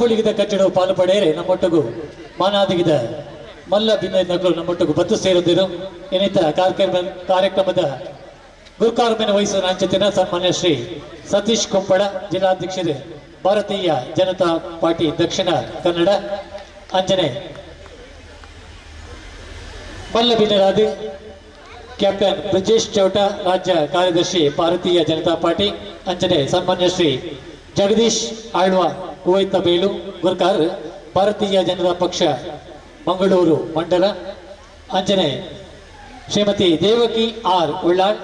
ನಂಬುಳಿಗಿದ ಕಚ್ಚಡವು ಪಾಲು ಪಡೆಯರೆ ನಮ್ಮೊಟ್ಟಗೂ ಮಾನಾದಿಗಿದ ಮಲ್ಲ ಭಿನ್ನಗಳು ನಮ್ಮೊಟ್ಟಗೂ ಬತ್ತು ಸೇರುತ್ತಿರು ಏನಿತ ಕಾರ್ಯಕ್ರಮದ ಗುರುಕಾರ್ಮೆನ ವಹಿಸುವ ಅಂಚೆತಿನ ಸನ್ಮಾನ್ಯ ಶ್ರೀ ಸತೀಶ್ ಕೊಂಪಳ ಜಿಲ್ಲಾಧ್ಯಕ್ಷರು ಭಾರತೀಯ ಜನತಾ ಪಾರ್ಟಿ ದಕ್ಷಿಣ ಕನ್ನಡ ಅಂಜನೆ ಮಲ್ಲ ಭಿನ್ನರಾದಿ ಕ್ಯಾಪ್ಟನ್ ಬ್ರಿಜೇಶ್ ಚೌಟ ರಾಜ್ಯ ಕಾರ್ಯದರ್ಶಿ ಭಾರತೀಯ ಜನತಾ ಪಾರ್ಟಿ ಅಂಜನೆ ಸನ್ಮಾನ್ಯ ಶ್ರೀ ಜಗದೀಶ್ ಆಳ್ವ ಕುವೈತ ಬೇಲು ಗುರ್ಕಾರ್ ಭಾರತೀಯ ಜನತಾ ಪಕ್ಷ ಮಂಗಳೂರು ಮಂಡಲ ಅಂಜನೆ ಶ್ರೀಮತಿ ದೇವಕಿ ಆರ್ ಉಳ್ಳಾಳ್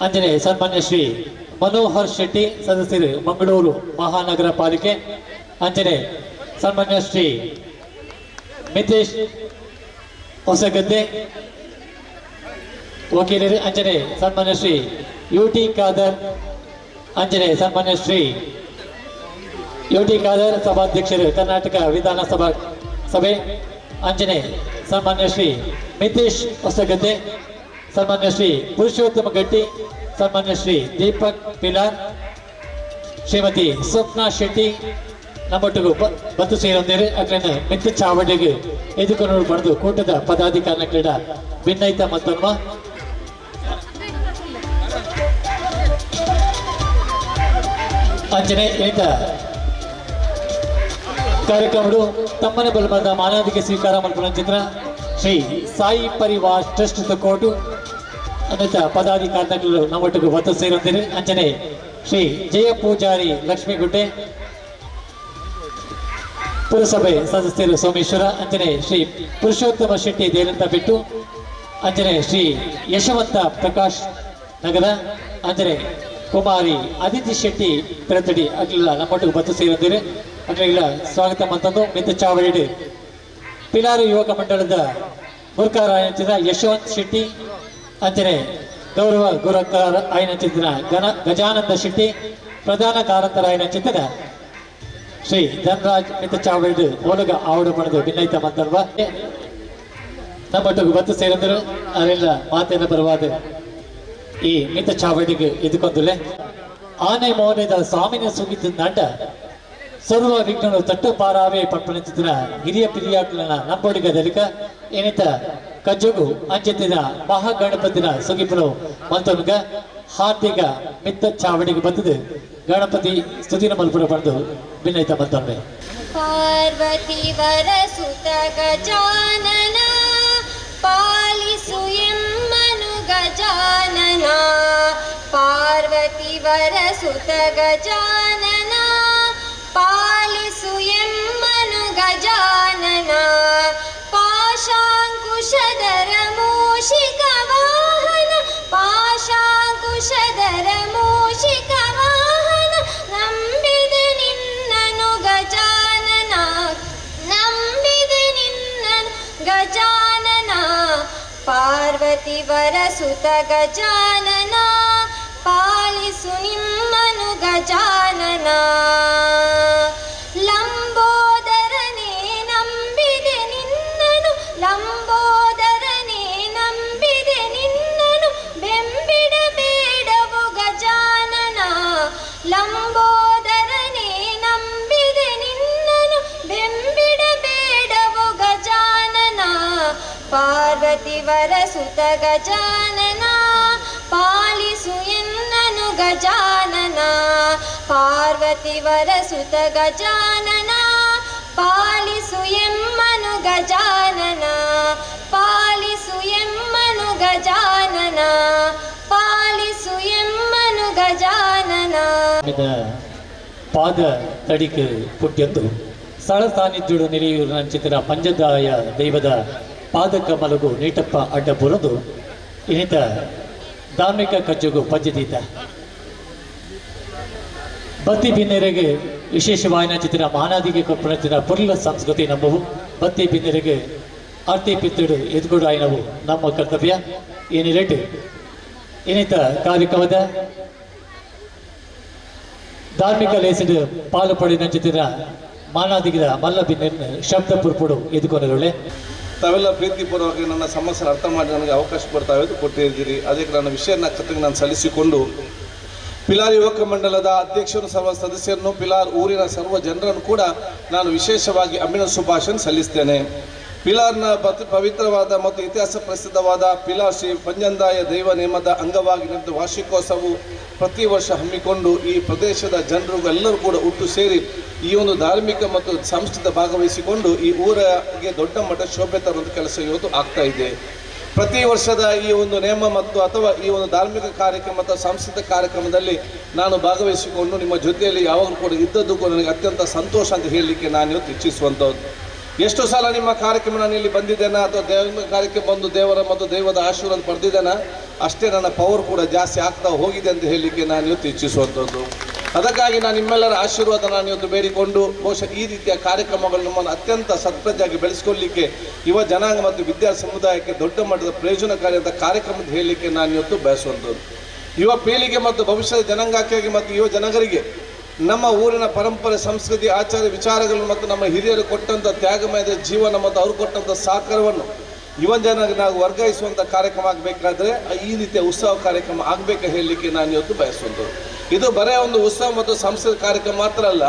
ಅಂಜನೆ ಸನ್ಮಾನ್ಯ ಶ್ರೀ ಮನೋಹರ್ ಶೆಟ್ಟಿ ಸದಸ್ಯರು ಮಂಗಳೂರು ಮಹಾನಗರ ಪಾಲಿಕೆ ಅಂಜನೆ ಸನ್ಮಾನ್ಯ ಶ್ರೀ ಮಿತೇಶ್ ಹೊಸಗದ್ದೆ ವಕೀಲರು ಅಂಜನೆ ಸನ್ಮಾನ್ಯ ಶ್ರೀ ಯುಟಿ ಖಾದರ್ ಅಂಜನೆ ಸನ್ಮಾನ್ಯ ಶ್ರೀ ಯುಟಿ ಖಾದರ್ ಸಭಾಧ್ಯಕ್ಷರು ಕರ್ನಾಟಕ ವಿಧಾನಸಭಾ ಸಭೆ ಅಂಜನೆ ಸನ್ಮಾನ್ಯ ಶ್ರೀ ಮಿತೇಶ್ ಹೊಸಗದ್ದೆ ಸನ್ಮಾನ್ಯ ಶ್ರೀ ಪುರುಷೋತ್ತಮ ಗಟ್ಟಿ ಸನ್ಮಾನ್ಯ ಶ್ರೀ ದೀಪಕ್ ಪಿಲಾರ್ ಶ್ರೀಮತಿ ಸ್ವಪ್ನಾ ಶೆಟ್ಟಿ ನಮ್ಮೊಟ್ಟಿಗೂ ಬತ್ತು ಸೇರೊಂದಿರು ಅಕ್ಲೇನ ಮಿತ್ತ ಚಾವಡಿಗೆ ಎದುಕೊಂಡು ಪಡೆದು ಕೂಟದ ಪದಾಧಿಕಾರಿಗಳ ಕ್ರೀಡಾ ಭಿನ್ನೈತ ಮತ್ತೊಮ್ಮ ಅಂಜನೆ ಏತ ಕಾರ್ಯಕ್ರಮಗಳು ತಮ್ಮನೆ ಬಲಬಂದ ಮಾನವಿಗೆ ಸ್ವೀಕಾರ ಮಲ್ಪನ ಚಿತ್ರ ಶ್ರೀ ಸಾಯಿ ಪರಿವಾರ್ ಟ್ರಸ್ಟ್ ಕೋಟು ಅನ್ನತ ಪದಾಧಿಕಾರಿಗಳು ನಮ್ಮೊಟ್ಟಿಗೂ ಬತ್ತು ಸೇರೊಂದಿರು ಅಂಜನೆ ಶ್ರೀ ಜಯ ಪೂಜಾರಿ ಲಕ್ಷ್ಮೀಗುಡ್ಡೆ ಪುರಸಭೆ ಸದಸ್ಯರು ಸೋಮೇಶ್ವರ ಅಂಜನೆ ಶ್ರೀ ಪುರುಷೋತ್ತಮ ಶೆಟ್ಟಿ ದೇರಂತ ಬಿಟ್ಟು ಅಂಜನೆ ಶ್ರೀ ಯಶವಂತ ಪ್ರಕಾಶ್ ನಗರ ಅಂಜನೆ ಕುಮಾರಿ ಅದಿತಿ ಶೆಟ್ಟಿ ಪೆರತಡಿ ಅಗ್ಲಿಲ್ಲ ನಮ್ಮೊಟ್ಟಿಗೆ ಬತ್ತು ಸೇರಿದ್ದೀರಿ ಅಗ್ಲಿಲ್ಲ ಸ್ವಾಗತ ಮಂತಂದು ಮಿತ್ತ ಚಾವಡಿ ಪಿಲಾರು ಯುವಕ ಮಂಡಳದ ಗುರ್ಕಾರ ಆಯನಚಿದ ಯಶವಂತ್ ಶೆಟ್ಟಿ ಅಂಜನೆ ಗೌರವ ಗುರಕಾರ ಆಯನಚಿದ ಗಜಾನಂದ ಶೆಟ್ಟಿ ಪ್ರಧಾನ ಕಾರಂತರ ಆಯನಚಿದ ಶ್ರೀ ಧನರಾಜ್ ಮಿತ್ತ ಚಾವಡಿ ಓಲಗ ಆವಡು ಪಡೆದು ಭಿನ್ನೈತ ಮಂತಲ್ವ ನಮ್ಮೊಟ್ಟಿಗೆ ಬತ್ತು ಸೇರಿದರು ಅದೆಲ್ಲ ಮಾತೇನ ಬರುವಾದ ಈ ಮಿತ ಚಾವಡಿಗೆ ಇದುಕೊಂದುಲೆ ಆನೆ ಮೌನದ ಸ್ವಾಮಿನ ಸುಗಿತ ನಾಟ ಸರ್ವ ವಿಘ್ನಗಳು ತಟ್ಟು ಪಾರಾವೇ ಪಟ್ಪಣಿಸಿದ ಹಿರಿಯ ಪಿರಿಯಾಕ್ಲನ ನಂಬೋಡಿಗ ದಲಿಕ ಏನಿತ ಕಜ್ಜಗು ಅಂಚೆತ್ತಿನ ಮಹಾಗಣಪತಿನ ಸುಗಿಪುರು ಮಂತೊನ್ಗ ಹಾರ್ದಿಕ ಮಿತ್ತ ಚಾವಡಿಗೆ ಬಂದದು ಗಣಪತಿ ಸ್ತುತಿನ ಮಲ್ಪುರ ಪಡೆದು ಭಿನ್ನೈತ ಮಂತೊಮ್ಮೆ ಪಾರ್ವತಿ ವರ ಸುತ ಗಜಾನನ ಪಾಲಿಸು ಎಮ್ಮನು ಗಜಾನನ ಪಾರ್ವತಿ ವರ ಸುತ ಗಜಾನನ ಪಾಲಿಸು ಎಮ್ಮನು ಗಜಾನನ ಪಾಶಾಂಕುಶಧರ ಮೂಷಿಕ ವಾಹನ ಪಾಶಾಂಕುಶಧರ ಮೂಷಿಕ ವಾಹನ ನಂಬಿದೆ ನಿನ್ನನು ಗಜಾನನ ನಂಬಿದೆ ನಿನ್ನನು ಗಜಾನನ ಪಾರ್ವತಿ ವರ ಸುತ ಗಜಾನನ ಪಾಲಿಸು ನಿಮ್ಮನು ಗಜಾನನ ಲಂಬೋದರನೇ ನಂಬಿದೆ ನಿನ್ನನು ಲಂಬೋದರನೇ ನಂಬಿದೆ ನಿನ್ನನು ಬೆಂಬಿಡಬೇಡವು ಗಜಾನನ ಲಂಬೋದರನೇ ನಂಬಿದೆ ನಿನ್ನನು ಬೆಂಬಿಡಬೇಡವು ಗಜಾನನ ಪಾರ್ವತಿ ವರ ಸುತ ಗಜಾನನ ಪಾಲಿಸು ಎನ್ನನು ಗಜಾನನ ಪಾರ್ವತಿ ವರ ಸುತ ಗಜಾನನ ಪಾಲಿಸು ಎಮ್ಮನು ಗಜಾನನ ಪಾಲಿಸು ಎಮ್ಮನು ಗಜಾನನ ಪಾಲಿಸು ಎಮ್ಮನು ಗಜಾನನ ಪಾದ ತಡಿಕೆ ಪುಟ್ಯಂದು ಸ್ಥಳ ಸಾನ್ನಿಧ್ಯುಡು ನಿಲಿಯೂರಿನ ಚಿತ್ರ ಪಂಚದಾಯ ದೈವದ ಪಾದಕ ಮಲಗು ನೀಟಪ್ಪ ಅಡ್ಡ ಬುರದು ಇನ್ನಿತ ಧಾರ್ಮಿಕ ಕಜ್ಜುಗು ಪಜ್ಜದೀತ ಬತ್ತಿ ಭಿನ್ನರಿಗೆ ವಿಶೇಷವಾಯಿನ ಚಿತ್ರ ಮಾನಾದಿಗೆ ಕೊಪ್ಪಳ ಪುರ್ಲ ಸಂಸ್ಕೃತಿ ನಮ್ಮವು ಬತ್ತಿ ಭಿನ್ನರಿಗೆ ಆರ್ತಿ ಪಿತ್ತುಡು ಎದುಗುಡು ಆಯ್ನವು ನಮ್ಮ ಕರ್ತವ್ಯ ಏನಿರೆಟ್ಟು ಇನ್ನಿತ ಕಾರ್ಯಕ್ರಮದ ಧಾರ್ಮಿಕ ಲೇಸಿಡು ಪಾಲು ಪಡಿನ ಚಿತ್ರ ಮಾನಾದಿಗಿದ ಮಲ್ಲ ಭಿನ್ನ ಶಬ್ದ ಪುರ್ಪುಡು ಎದುಕೊಂಡೊಳ್ಳೆ ತಾವೆಲ್ಲ ಪ್ರೀತಿಪೂರ್ವಕವಾಗಿ ನನ್ನ ಸಮಸ್ಯೆ ಅರ್ಥ ಮಾಡಿ ನನಗೆ ಅವಕಾಶ ಬರ್ತಾವೆ ಕೊಟ್ಟಿದ್ದೀರಿ. ಅದಕ್ಕೆ ನನ್ನ ವಿಷಯ ನಕ್ಷತ್ರಕ್ಕೆ ನಾನು ಸಲ್ಲಿಸಿಕೊಂಡು ಪಿಲಾರ್ ಯುವಕ ಮಂಡಲದ ಅಧ್ಯಕ್ಷರು, ಸರ್ವ ಸದಸ್ಯರನ್ನು, ಪಿಲಾರ್ ಊರಿನ ಸರ್ವ ಜನರನ್ನು ಕೂಡ ನಾನು ವಿಶೇಷವಾಗಿ ಅಭಿನಂದನೆ ಶುಭಾಶಯ ಸಲ್ಲಿಸ್ತೇನೆ. ಪಿಲಾರ್ನ ಪವಿತ್ರವಾದ ಮತ್ತು ಇತಿಹಾಸ ಪ್ರಸಿದ್ಧವಾದ ಪಿಲಾರ್ ಶ್ರೀ ಪಂಜಂದಾಯ ದೈವ ನೇಮದ ಅಂಗವಾಗಿ ನಡೆದ ವಾರ್ಷಿಕೋತ್ಸವವು ಪ್ರತಿ ವರ್ಷ ಹಮ್ಮಿಕೊಂಡು ಈ ಪ್ರದೇಶದ ಜನರು ಎಲ್ಲರೂ ಕೂಡ ಒಟ್ಟು ಸೇರಿ ಈ ಒಂದು ಧಾರ್ಮಿಕ ಮತ್ತು ಸಾಂಸ್ಕೃತಿಕ ಭಾಗವಹಿಸಿಕೊಂಡು ಈ ಊರಿಗೆ ದೊಡ್ಡ ಮಟ್ಟ ಶೋಭೆ ತರುವಂಥ ಕೆಲಸ ಇವತ್ತು ಆಗ್ತಾ ಇದೆ. ಪ್ರತಿ ವರ್ಷದ ಈ ಒಂದು ನೇಮ ಮತ್ತು ಅಥವಾ ಈ ಒಂದು ಧಾರ್ಮಿಕ ಕಾರ್ಯಕ್ರಮ ಅಥವಾ ಸಾಂಸ್ಕೃತಿಕ ಕಾರ್ಯಕ್ರಮದಲ್ಲಿ ನಾನು ಭಾಗವಹಿಸಿಕೊಂಡು ನಿಮ್ಮ ಜೊತೆಯಲ್ಲಿ ಯಾವಾಗಲೂ ಕೂಡ ಇದ್ದದ್ದು ಕೂಡ ನನಗೆ ಅತ್ಯಂತ ಸಂತೋಷ ಅಂತ ಹೇಳಲಿಕ್ಕೆ ನಾನು ಇವತ್ತು ಇಚ್ಛಿಸುವಂಥದ್ದು. ಎಷ್ಟು ಸಲ ನಿಮ್ಮ ಕಾರ್ಯಕ್ರಮ ನಾನು ಇಲ್ಲಿ ಬಂದಿದ್ದೇನೆ ಅಥವಾ ದೇವ ಕಾರ್ಯಕ್ಕೆ ಬಂದು ದೇವರ ಮತ್ತು ದೈವದ ಆಶೀರ್ವಾದ ಪಡೆದಿದ್ದೇನೆ, ಅಷ್ಟೇ ನನ್ನ ಪವರ್ ಕೂಡ ಜಾಸ್ತಿ ಆಗ್ತಾ ಹೋಗಿದೆ ಅಂತ ಹೇಳಲಿಕ್ಕೆ ನಾನು ಇವತ್ತು ಇಚ್ಛಿಸುವಂಥದ್ದು. ಅದಕ್ಕಾಗಿ ನಾನು ನಿಮ್ಮೆಲ್ಲರ ಆಶೀರ್ವಾದ ನಾನು ಇವತ್ತು ಬೇಡಿಕೊಂಡು ಬಹುಶಃ ಈ ರೀತಿಯ ಕಾರ್ಯಕ್ರಮಗಳು ನಮ್ಮನ್ನು ಅತ್ಯಂತ ಸತ್ಪ್ರಜೆಯಾಗಿ ಬೆಳೆಸ್ಕೊಳ್ಳಿಕ್ಕೆ ಯುವ ಜನಾಂಗ ಮತ್ತು ವಿದ್ಯಾರ್ಥಿ ಸಮುದಾಯಕ್ಕೆ ದೊಡ್ಡ ಮಟ್ಟದ ಪ್ರಯೋಜನಕಾರಿ ಅಂತ ಕಾರ್ಯಕ್ರಮದ ಹೇಳಲಿಕ್ಕೆ ನಾನು ಇವತ್ತು ಬಯಸುವಂಥದ್ದು. ಯುವ ಪೀಳಿಗೆ ಮತ್ತು ಭವಿಷ್ಯದ ಜನಾಂಗಕ್ಕಾಗಿ ಮತ್ತು ಯುವ ಜನಗರಿಗೆ ನಮ್ಮ ಊರಿನ ಪರಂಪರೆ, ಸಂಸ್ಕೃತಿ, ಆಚಾರ ವಿಚಾರಗಳು ಮತ್ತು ನಮ್ಮ ಹಿರಿಯರು ಕೊಟ್ಟಂಥ ತ್ಯಾಗಮಯದ ಜೀವನ ಮತ್ತು ಅವರು ಕೊಟ್ಟಂಥ ಸಹಕಾರವನ್ನು ಯುವ ಜನರಿಗೆ ನಾವು ವರ್ಗಾಯಿಸುವಂಥ ಕಾರ್ಯಕ್ರಮ ಆಗಬೇಕಾದ್ರೆ ಈ ರೀತಿಯ ಉತ್ಸವ ಕಾರ್ಯಕ್ರಮ ಆಗಬೇಕು ಹೇಳಲಿಕ್ಕೆ ನಾನು ಇವತ್ತು ಬಯಸುವಂಥದ್ದು. ಇದು ಬರೀ ಒಂದು ಉತ್ಸವ ಮತ್ತು ಸಾಂಸ್ಕೃತಿಕ ಕಾರ್ಯಕ್ರಮ ಮಾತ್ರ ಅಲ್ಲ,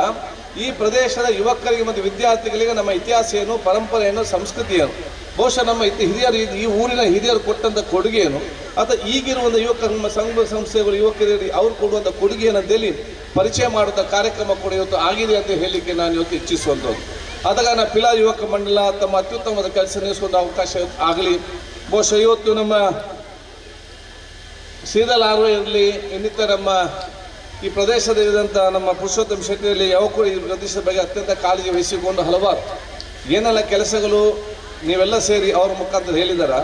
ಈ ಪ್ರದೇಶದ ಯುವಕರಿಗೆ ಮತ್ತು ವಿದ್ಯಾರ್ಥಿಗಳಿಗೆ ನಮ್ಮ ಇತಿಹಾಸ ಏನು, ಪರಂಪರೆ ಏನು, ಸಂಸ್ಕೃತಿ ಏನು, ಬಹುಶಃ ನಮ್ಮ ಹಿರಿಯರು ಈ ಊರಿನ ಹಿರಿಯರು ಕೊಟ್ಟಂಥ ಕೊಡುಗೆ ಏನು ಅಥವಾ ಈಗಿರುವಂಥ ಯುವಕರು ನಮ್ಮ ಸಂಘ ಸಂಸ್ಥೆಗಳು ಯುವಕರಿಗೆ ಅವ್ರು ಕೊಡುವಂಥ ಕೊಡುಗೆ ಏನಂತೇಳಿ ಪರಿಚಯ ಮಾಡುವಂಥ ಕಾರ್ಯಕ್ರಮ ಕೂಡ ಇವತ್ತು ಆಗಿದೆ ಅಂತ ಹೇಳಲಿಕ್ಕೆ ನಾನು ಇವತ್ತು ಇಚ್ಛಿಸುವಂಥದ್ದು. ಆದಾಗ ನಾನು ಪಿಲಾರ್ ಯುವಕ ಮಂಡಲ ತಮ್ಮ ಅತ್ಯುತ್ತಮವಾದ ಕೆಲಸ ನಿರ್ವಹಿಸುವಂಥ ಅವಕಾಶ ಆಗಲಿ. ಬಹುಶಃ ಇವತ್ತು ನಮ್ಮ ಶ್ರೀಧರ್ ಇರಲಿ, ಇನ್ನಿತರ ನಮ್ಮ ಈ ಪ್ರದೇಶದಲ್ಲಿದ್ದಂಥ ನಮ್ಮ ಪುರುಷೋತ್ತಮ ಶೆಟ್ಟಿಯಲ್ಲಿ ಯುವಕರು ಈ ಪ್ರದೇಶದ ಬಗ್ಗೆ ಅತ್ಯಂತ ಕಾಳಜಿ ವಹಿಸಿಕೊಂಡು ಹಲವಾರು ಏನೆಲ್ಲ ಕೆಲಸಗಳು ನೀವೆಲ್ಲ ಸೇರಿ ಅವರ ಮುಖಾಂತರ ಹೇಳಿದಾರ,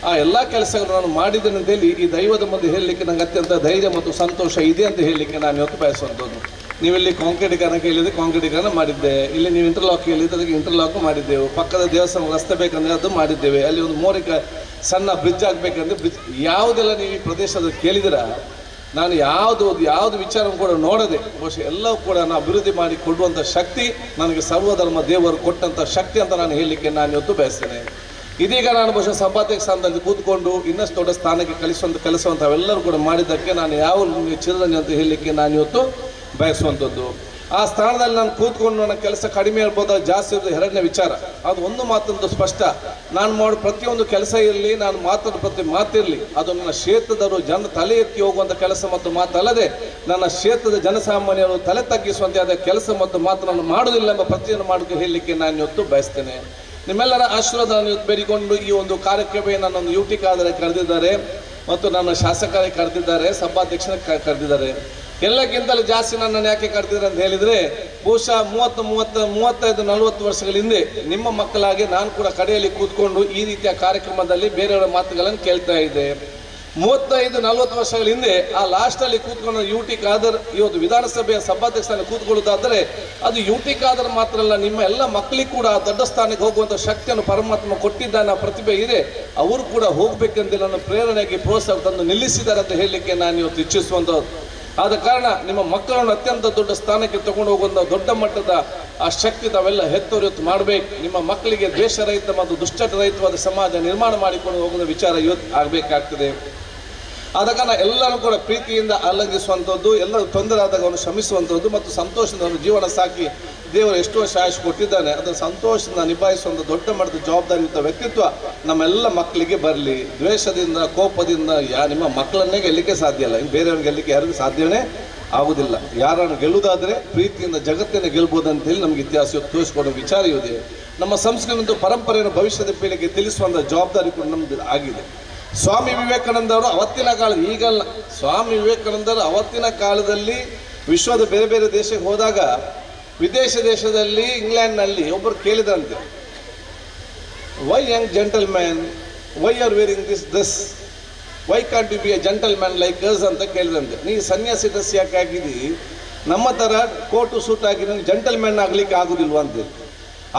ಆ ಎಲ್ಲ ಕೆಲಸಗಳು ನಾನು ಮಾಡಿದ್ದೇನೆ ಅಂತೇಳಿ ಈ ದೈವದ ಮುಂದೆ ಹೇಳಲಿಕ್ಕೆ ನನಗೆ ಅತ್ಯಂತ ಧೈರ್ಯ ಮತ್ತು ಸಂತೋಷ ಇದೆ ಅಂತ ಹೇಳಲಿಕ್ಕೆ ನಾನು ಇವತ್ತು ಬಯಸುವಂಥದ್ದು. ನೀವಿಲ್ಲಿ ಕಾಂಕ್ರೀಟೀಕರಣ ಕೇಳಿದರೆ ಕಾಂಕ್ರೀಟೀಕರಣ ಮಾಡಿದ್ದೆ, ಇಲ್ಲಿ ನೀವು ಇಂಟರ್ಲಾಕ್ ಕೇಳಿದ್ರೆ ಅದಕ್ಕೆ ಇಂಟರ್ಲಾಕ್ ಮಾಡಿದ್ದೆವು, ಪಕ್ಕದ ದೇವಸ್ಥಾನ ರಸ್ತೆ ಬೇಕಂದರೆ ಅದು ಮಾಡಿದ್ದೇವೆ, ಅಲ್ಲಿ ಒಂದು ಮೋರಿಕ ಸಣ್ಣ ಬ್ರಿಡ್ಜ್ ಆಗಬೇಕಂದ್ರೆ ಬ್ರಿಡ್ಜ್ ಯಾವುದೆಲ್ಲ ನೀವು ಈ ಪ್ರದೇಶದ ಕೇಳಿದಿರ ನಾನು ಯಾವುದು ವಿಚಾರ ಕೂಡ ನೋಡದೆ ಬಹುಶಃ ಎಲ್ಲವೂ ಕೂಡ ನಾನು ಅಭಿವೃದ್ಧಿ ಮಾಡಿ ಕೊಡುವಂಥ ಶಕ್ತಿ ನನಗೆ ಸರ್ವಧರ್ಮ ದೇವರು ಕೊಟ್ಟಂಥ ಶಕ್ತಿ ಅಂತ ನಾನು ಹೇಳಲಿಕ್ಕೆ ನಾನು ಇವತ್ತು ಬಯಸ್ತೇನೆ. ಇದೀಗ ನಾನು ಬಹುಶಃ ಸಭಾಧ್ಯಕ್ಷ ಸ್ಥಾನದಲ್ಲಿ ಕೂತ್ಕೊಂಡು ಇನ್ನಷ್ಟು ದೊಡ್ಡ ಸ್ಥಾನಕ್ಕೆ ಕಲಿಸುವಂಥ ಕೆಲಸವಂತ ಅವೆಲ್ಲರೂ ಕೂಡ ಮಾಡಿದ್ದಕ್ಕೆ ನಾನು ಯಾವ ಚಿರಧನ್ಯ ಅಂತ ಹೇಳಲಿಕ್ಕೆ ನಾನು ಇವತ್ತು ಬಯಸುವಂಥದ್ದು. ಆ ಸ್ಥಾನದಲ್ಲಿ ನಾನು ಕೂತ್ಕೊಂಡು ನನ್ನ ಕೆಲಸ ಕಡಿಮೆ ಇರ್ಬೋದು, ಜಾಸ್ತಿ ಇರೋದು ಎರಡನೇ ವಿಚಾರ. ಅದು ಒಂದು ಮಾತಂದು ಸ್ಪಷ್ಟ, ನಾನು ಮಾಡೋ ಪ್ರತಿಯೊಂದು ಕೆಲಸ ಇರಲಿ, ನಾನು ಮಾತಾಡೋ ಪ್ರತಿ ಮಾತಿರಲಿ, ಅದು ನನ್ನ ಕ್ಷೇತ್ರದವರು ಜನ ತಲೆ ಎತ್ತಿ ಹೋಗುವಂಥ ಕೆಲಸ ಮತ್ತು ಮಾತಲ್ಲದೆ ನನ್ನ ಕ್ಷೇತ್ರದ ಜನಸಾಮಾನ್ಯರು ತಲೆ ತಗ್ಗಿಸುವಂತೆ ಆದ ಕೆಲಸ ಮತ್ತು ಮಾತು ನಾನು ಮಾಡೋದಿಲ್ಲ ಎಂಬ ಪ್ರತಿಯನ್ನು ಮಾಡೋಕ್ಕೆ ಹೇಳಲಿಕ್ಕೆ ನಾನು ಇವತ್ತು ಬಯಸ್ತೇನೆ. ನಿಮ್ಮೆಲ್ಲರ ಆಶೀರ್ವಾದ ನಾನು ಇವತ್ತು ಬೇಡಿಕೊಂಡು ಈ ಒಂದು ಕಾರ್ಯಕ್ರಮ ನನ್ನೊಂದು ಯುಟಿಕ್ ಆದರೆ ಕರೆದಿದ್ದಾರೆ ಮತ್ತು ನನ್ನ ಶಾಸಕರಿಗೆ ಕರೆದಿದ್ದಾರೆ, ಸಭಾಧ್ಯಕ್ಷರ ಕರೆದಿದ್ದಾರೆ. ಎಲ್ಲಕ್ಕಿಂತಲೂ ಜಾಸ್ತಿ ನನ್ನನ್ನು ಯಾಕೆ ಕರೆದಿದ್ದಾರೆ ಅಂತ ಹೇಳಿದರೆ ಬಹುಶಃ 35-40 ವರ್ಷಗಳ ಹಿಂದೆ ನಿಮ್ಮ ಮಕ್ಕಳಾಗಿ ನಾನು ಕೂಡ ಕಡೆಯಲ್ಲಿ ಕೂತ್ಕೊಂಡು ಈ ರೀತಿಯ ಕಾರ್ಯಕ್ರಮದಲ್ಲಿ ಬೇರೆಯವರ ಮಾತುಗಳನ್ನು ಕೇಳ್ತಾ ಇದ್ದೆ. 35-40 ವರ್ಷಗಳ ಹಿಂದೆ ಆ ಲಾಸ್ಟಲ್ಲಿ ಕೂತ್ಕೊಂಡು ಯುಟಿಕ್ ಆದರ್ ಇವತ್ತು ವಿಧಾನಸಭೆಯ ಸಭಾಧ್ಯಕ್ಷ ಕೂತ್ಕೊಳ್ಳೋದಾದರೆ ಅದು ಯುಟಿಕ್ ಆದರ್ ಮಾತ್ರ ಅಲ್ಲ, ನಿಮ್ಮ ಎಲ್ಲ ಮಕ್ಕಳಿಗೆ ಕೂಡ ದೊಡ್ಡ ಸ್ಥಾನಕ್ಕೆ ಹೋಗುವಂಥ ಶಕ್ತಿಯನ್ನು ಪರಮಾತ್ಮ ಕೊಟ್ಟಿದ್ದಾನೆ, ಪ್ರತಿಭೆ ಇದೆ, ಅವರು ಕೂಡ ಹೋಗ್ಬೇಕಂತ ನನ್ನ ಪ್ರೇರಣೆಗೆ ಪ್ರೋತ್ಸಾಹ ತಂದು ನಿಲ್ಲಿಸಿದ್ದಾರೆ ಅಂತ ಹೇಳಲಿಕ್ಕೆ ನಾನು ಇವತ್ತು ಇಚ್ಛಿಸುವಂಥದ್ದು. ಆದ ಕಾರಣ ನಿಮ್ಮ ಮಕ್ಕಳನ್ನು ಅತ್ಯಂತ ದೊಡ್ಡ ಸ್ಥಾನಕ್ಕೆ ತಗೊಂಡು ಹೋಗುವಂಥ ದೊಡ್ಡ ಮಟ್ಟದ ಆ ಶಕ್ತಿ ತಾವೆಲ್ಲ ಹೆತ್ತೊರೆತ್ತು ಮಾಡಬೇಕು. ನಿಮ್ಮ ಮಕ್ಕಳಿಗೆ ದ್ವೇಷರಹಿತ ಮತ್ತು ದುಶ್ಚಟರಹಿತವಾದ ಸಮಾಜ ನಿರ್ಮಾಣ ಮಾಡಿಕೊಂಡು ಹೋಗುವ ವಿಚಾರ ಇವತ್ತು ಆಗಬೇಕಾಗ್ತದೆ. ಆದ ಕಾರಣ ಎಲ್ಲರೂ ಕೂಡ ಪ್ರೀತಿಯಿಂದ ಆಲಂಗಿಸುವಂಥದ್ದು, ಎಲ್ಲರೂ ತೊಂದರೆ ಆದಾಗ ಅವನು ಶ್ರಮಿಸುವಂಥದ್ದು ಮತ್ತು ಸಂತೋಷದಿಂದ ಅವನು ಜೀವನ ಸಾಕಿ ದೇವರು ಎಷ್ಟು ವರ್ಷ ಆಯುಷ್ ಕೊಟ್ಟಿದ್ದಾನೆ ಅದನ್ನು ಸಂತೋಷದಿಂದ ನಿಭಾಯಿಸುವಂಥ ದೊಡ್ಡ ಮಟ್ಟದ ಜವಾಬ್ದಾರಿಯುತ ವ್ಯಕ್ತಿತ್ವ ನಮ್ಮೆಲ್ಲ ಮಕ್ಕಳಿಗೆ ಬರಲಿ. ದ್ವೇಷದಿಂದ, ಕೋಪದಿಂದ ನಿಮ್ಮ ಮಕ್ಕಳನ್ನೇ ಗೆಲ್ಲಲಿಕ್ಕೆ ಸಾಧ್ಯ ಇಲ್ಲ, ಇನ್ನು ಬೇರೆಯವ್ರನ್ನ ಗೆಲ್ಲಲಿಕ್ಕೆ ಯಾರಿಗೂ ಸಾಧ್ಯವೇ ಆಗುವುದಿಲ್ಲ. ಯಾರನ್ನು ಗೆಲ್ಲುವುದಾದರೆ ಪ್ರೀತಿಯಿಂದ ಜಗತ್ತನ್ನು ಗೆಲ್ಬೋದು ಅಂತೇಳಿ ನಮಗೆ ಇತಿಹಾಸ ತೋರಿಸ್ಕೊಡೋ ವಿಚಾರ ಇದೆ. ನಮ್ಮ ಸಂಸ್ಕೃತಿ ಮತ್ತು ಪರಂಪರೆಯನ್ನು ಭವಿಷ್ಯದ ಪೀಳಿಗೆಗೆ ತಿಳಿಸುವಂಥ ಜವಾಬ್ದಾರಿ ಕೂಡ ನಮ್ಮದು ಆಗಿದೆ. ಸ್ವಾಮಿ ವಿವೇಕಾನಂದವರು ಅವತ್ತಿನ ಕಾಲದ, ಈಗಲ್ಲ, ಸ್ವಾಮಿ ವಿವೇಕಾನಂದರು ಅವತ್ತಿನ ಕಾಲದಲ್ಲಿ ವಿಶ್ವದ ಬೇರೆ ಬೇರೆ ದೇಶಕ್ಕೆ ಹೋದಾಗ ದೇಶದಲ್ಲಿ ಇಂಗ್ಲೆಂಡ್ನಲ್ಲಿ ಒಬ್ಬರು ಕೇಳಿದ್ರಂತೆ, why young gentleman, why are wearing this dress, why can't you be a gentleman like us ಅಂತ ಕೇಳಿದಂತೆ. ನೀ ಸನ್ಯಾಸಿ ಡ್ರೆಸ್ ಯಾಕೆ ಆಗಿದ್ದಿ, ನಮ್ಮ ಥರ ಕೋಟು ಸೂಟ್ ಆಗಿ ನನಗೆ ಜೆಂಟಲ್ಮ್ಯಾನ್ ಆಗಲಿಕ್ಕೆ ಆಗೋದಿಲ್ವ ಅಂತೇಳಿ.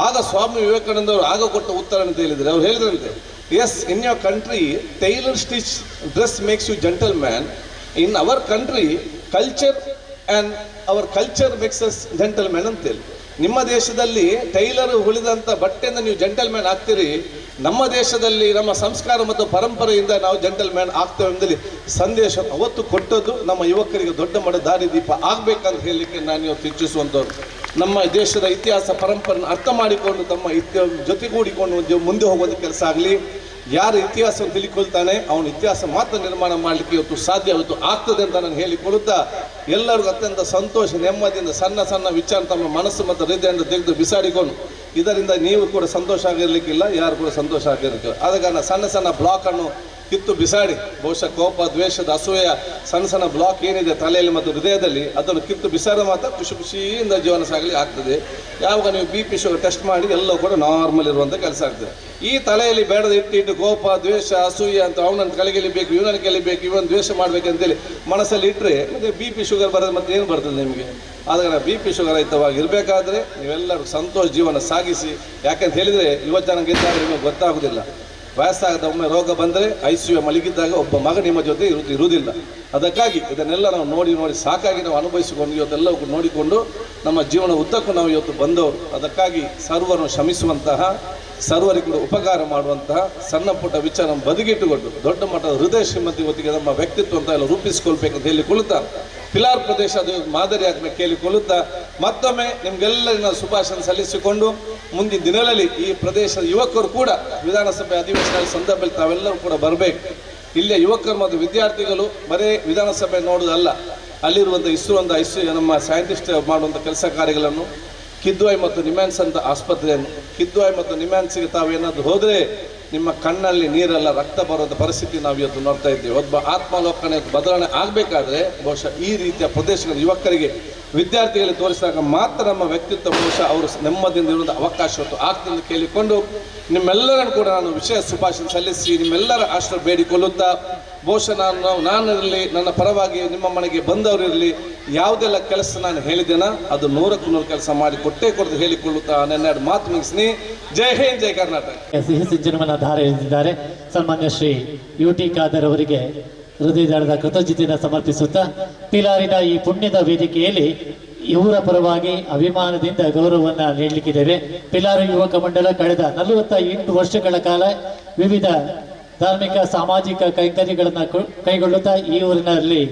ಆಗ ಸ್ವಾಮಿ ವಿವೇಕಾನಂದವರು ಆಗ ಕೊಟ್ಟ ಉತ್ತರ ಅಂತ ಹೇಳಿದರೆ ಅವ್ರು ಹೇಳಿದ್ರಂತೆ, yes, in your country tailor stitch dress makes you gentleman, in our country culture and our culture makes us gentleman ಅಂತೇಳಿ. ನಿಮ್ಮ ದೇಶದಲ್ಲಿ ಟೈಲರ್ ಹೊಲಿದಂಥ ಬಟ್ಟೆಯಿಂದ ನೀವು ಜೆಂಟಲ್ಮ್ಯಾನ್ ಆಗ್ತೀರಿ, ನಮ್ಮ ದೇಶದಲ್ಲಿ ನಮ್ಮ ಸಂಸ್ಕಾರ ಮತ್ತು ಪರಂಪರೆಯಿಂದ ನಾವು ಜೆಂಟಲ್ಮ್ಯಾನ್ ಆಗ್ತೇವೆ ಎಂದಲ್ಲಿ ಸಂದೇಶ ಅವತ್ತು ಕೊಟ್ಟದ್ದು ನಮ್ಮ ಯುವಕರಿಗೆ ದೊಡ್ಡ ಮಟ್ಟ ದಾರಿದೀಪ ಆಗಬೇಕಂತ ಹೇಳಲಿಕ್ಕೆ ನಾನು ಇವತ್ತು ಇಚ್ಛಿಸುವಂಥವ್ರು. ನಮ್ಮ ದೇಶದ ಇತಿಹಾಸ ಪರಂಪರೆಯನ್ನು ಅರ್ಥ ಮಾಡಿಕೊಂಡು ತಮ್ಮ ಜೊತೆಗೂಡಿಕೊಂಡು ಮುಂದೆ ಹೋಗೋದು ಕೆಲಸ ಆಗಲಿ. ಯಾರು ಇತಿಹಾಸವನ್ನು ತಿಳಿಕೊಳ್ತಾನೆ ಅವನು ಇತಿಹಾಸ ಮಾತ್ರ ನಿರ್ಮಾಣ ಮಾಡಲಿಕ್ಕೆ ಇವತ್ತು ಸಾಧ್ಯ ಇವತ್ತು ಆಗ್ತದೆ ಅಂತ ನಾನು ಹೇಳಿಕೊಳ್ಳುತ್ತಾ ಎಲ್ಲರಿಗೂ ಅತ್ಯಂತ ಸಂತೋಷ ನೆಮ್ಮದಿಯಿಂದ ಸಣ್ಣ ಸಣ್ಣ ವಿಚಾರ ತಮ್ಮ ಮನಸ್ಸು ಮತ್ತು ಹೃದಯದಿಂದ ತೆಗೆದು ಬಿಸಾಡಿಕೊಂಡು ಇದರಿಂದ ನೀವು ಕೂಡ ಸಂತೋಷ ಆಗಿರಲಿಕ್ಕಿಲ್ಲ, ಯಾರು ಕೂಡ ಸಂತೋಷ ಆಗಿರಲಿಕ್ಕಿಲ್ಲ. ಆದ ಕಾರಣ ಸಣ್ಣ ಸಣ್ಣ ಬ್ಲಾಕನ್ನು ಕಿತ್ತು ಬಿಸಾಡಿ ಬಹುಶಃ ಕೋಪ, ದ್ವೇಷದ, ಅಸೂಯ ಸಣ್ಣ ಸಣ್ಣ ಬ್ಲಾಕ್ ಏನಿದೆ ತಲೆಯಲ್ಲಿ ಮತ್ತು ಹೃದಯದಲ್ಲಿ ಅದನ್ನು ಕಿತ್ತು ಬಿಸಾಡ ಮಾತ್ರ ಖುಷಿ ಖುಷಿಯಿಂದ ಜೀವನ ಸಾಗಲಿ ಆಗ್ತದೆ. ಯಾವಾಗ ನೀವು BP ಶುಗರ್ ಟೆಸ್ಟ್ ಮಾಡಿ ಎಲ್ಲವೂ ಕೂಡ ನಾರ್ಮಲ್ ಇರುವಂಥ ಕೆಲಸ ಆಗ್ತದೆ. ಈ ತಲೆಯಲ್ಲಿ ಬೇಡದ ಇಟ್ಟು ಕೋಪ, ದ್ವೇಷ, ಅಸೂಯ ಅಂತ ಅವನನ್ನು ಕಲಿಗೆಲಿಬೇಕು, ಇವನನ್ನು ಕಲಿಬೇಕು, ಇವನ್ ದ್ವೇಷ ಮಾಡಬೇಕಂತೇಳಿ ಮನಸ್ಸಲ್ಲಿ ಇಟ್ಟರೆ ಮತ್ತೆ BP ಶುಗರ್ ಬರೋದು ಮತ್ತೆ ಏನು ಬರ್ತದೆ ನಿಮಗೆ? ಆದರೆ BP ಶುಗರ್ ರಹಿತವಾಗಿ ಇರಬೇಕಾದ್ರೆ ನೀವೆಲ್ಲರೂ ಸಂತೋಷ ಜೀವನ ಸಾಗಿಸಿ. ಯಾಕಂತ ಹೇಳಿದರೆ ಯುವಜನಗಿದ್ದಾಗ ನಿಮಗೆ ಗೊತ್ತಾಗೋದಿಲ್ಲ. ವಯಸ್ಸಾಗದ ಒಮ್ಮೆ ರೋಗ ಬಂದರೆ ICU ಮಲಗಿದ್ದಾಗ ಒಬ್ಬ ಮಗ ನಿಮ್ಮ ಜೊತೆ ಇರುವುದಿಲ್ಲ. ಅದಕ್ಕಾಗಿ ಇದನ್ನೆಲ್ಲ ನಾವು ನೋಡಿ ಸಾಕಾಗಿ ನಾವು ಅನುಭವಿಸಿಕೊಂಡು ಇವತ್ತೆಲ್ಲವೂ ನೋಡಿಕೊಂಡು ನಮ್ಮ ಜೀವನ ಉದ್ದಕ್ಕೂ ನಾವು ಇವತ್ತು ಬಂದವರು. ಅದಕ್ಕಾಗಿ ಸರ್ವರನ್ನು ಶ್ರಮಿಸುವಂತಹ, ಸರ್ವರಿಗೂ ಕೂಡ ಉಪಕಾರ ಮಾಡುವಂತಹ ಸಣ್ಣ ಪುಟ್ಟ ವಿಚಾರ ಬದಿಗಿಟ್ಟುಕೊಂಡು ದೊಡ್ಡ ಮಟ್ಟದ ಹೃದಯ ಶ್ರೀಮಂತಿ ಹೊತ್ತಿಗೆ ನಮ್ಮ ವ್ಯಕ್ತಿತ್ವ ಅಂತ ಎಲ್ಲ ರೂಪಿಸಿಕೊಳ್ಬೇಕಂತ ಹೇಳಿಕೊಳ್ಳುತ್ತಾ ಪಿಲಾರ್ ಪ್ರದೇಶ ಅದು ಮಾದರಿ ಆಗಬೇಕು ಕೇಳಿಕೊಳ್ಳುತ್ತಾ ಮತ್ತೊಮ್ಮೆ ನಿಮ್ಗೆಲ್ಲರಿನ ಶುಭಾಶಯ ಸಲ್ಲಿಸಿಕೊಂಡು ಮುಂದಿನ ದಿನಗಳಲ್ಲಿ ಈ ಪ್ರದೇಶದ ಯುವಕರು ಕೂಡ ವಿಧಾನಸಭೆ ಅಧಿವೇಶನ ಸಂದರ್ಭದಲ್ಲಿ ತಾವೆಲ್ಲರೂ ಕೂಡ ಬರಬೇಕು. ಇಲ್ಲಿಯ ಯುವಕರು ಮತ್ತು ವಿದ್ಯಾರ್ಥಿಗಳು ಬರೀ ವಿಧಾನಸಭೆ ನೋಡುವುದಲ್ಲ, ಅಲ್ಲಿರುವಂಥ ISRO ನಮ್ಮ ಸೈಂಟಿಸ್ಟ್ ಮಾಡುವಂಥ ಕೆಲಸ ಕಾರ್ಯಗಳನ್ನು, ಕಿದ್ವಾಯ್ ಮತ್ತು ನಿಮ್ಯಾನ್ಸ್ ಅಂತ ಆಸ್ಪತ್ರೆಯನ್ನು, ಕಿದ್ವಾಯ್ ಮತ್ತು ನಿಮ್ಯಾನ್ಸ್ಗೆ ತಾವೇನಾದರೂ ಹೋದರೆ ನಿಮ್ಮ ಕಣ್ಣಲ್ಲಿ ನೀರೆಲ್ಲ ರಕ್ತ ಬರುವಂಥ ಪರಿಸ್ಥಿತಿ ನಾವು ಇವತ್ತು ನೋಡ್ತಾ ಇದ್ದೇವೆ. ಒಬ್ಬ ಆತ್ಮಾವಲೋಕನೆ ಬದಲಾವಣೆ ಆಗಬೇಕಾದ್ರೆ ಬಹುಶಃ ಈ ರೀತಿಯ ಪ್ರದೇಶಗಳ ಯುವಕರಿಗೆ, ವಿದ್ಯಾರ್ಥಿಗಳಿಗೆ ತೋರಿಸಿದಾಗ ಮಾತ್ರ ನಮ್ಮ ವ್ಯಕ್ತಿತ್ವ ಬಹುಶಃ ಅವರು ನೆಮ್ಮದಿಯಿಂದ ಇರುವಂಥ ಅವಕಾಶ ಆಗ್ತದೆ ಕೇಳಿಕೊಂಡು ನಿಮ್ಮೆಲ್ಲರನ್ನು ಕೂಡ ನಾನು ವಿಶೇಷ ಶುಭಾಶಯ ಸಲ್ಲಿಸಿ ನಿಮ್ಮೆಲ್ಲರ ಆಶ್ರಯ ಬೇಡಿಕೊಳ್ಳುತ್ತಾ ಬಹುಶಃ ನಾನಿರಲಿ, ನನ್ನ ಪರವಾಗಿ ನಿಮ್ಮ ಮನೆಗೆ ಬಂದವರು ಇರಲಿ, ಯಾವುದೆಲ್ಲ ಕೆಲಸ ನಾನು ಹೇಳಿದ್ದೇನ ಅದು 100ಕ್ಕೆ 100 ಕೆಲಸ ಮಾಡಿ ಕೊಟ್ಟು ಹೇಳಿಕೊಳ್ಳುತ್ತಾ ನನ್ನೆರಡು ಮಾತು ಮುಗಿಸ್ನಿ. ಜೈ ಹಿಂದ್, ಜೈ ಕರ್ನಾಟಕ. ಸಿಹಿ ಸಿಂಚನವನ್ನ ಧಾರೆ ಎಳೆದಿದ್ದಾರೆ. ಸನ್ಮಾನ್ಯ ಶ್ರೀ UT ಖಾದರ್ ಅವರಿಗೆ ಹೃದಯದ ಕೃತಜ್ಞತೆಯನ್ನು ಸಮರ್ಪಿಸುತ್ತಾ ಪಿಲಾರಿನ ಈ ಪುಣ್ಯದ ವೇದಿಕೆಯಲ್ಲಿ ಇವರ ಪರವಾಗಿ ಅಭಿಮಾನದಿಂದ ಗೌರವವನ್ನು ನೀಡಲಿಕ್ಕಿದ್ದೇವೆ. ಪಿಲಾರು ಯುವಕ ಮಂಡಳ ಕಳೆದ 48 ವರ್ಷಗಳ ಕಾಲ ವಿವಿಧ ಧಾರ್ಮಿಕ ಸಾಮಾಜಿಕ ಕೈಂಕರ್ಯಗಳನ್ನು ಕೈಗೊಳ್ಳುತ್ತಾ ಈ ಊರಿನಲ್ಲಿ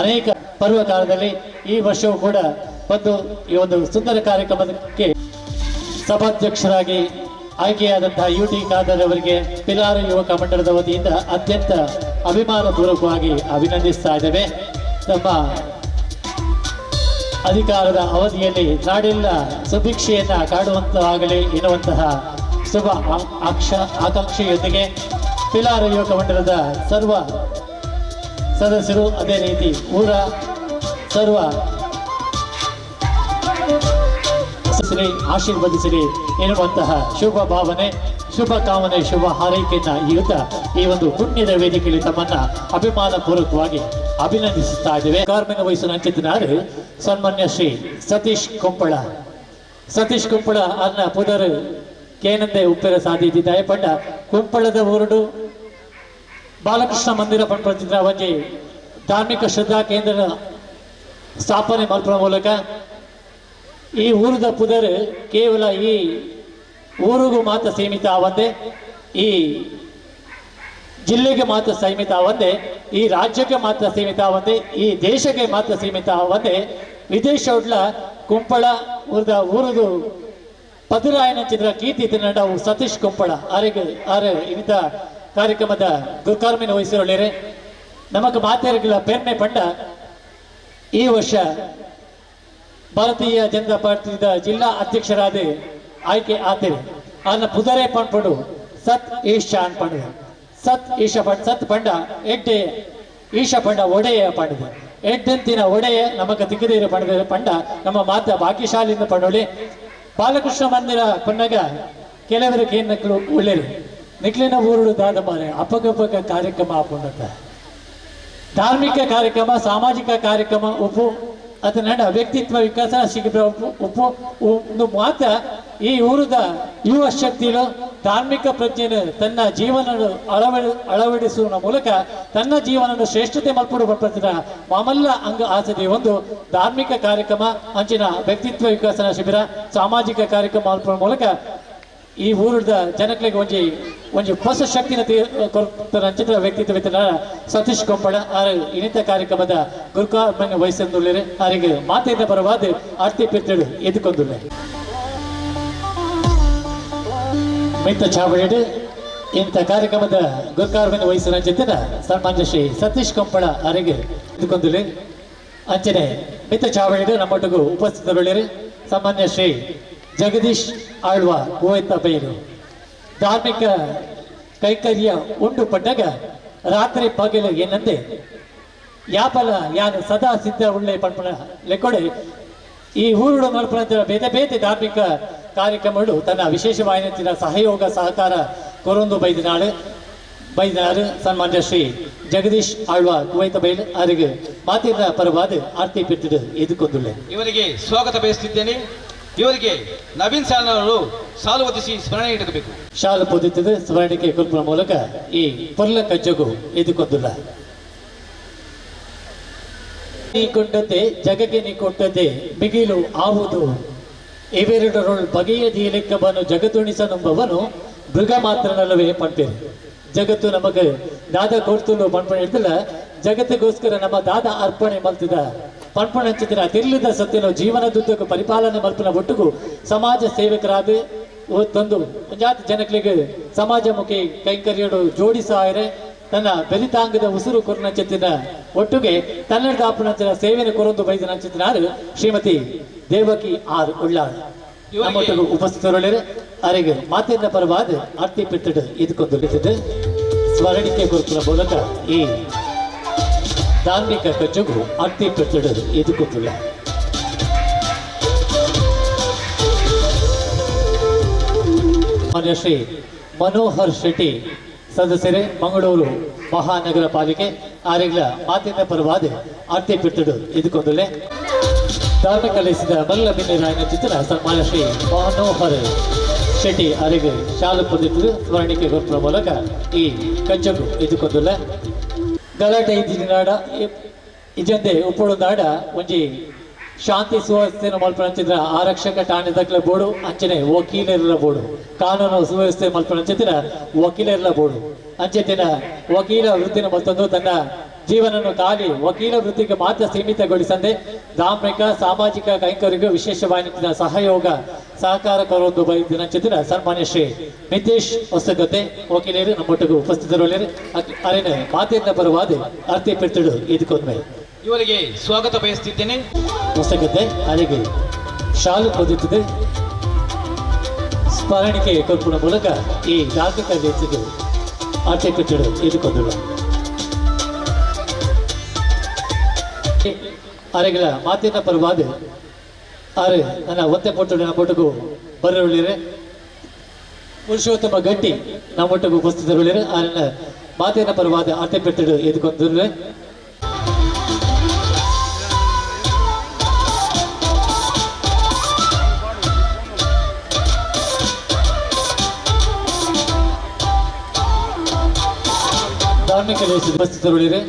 ಅನೇಕ ಪರ್ವಕಾಲದಲ್ಲಿ ಈ ವರ್ಷವೂ ಕೂಡ ಈ ಒಂದು ಸುಂದರ ಕಾರ್ಯಕ್ರಮಕ್ಕೆ ಸಭಾಧ್ಯಕ್ಷರಾಗಿ ಆಯ್ಕೆಯಾದಂತಹ UT ಖಾದರ್ ಅವರಿಗೆ ಪಿಲಾರು ಯುವಕ ಮಂಡಳದ ವತಿಯಿಂದ ಅತ್ಯಂತ ಅಭಿಮಾನಪೂರ್ವಕವಾಗಿ ಅಭಿನಂದಿಸ್ತಾ ಇದ್ದೇವೆ. ತಮ್ಮ ಅಧಿಕಾರದ ಅವಧಿಯಲ್ಲಿ ನಾಡೆಲ್ಲ ಸುಭಿಕ್ಷೆಯನ್ನ ಕಾಡುವಂತಾಗಲಿ ಎನ್ನುವಂತಹ ಶುಭ ಆಕಾಂಕ್ಷೆಯೊಂದಿಗೆ ಪಿಲಾರು ಯುವಕ ಮಂಡಲದ ಸರ್ವ ಸದಸ್ಯರು ಅದೇ ರೀತಿ ಊರ ಸರ್ವ ಆಶೀರ್ವದಿಸಲಿ ಎನ್ನುವಂತಹ ಶುಭ ಭಾವನೆ, ಶುಭ ಕಾಮನೆ, ಶುಭ ಹಾರೈಕೆಯನ್ನ ಈ ಒಂದು ಪುಣ್ಯದ ವೇದಿಕೆಯಲ್ಲಿ ತಮ್ಮನ್ನ ಅಭಿಮಾನ ಪೂರ್ವಕವಾಗಿ ಅಭಿನಂದಿಸುತ್ತಾ ಇದ್ದೇವೆ. ಕಾರ್ಮಿಕ ವಯಸ್ಸಿನ ಅಂಚಿತನಾರು ಸನ್ಮಾನ್ಯ ಶ್ರೀ ಸತೀಶ್ ಕುಂಪಳ ಅನ್ನ ಪುದರ್ ಕೇನಂದೆ ಉಪ್ಪೆರ ಸಾಧಿಸಿದ್ದಾಯ ಪಂಡ ಕುಂಪಳದ ಊರುಡು ಬಾಲಕೃಷ್ಣ ಮಂದಿರ ಪಂಪತ್ತಿನ ಒಂಜಿ ಧಾರ್ಮಿಕ ಶ್ರದ್ಧಾ ಕೇಂದ್ರ ಸ್ಥಾಪನೆ ಮಲ್ಪುವ ಮೂಲಕ ಈ ಊರದ ಪುದರ್ ಕೇವಲ ಈ ಊರಿಗೂ ಮಾತ್ರ ಸೀಮಿತ ಆವಂದೆ, ಈ ಜಿಲ್ಲೆಗೆ ಮಾತ್ರ ಸೀಮಿತ ಆವಂದೆ, ಈ ರಾಜ್ಯಕ್ಕೆ ಮಾತ್ರ ಸೀಮಿತ ಆವಂದೆ, ಈ ದೇಶಕ್ಕೆ ಮಾತ್ರ ಸೀಮಿತ ಆವಂದೆ. ವಿದೇಶ ಉಡ್ಲ ಕುಂಪಳ ಊರದು ಪದುರಾಯನ ಚಿತ್ರ ಕೀರ್ತಿ ತಿನ್ನಡವು ಸತೀಶ್ ಕುಂಪಳ ಇಂಥ ಕಾರ್ಯಕ್ರಮದ ದುರ್ಕಾರ್ಮಿನ ವಹಿಸಿರೊಳ್ಳಿರೆ ನಮಕ್ ಮಾತಾಡಲಿಲ್ಲ ಪೆರ್ಮೆ ಪಂಡ ಈ ವರ್ಷ ಭಾರತೀಯ ಜನತಾ ಪಾರ್ಟಿದ ಜಿಲ್ಲಾ ಅಧ್ಯಕ್ಷರಾದ ಆಯ್ಕೆ ಆತೇವೆ. ಅದನ್ನ ಪುದರೆ ಪಂಡು ಸತ್ ಈಶಾ ಅನ್ಪಂಡ ಸತ್ ಈಶಾ ಪಂಡ ಸತ್ ಪಂಡ ಎಡ್ಡೆ ಈಶಾ ಪಂಡ ಒಡೆಯ ಪಂಡದೆ ಎಡ್ಡೆಂತಿನ ಒಡೆಯ ನಮಗ ತಿಕ್ಕದೇರ ಪಂಡ ಪಂಡ ನಮ್ಮ ಮಾತ ಭಾಗ್ಯಶಾಲಿಯಿಂದ ಪಂಡೊಳಿ ಬಾಲಕೃಷ್ಣ ಮಂದಿರ ಪನ್ನಗ ಕೆಲವರಿಗೆ ಏನ್ ನಕ್ಲು ಒಳ್ಳೆರು ನಿಕ್ಲಿನ ಊರುಡು ದಾದ ಮಾರೆ ಅಪಗಪಕ ಕಾರ್ಯಕ್ರಮ ಆಪುಂಡತ ಧಾರ್ಮಿಕ ಕಾರ್ಯಕ್ರಮ, ಸಾಮಾಜಿಕ ಕಾರ್ಯಕ್ರಮ ಉಪ್ಪು ಅದನ್ನ ವ್ಯಕ್ತಿತ್ವ ವಿಕಾಸ ಶಿಬಿರ ಉಪ್ಪು ಒಂದು ಮಾತ್ರ ಈ ಊರದ ಯುವ ಶಕ್ತಿಲು ಧಾರ್ಮಿಕ ಪ್ರಜ್ಞೆಯನ್ನು ತನ್ನ ಜೀವನ ಅಳವಡಿಸುವ ಮೂಲಕ ತನ್ನ ಜೀವನ ಶ್ರೇಷ್ಠತೆ ಮಲ್ಪಡುವ ಮಾಮಲ್ಲ ಅಂಗ ಆಸದೆ ಒಂದು ಧಾರ್ಮಿಕ ಕಾರ್ಯಕ್ರಮ ಅಂಚಿನ ವ್ಯಕ್ತಿತ್ವ ವಿಕಸನ ಶಿಬಿರ ಸಾಮಾಜಿಕ ಕಾರ್ಯಕ್ರಮ ಮಲ್ಪುವ ಮೂಲಕ ಈ ಊರದ ಜನಗಳಿಗೆ ಒಂಜಿ ಒಂದು ಹೊಸ ಶಕ್ತಿನ ಕೊಡ್ತಾರಂಚಿತ ವ್ಯಕ್ತಿತ್ವ ಸತೀಶ್ ಕೊಂಪಳ ಇನ್ನಿತ ಕಾರ್ಯಕ್ರಮದ ಗುರುಕಾರ್ಮನ್ನು ವಹಿಸಿರುತ್ತಾರೆ ಅವರಿಗೆ ಮಾತಿನ ಪರವಾದ ಆರ್ತಿ ಪಿರ್ತಳು ಎದುಕೊಂಡುಳ್ಳೆ ಮಿತ್ತ ಚಾವಡಿ ಇಂಥ ಕಾರ್ಯಕ್ರಮದ ಗುರುಕಾರ್ಮನ್ನು ವಹಿಸಿರಂಚಿತ ಸನ್ಮಾನ್ಯ ಶ್ರೀ ಸತೀಶ್ ಕೊಂಪಳ ಅವರಿಗೆ ಎದುಕೊಂಡುಳ್ಳೆ ಅಂಚನೆ ಮಿತ್ತ ಚಾವಡಿ ನಮ್ಮೊಟ್ಟಿಗೂ ಉಪಸ್ಥಿತರುಳ್ಳಿರು ಸಾಮಾನ್ಯ ಶ್ರೀ ಜಗದೀಶ್ ಆಳ್ವ ಗೋವಿಂದ ಬೈಲು ಧಾರ್ಮಿಕ ಕೈಕರ್ಯ ಉಂಡು ಪಟ್ಟಾಗ ರಾತ್ರಿ ಪಗಲು ಏನಂತೆ ಯಾಪಲ ಯಾನು ಸದಾ ಸಿದ್ಧ ಉಳ್ಳೆ ಪಂಪಣ ಲೆಕ್ಕೊಡೆ ಈ ಊರುಡು ಮಲ್ಪನ ಬೇತೆ ಬೇತೆ ಧಾರ್ಮಿಕ ಕಾರ್ಯಕ್ರಮಗಳು ತನ್ನ ವಿಶೇಷವಾದ ಸಹಯೋಗ ಸಹಕಾರ ಕೊರೊಂದು ಬೈದಿನಾಳು ಸನ್ಮಾನ್ಯ ಶ್ರೀ ಜಗದೀಶ್ ಆಳ್ವ ಕುವೈತ ಬೈಲು ಅವರಿಗೆ ಮಾತಿನ ಪರವಾದ ಆರ್ತಿ ಪಿಟ್ಟಿಡು ಎದುಕೊಂಡುಳ್ಳೆ ಇವರಿಗೆ ಸ್ವಾಗತ ಬಯಸುತ್ತಿದ್ದೇನೆ. ಇವರಿಗೆ ನವೀನ್ ಸಾಲನವರು ಸಾಲು ಒದಿಸಿ ಸ್ಮರಣೆ ಇಡಬೇಕು. ಶಾಲು ಪೊದಿತದ ಸ್ಮರಣಿಕೆ ಕೊಲ್ಪುವ ಮೂಲಕ ಈ ಪೊರ್ಲ ಕಜ್ಜಗು ಎದುಕೊಂಡುಲ್ಲ ನೀ ಕೊಂಡಂತೆ ಜಗಕ್ಕೆ ನೀ ಕೊಟ್ಟಂತೆ ಬಿಗಿಲು ಆವುದು ಇವೆರಡರೊಳು ಬಗೆಯ ಲೆಕ್ಕವನ್ನು ಜಗತ್ತುಣಿಸನುಂಬವನು ಮೃಗ ಮಾತ್ರನಲ್ಲವೇ ಪಂಪೇರು ಜಗತ್ತು ನಮಗೆ ದಾದ ಕೊಡ್ತು ಪಂಪಣ ಇಡ್ತಿಲ್ಲ ಜಗತ್ತಿಗೋಸ್ಕರ ನಮ್ಮ ದಾದ ಅರ್ಪಣೆ ಮಲ್ತಿದ ಪಂಪಣ ಹಂಚಿದ ತಿರ್ಲಿದ ಸತ್ಯನು ಜೀವನದುದ್ದಕ್ಕೂ ಪರಿಪಾಲನೆ ಮಲ್ಪನ ಒಟ್ಟಿಗೂ ಸಮಾಜ ಸೇವಕರಾದ ತಂದು ಜಾತಿ ಜನಗಳಿಗೆ ಸಮಾಜಮುಖಿ ಕೈಂಕರ್ಯಡು ಜೋಡಿಸಾಯರೆ ತನ್ನ ಬೆಲಿತಾಂಗದ ಉಸಿರು ಕೊರನಂಚಿನ ಒಟ್ಟಿಗೆ ತನ್ನಡ ಆಪಣಂಚಿನ ಸೇವೆಯನ್ನು ಕೊರೊಂದು ಬೈದ ನಂಚಿನಾರು ಶ್ರೀಮತಿ ದೇವಕಿ ಆರ್ ಉಳ್ಳಾಳ್ ನಮ್ಮೊಟ್ಟಿಗೂ ಉಪಸ್ಥಿತರುಳ್ಳಿರು ಅವರಿಗೆ ಮಾತಿನ ಪರವಾದ ಆರ್ತಿ ಪಿಟ್ಟಡು ಇದುಕೊಂದು ಸ್ಮರಣಿಕೆ ಗುರುಕುಲ ಮೂಲಕ ಈ ಧಾರ್ಮಿಕ ಕಜ್ಜಗು ಆರ್ತಿ ಪಿಟ್ಟಡು ಇದುಕೊಂಡುಳ್ಳ ಮಾನ್ಯ ಶ್ರೀ ಮನೋಹರ್ ಶೆಟ್ಟಿ ಸದಸ್ಯರೇ ಮಂಗಳೂರು ಮಹಾನಗರ ಪಾಲಿಕೆ ಆರೆಗ್ಲ ಮಾತಿನ ಪರವಾದ ಆರ್ತಿ ಪಿಟ್ಟಡು ಇದುಕೊಂಡುಳ್ಳೆ ಧಾರ್ಮಿಕ ಕಲಿಸಿದ ಮಲ್ಲ ಬಿನ್ನಿರಾಯನ ಚಿತ್ರ ಸನ್ಮಾನ್ಯ ಶ್ರೀ ಮನೋಹರ್ ಶೆಟ್ಟಿ ಅವರಿಗೆ ಶಾಲು ಪೊಂದಿದ್ದು ಸ್ಮರಣಿಕೆ ಗುರುಪುರ ಮೂಲಕ ಈ ಕಜ್ಜಗು ಇದುಕೊಂಡುಳ್ಳ ಗಲಾಟೆ ಇದ್ದಿನಾಡ ಇಜಂದೆ ಉಪ್ಪಳು ನಾಡ ಒಂಜಿ ಶಾಂತಿ ಸುವ್ಯವಸ್ಥೆಯನ್ನು ಮಲ್ಪನಂಚಿದ್ರ ಆರಕ್ಷಕ ಠಾಣೆ ದಕ್ಲ ಬೋರ್ಡು ಅಂಚನೆ ವಕೀಲರ ಬೋರ್ಡು ಕಾನೂನು ಸುವ್ಯವಸ್ಥೆ ಮಲ್ಪನಂಚಿದ್ರ ವಕೀಲರ ಬೋರ್ಡು ಅಂಚೆತಿನ ವಕೀಲ ವೃತ್ತಿನ ಮತ್ತೊಂದು ತನ್ನ ಜೀವನವನ್ನು ಖಾಲಿ ವಕೀಲ ವೃತ್ತಿಗೆ ಮಾತ್ರ ಸೀಮಿತಗೊಳಿಸದೆ ಧಾರ್ಮಿಕ ಸಾಮಾಜಿಕ ಕೈಂಕರ್ಯಗೂ ವಿಶೇಷವಾದ ಸಹಯೋಗ ಸಹಕಾರ ಕೊರೊಂದು ಬೈದಿನಂಚಿದ್ರ ಸನ್ಮಾನ್ಯ ಶ್ರೀ ನಿತೀಶ್ ಹೊಸಗದ್ದೆ ವಕೀಲರು ನಮ್ಮೊಟ್ಟಿಗೂ ಉಪಸ್ಥಿತರುಳ್ಳಿರು ಅರೇನ ಮಾತಿನ ಪರವಾದ ಆರ್ತಿ ಪಿಟ್ಟಡು ಇದುಕೊಂಡ್ಮೆ ಇವರಿಗೆ ಸ್ವಾಗತ ಬಯಸುತ್ತಿದ್ದೇನೆ. ಹೊಸಗದ್ದೆ ಅವರಿಗೆ ಶಾಲು ಹೊದಿತ್ತದೆ ಸ್ಮರಣಿಕೆ ಕೊಲ್ಪುವ ಮೂಲಕ ಈ ಧಾರ್ಮಿಕ ವೇದಿಕೆ ಆರ್ತಿ ಪಿಟ್ಟಡು ಇದುಕೊಂಡುಳ್ಳ ಅವರಿಗಳ ಮಾತಿನ ಪರವಾದ ಆರು ನನ್ನ ಒತ್ತೆ ಪೊಟ್ಟು ನಮ್ಮೊಟ್ಟಿಗೂ ಬರರುಳ್ಳಿರೆ ಪುರುಷೋತ್ತಮ ಗಟ್ಟಿ ನಮ್ಮೊಟ್ಟಿಗೂ ಉಪಸ್ಥಿತರುಳ್ಳಿರೆ ಅವರನ್ನ ಮಾತಿನ ಪರವಾದ ಆರ್ತಿ ಪಿಟ್ಟಡು ಎದುಕೊಂಡುಳ್ಳೆ ಧಾರ್ಮಿಕ ಉಪಸ್ಥಿತರುಳ್ಳಿರೆ